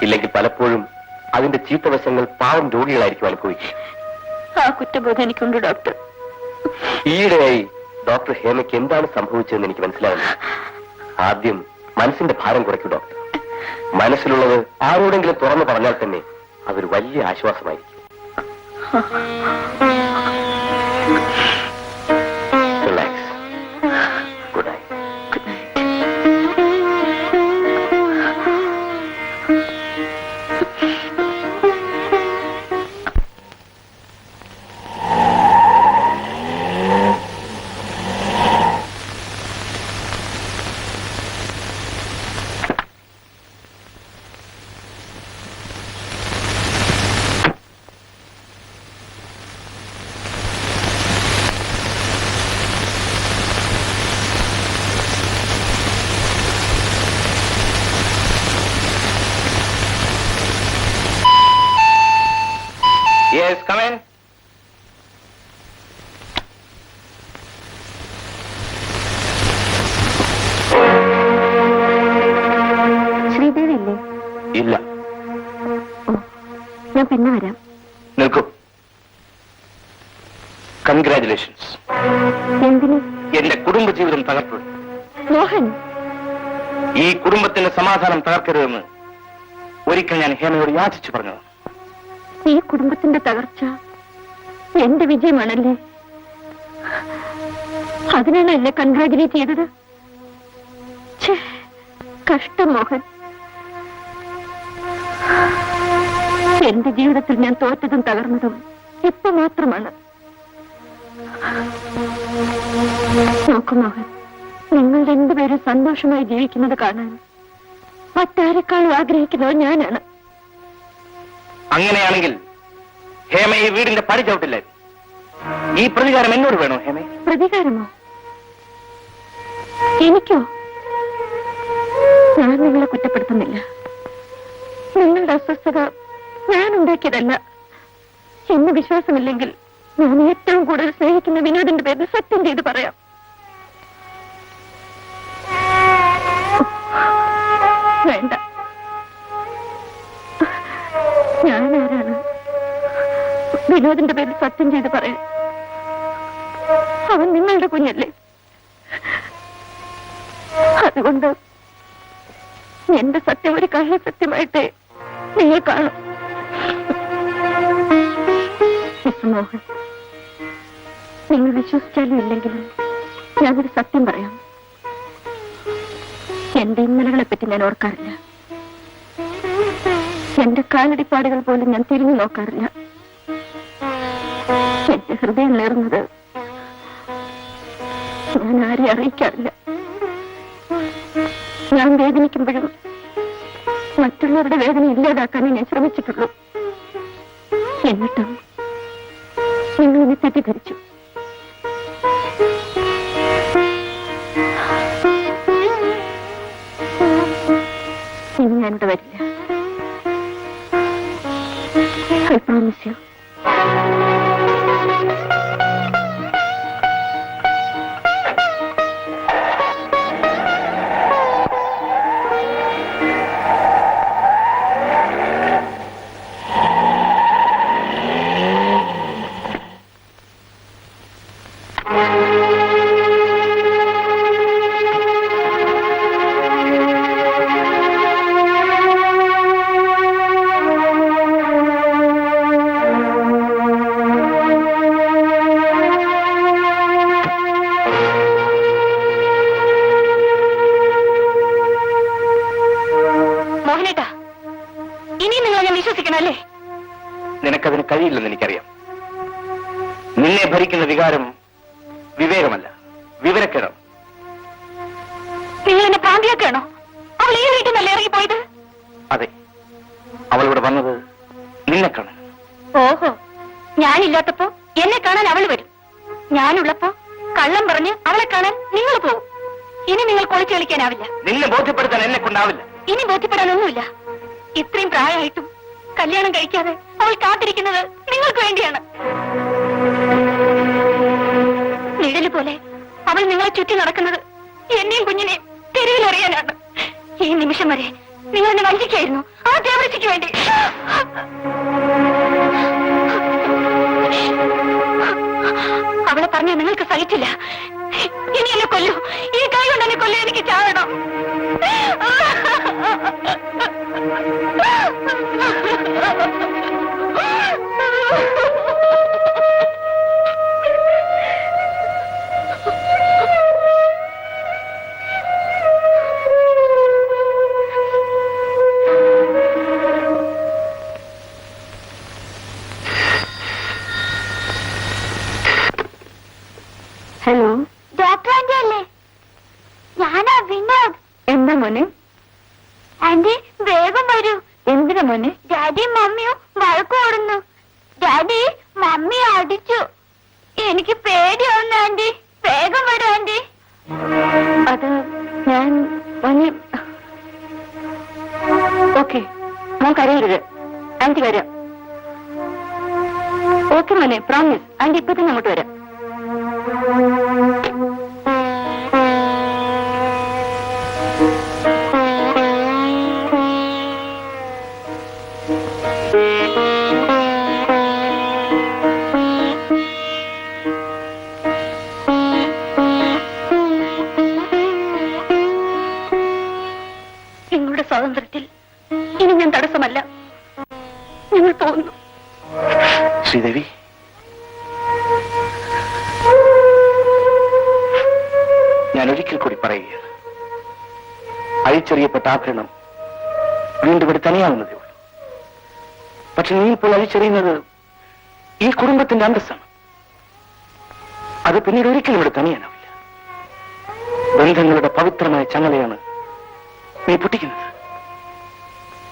ഇല്ലെങ്കിൽ പലപ്പോഴും അതിന്റെ ചീത്തവശങ്ങൾ പാവം രോഗികളായിരിക്കും അനുഭവിക്കുക. ആ കുറ്റബോധം എനിക്കുണ്ട് ഡോക്ടർ. ഈയിടെയായി ഡോക്ടർ ഹേമയ്ക്ക് എന്താണ് സംഭവിച്ചതെന്ന് എനിക്ക് മനസ്സിലാവുന്നു. ആദ്യം മനസ്സിന്റെ ഭാരം കുറയ്ക്കൂ ഡോക്ടർ. മനസ്സിലുള്ളത് ആരോടെങ്കിലും തുറന്നു പറഞ്ഞാൽ തന്നെ അതൊരു വലിയ ആശ്വാസമായിരിക്കും. Relax. Good night. Yes, come in. Sridevi ഇല്ലേ? ഇല്ല. ഓ, ഞാൻ പിന്നെ വരാം. നിൽക്കൂ. കൺഗ്രാറ്റുലേഷൻസ്. എന്തിന്? എന്റെ കുടുംബജീവിതം തകർത്തു. മോഹൻ, ഈ കുടുംബത്തിന്റെ സമാധാനം തകർക്കരുതെന്ന് ഒരിക്കൽ ഞാൻ ഹേമയോട് യാചിച്ചു പറഞ്ഞത്. ഈ കുടുംബത്തിന്റെ തകർച്ച എന്റെ വിജയമാണല്ലേ? അതിനാണ് എന്നെ കൺഗ്രാജുലേറ്റ് ചെയ്തത്. കഷ്ടം മോഹൻ. എന്റെ ജീവിതത്തിൽ ഞാൻ തോറ്റതും തകർന്നതും ഇപ്പൊ മാത്രമാണ്. നോക്കൂ മോഹൻ, നിങ്ങൾ രണ്ടുപേരും സന്തോഷമായി ജീവിക്കുന്നത് കാണാൻ മറ്റാരെക്കാളും ആഗ്രഹിക്കുന്നത് ഞാനാണ്. അങ്ങനെയാണെങ്കിൽ ഹേമ ഈ വീടിന്റെ പടി ചവിട്ടില്ലേ? ഈ പ്രതികാരം എന്നോട് വേണോ ഹേമ? പ്രതികാരമോ? എനിക്കോ? ഞാൻ നിങ്ങളെ കുറ്റപ്പെടുത്തുന്നില്ല. നിങ്ങളുടെ അസ്വസ്ഥത ഞാൻ ഉണ്ടാക്കിയതല്ല. എന്നെ വിശ്വാസമില്ലെങ്കിൽ ഞാൻ ഏറ്റവും കൂടുതൽ സ്നേഹിക്കുന്ന വിനോദിന്റെ പേരിൽ സത്യം ചെയ്ത് പറയാം. വേണ്ട, ഞാൻ ആരാണ് വിനോദിന്റെ പേരിൽ സത്യം ചെയ്ത് പറയാൻ? അവൻ നിങ്ങളുടെ കുഞ്ഞല്ലേ. അതുകൊണ്ട് എന്റെ സത്യം ഒരു കള്ള സത്യമായിട്ടേ നിങ്ങൾ കാണും. മിസ്റ്റർ മോഹൻ, നിങ്ങൾ വിശ്വസിച്ചാലും ഇല്ലെങ്കിലും ഞാനൊരു സത്യം പറയാം. എന്റെ ഇന്നലകളെ പറ്റി ഞാൻ ഓർക്കാറില്ല. എന്റെ കാലടിപ്പാടുകൾ പോലും ഞാൻ തിരിഞ്ഞു നോക്കാറില്ല. എന്റെ ഹൃദയം നേർന്നത് ഞാൻ ആരെ അറിയിക്കാറില്ല. ഞാൻ വേദനിക്കുമ്പോഴും മറ്റുള്ളവരുടെ വേദന ഇല്ലാതാക്കാനേ ഞാൻ ശ്രമിച്ചിട്ടുള്ളൂ. എന്നിട്ടും നിങ്ങൾ എന്നെ തെറ്റിദ്ധരിച്ചു. ഇനി ഞാനിവിടെ വരില്ല. I promise you. കഴിയില്ലെന്ന് എനിക്കറിയാം. നിന്നെ ഭരിക്കുന്ന വികാരം വിവേകമല്ല, വിവരക്കേടാണ്. നിങ്ങൾ എന്നെ ഭ്രാന്തിയാക്കണോ? അവൾ ഈ വീട്ടിൽ നല്ല ഇറങ്ങിപ്പോയത്? അതെ, അവളിവിടെ വന്നത് നിന്നെ കാണാൻ. ഓഹോ, ഞാനില്ലാത്തപ്പോ എന്നെ കാണാൻ അവൾ വരും. ഞാനുള്ളപ്പോ കള്ളം പറഞ്ഞ് അവളെ കാണാൻ നിങ്ങൾ പോകും. ഇനി നിങ്ങൾ കൊളിച്ചു കളിക്കാനാവില്ല. നിന്നെ ബോധ്യപ്പെടുത്താൻ എന്നെ കൊണ്ടാവില്ല. ഇനി ബോധ്യപ്പെടാനൊന്നുമില്ല. ഇത്രയും പ്രായമായിട്ടും കല്യാണം കഴിക്കാതെ അവൾ കാത്തിരിക്കുന്നത് നിങ്ങൾക്ക് വേണ്ടിയാണ്. നിഴല് പോലെ അവൾ നിങ്ങളെ ചുറ്റി നടക്കുന്നത് എന്നെയും കുഞ്ഞിനെയും തെരുവിലെറിയാനാണ്. ഈ നിമിഷം വരെ നിങ്ങൾ എന്നെ വഞ്ചിക്കായിരുന്നു ആ ദേവതയ്ക്ക് വേണ്ടി. അവളെ പറഞ്ഞാൽ നിങ്ങൾക്ക് സഹിച്ചില്ല. ഇനി എന്നെ കൊല്ലൂ, ഈ കൈ കൊണ്ട് എന്നെ കൊല്ലൂ, എനിക്ക് ചാവണം. ഹലോ, ഡോക്ടർ ആന്റി അല്ലേ? ഞാനാ വിനോദ്. എന്താ മോനെ? ആന്റി വേഗം വരൂ. എന്തിനാ മോനെ? ഡാഡിയും മമ്മിയും വഴക്ക് ഓടുന്നു. ഡാഡി മമ്മി അടിച്ചു. എനിക്ക് പേടിയാവുന്നു ആന്റി. വേഗം വരൂ ആന്റി. അത് ഞാൻ ഓക്കെ, മോൻ കരയരുത്, ആന്റി വരാം. ഓക്കെ മോനെ, പ്രോമിസ്. ആന്റി ഇപ്പൊ തന്നെ അങ്ങോട്ട് വരാം. നിങ്ങളുടെ സ്വാതന്ത്ര്യത്തിൽ ഇനി ഞാൻ തടസ്സമല്ല. നിങ്ങൾ പോകുന്നു. ശ്രീദേവി, ഞാൻ ഒരിക്കൽ കൂടി പറയുകയാണ്, അഴിച്ചെറിയപ്പെട്ട ആഭരണം വീണ്ടും ഇവിടെ തനിയാവുന്നതേ ഉള്ളൂ. പക്ഷെ നീ ഇപ്പോൾ അഴിച്ചെറിയുന്നത് ഈ കുടുംബത്തിന്റെ അന്തസ്സാണ്. അത് പിന്നീട് ഒരിക്കലും ഇവിടെ തനിയാനാവില്ല. ബന്ധങ്ങളുടെ പവിത്രമായ ചങ്ങലയാണ് നീ പൊട്ടിക്കുന്നത്.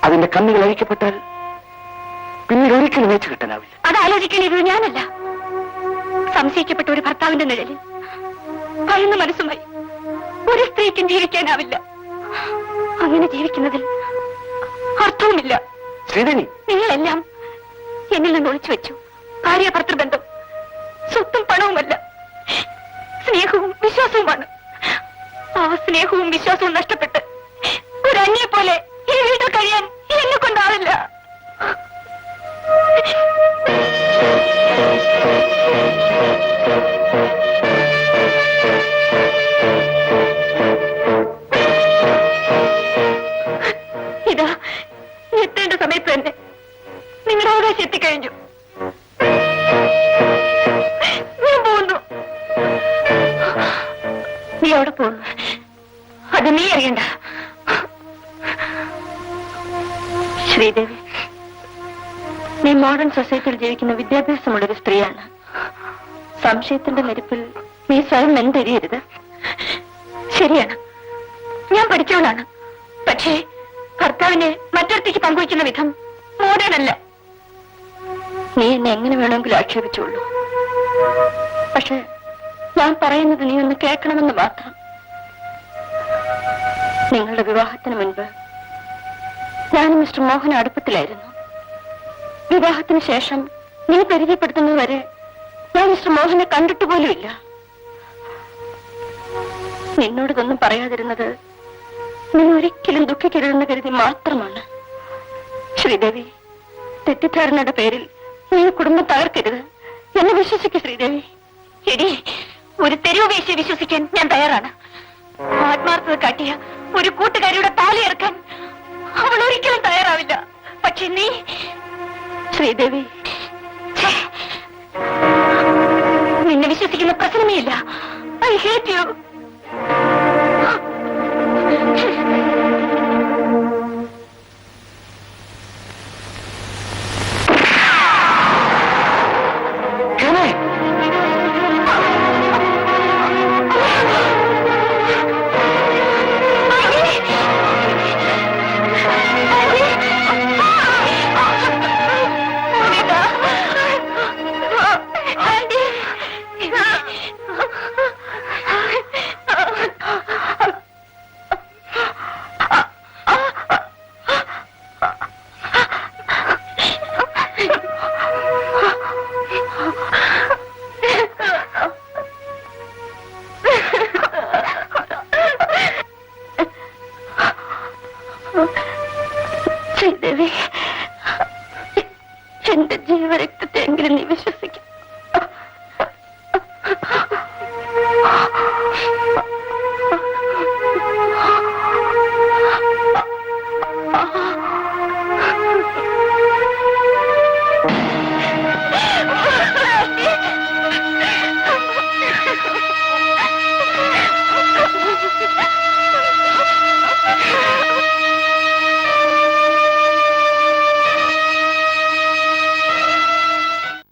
അതിന്റെ കണ്ണുകൾ അഴിക്കപ്പെട്ടാൽ പിന്നീട് ഒരിക്കലും വെച്ചു കിട്ടാനാവില്ല. അത് ആലോചിക്കേണ്ടത് ഞാനല്ല. സംശയിക്കപ്പെട്ട ഒരു ഭർത്താവിന്റെ നിഴലിൽ ഭയന്ന മനസ്സുമായി ഒരു സ്ത്രീക്കും ജീവിക്കാനാവില്ല. അങ്ങനെ ജീവിക്കുന്നതിൽ അർത്ഥവുമില്ല. ശ്രീദേവി, നിങ്ങളെല്ലാം എന്നിൽ നിന്ന് ഒളിച്ചു വെച്ചു. ഭാര്യ ഭർത്തൃബന്ധം സ്വത്തും പണവുമല്ല, സ്നേഹവും വിശ്വാസവുമാണ്. ആ സ്നേഹവും വിശ്വാസവും നഷ്ടപ്പെട്ട് ഒരു അന്യെ പോലെ ഈ വീട്ടിൽ കഴിയാൻ എന്നെ കൊണ്ടാവില്ല. ഇതാ എത്തേണ്ട സമയത്ത് തന്നെ നിങ്ങളുടെ അവകാശം എത്തിക്കഴിഞ്ഞു. ഞാൻ പോകുന്നു. നീ അവിടെ പോകുന്നു, അത് നീ അറിയണ്ട. ശ്രീദേവി, നീ മോഡേൺ സൊസൈറ്റിയിൽ ജീവിക്കുന്ന വിദ്യാഭ്യാസമുള്ളൊരു സ്ത്രീയാണ്. സംശയത്തിന്റെ നെരുപ്പിൽ നീ സ്വയം മെന്തെരിയരുത്. ശരിയാണ്, ഞാൻ പഠിച്ചവളാണ്. പക്ഷേ ഭർത്താവിനെ മറ്റൊരുത്തിക്ക് പങ്കുവയ്ക്കുന്ന വിധം മോഡേൺ അല്ല. നീ എന്നെ എങ്ങനെ വേണമെങ്കിലും ആക്ഷേപിച്ചോളൂ. പക്ഷെ ഞാൻ പറയുന്നത് നീ ഒന്ന് കേൾക്കണമെന്ന് മാത്രം. നിങ്ങളുടെ വിവാഹത്തിന് മുൻപ് ഞാനും മിസ്റ്റർ മോഹൻ അടുപ്പത്തിലായിരുന്നു. വിവാഹത്തിന് ശേഷം നീ പരിചയപ്പെടുത്തുന്നതുവരെ ഞാൻ മിസ്റ്റർ മോഹനെ കണ്ടിട്ട് പോലുമില്ല. നിന്നോടിതൊന്നും പറയാതിരുന്നത് നീ ഒരിക്കലും ദുഃഖിക്കരുതെന്ന് കരുതി മാത്രമാണ്. ശ്രീദേവി, തെറ്റിദ്ധാരണയുടെ പേരിൽ നീ കുടുംബം തകർക്കരുത്. എന്നെ വിശ്വസിക്കൂ ശ്രീദേവി. എടി, ഒരു തെരുവ് വേശ്യയെ വിശ്വസിക്കാൻ ഞാൻ തയ്യാറാണ്. ആത്മാർത്ഥത കാട്ടിയ ഒരു കൂട്ടുകാരിയുടെ താലി ഇറക്കാൻ അവൾ ഒരിക്കലും തയ്യാറാവില്ല. പക്ഷെ നീ ശ്രീദേവി, നിന്നെ വിശ്വസിക്കുന്ന പ്രശ്നമേ ഇല്ല. I hate you. എന്റെ ജീവരക്തത്തെ എങ്കിലും നീ വിശ്വസിക്കും.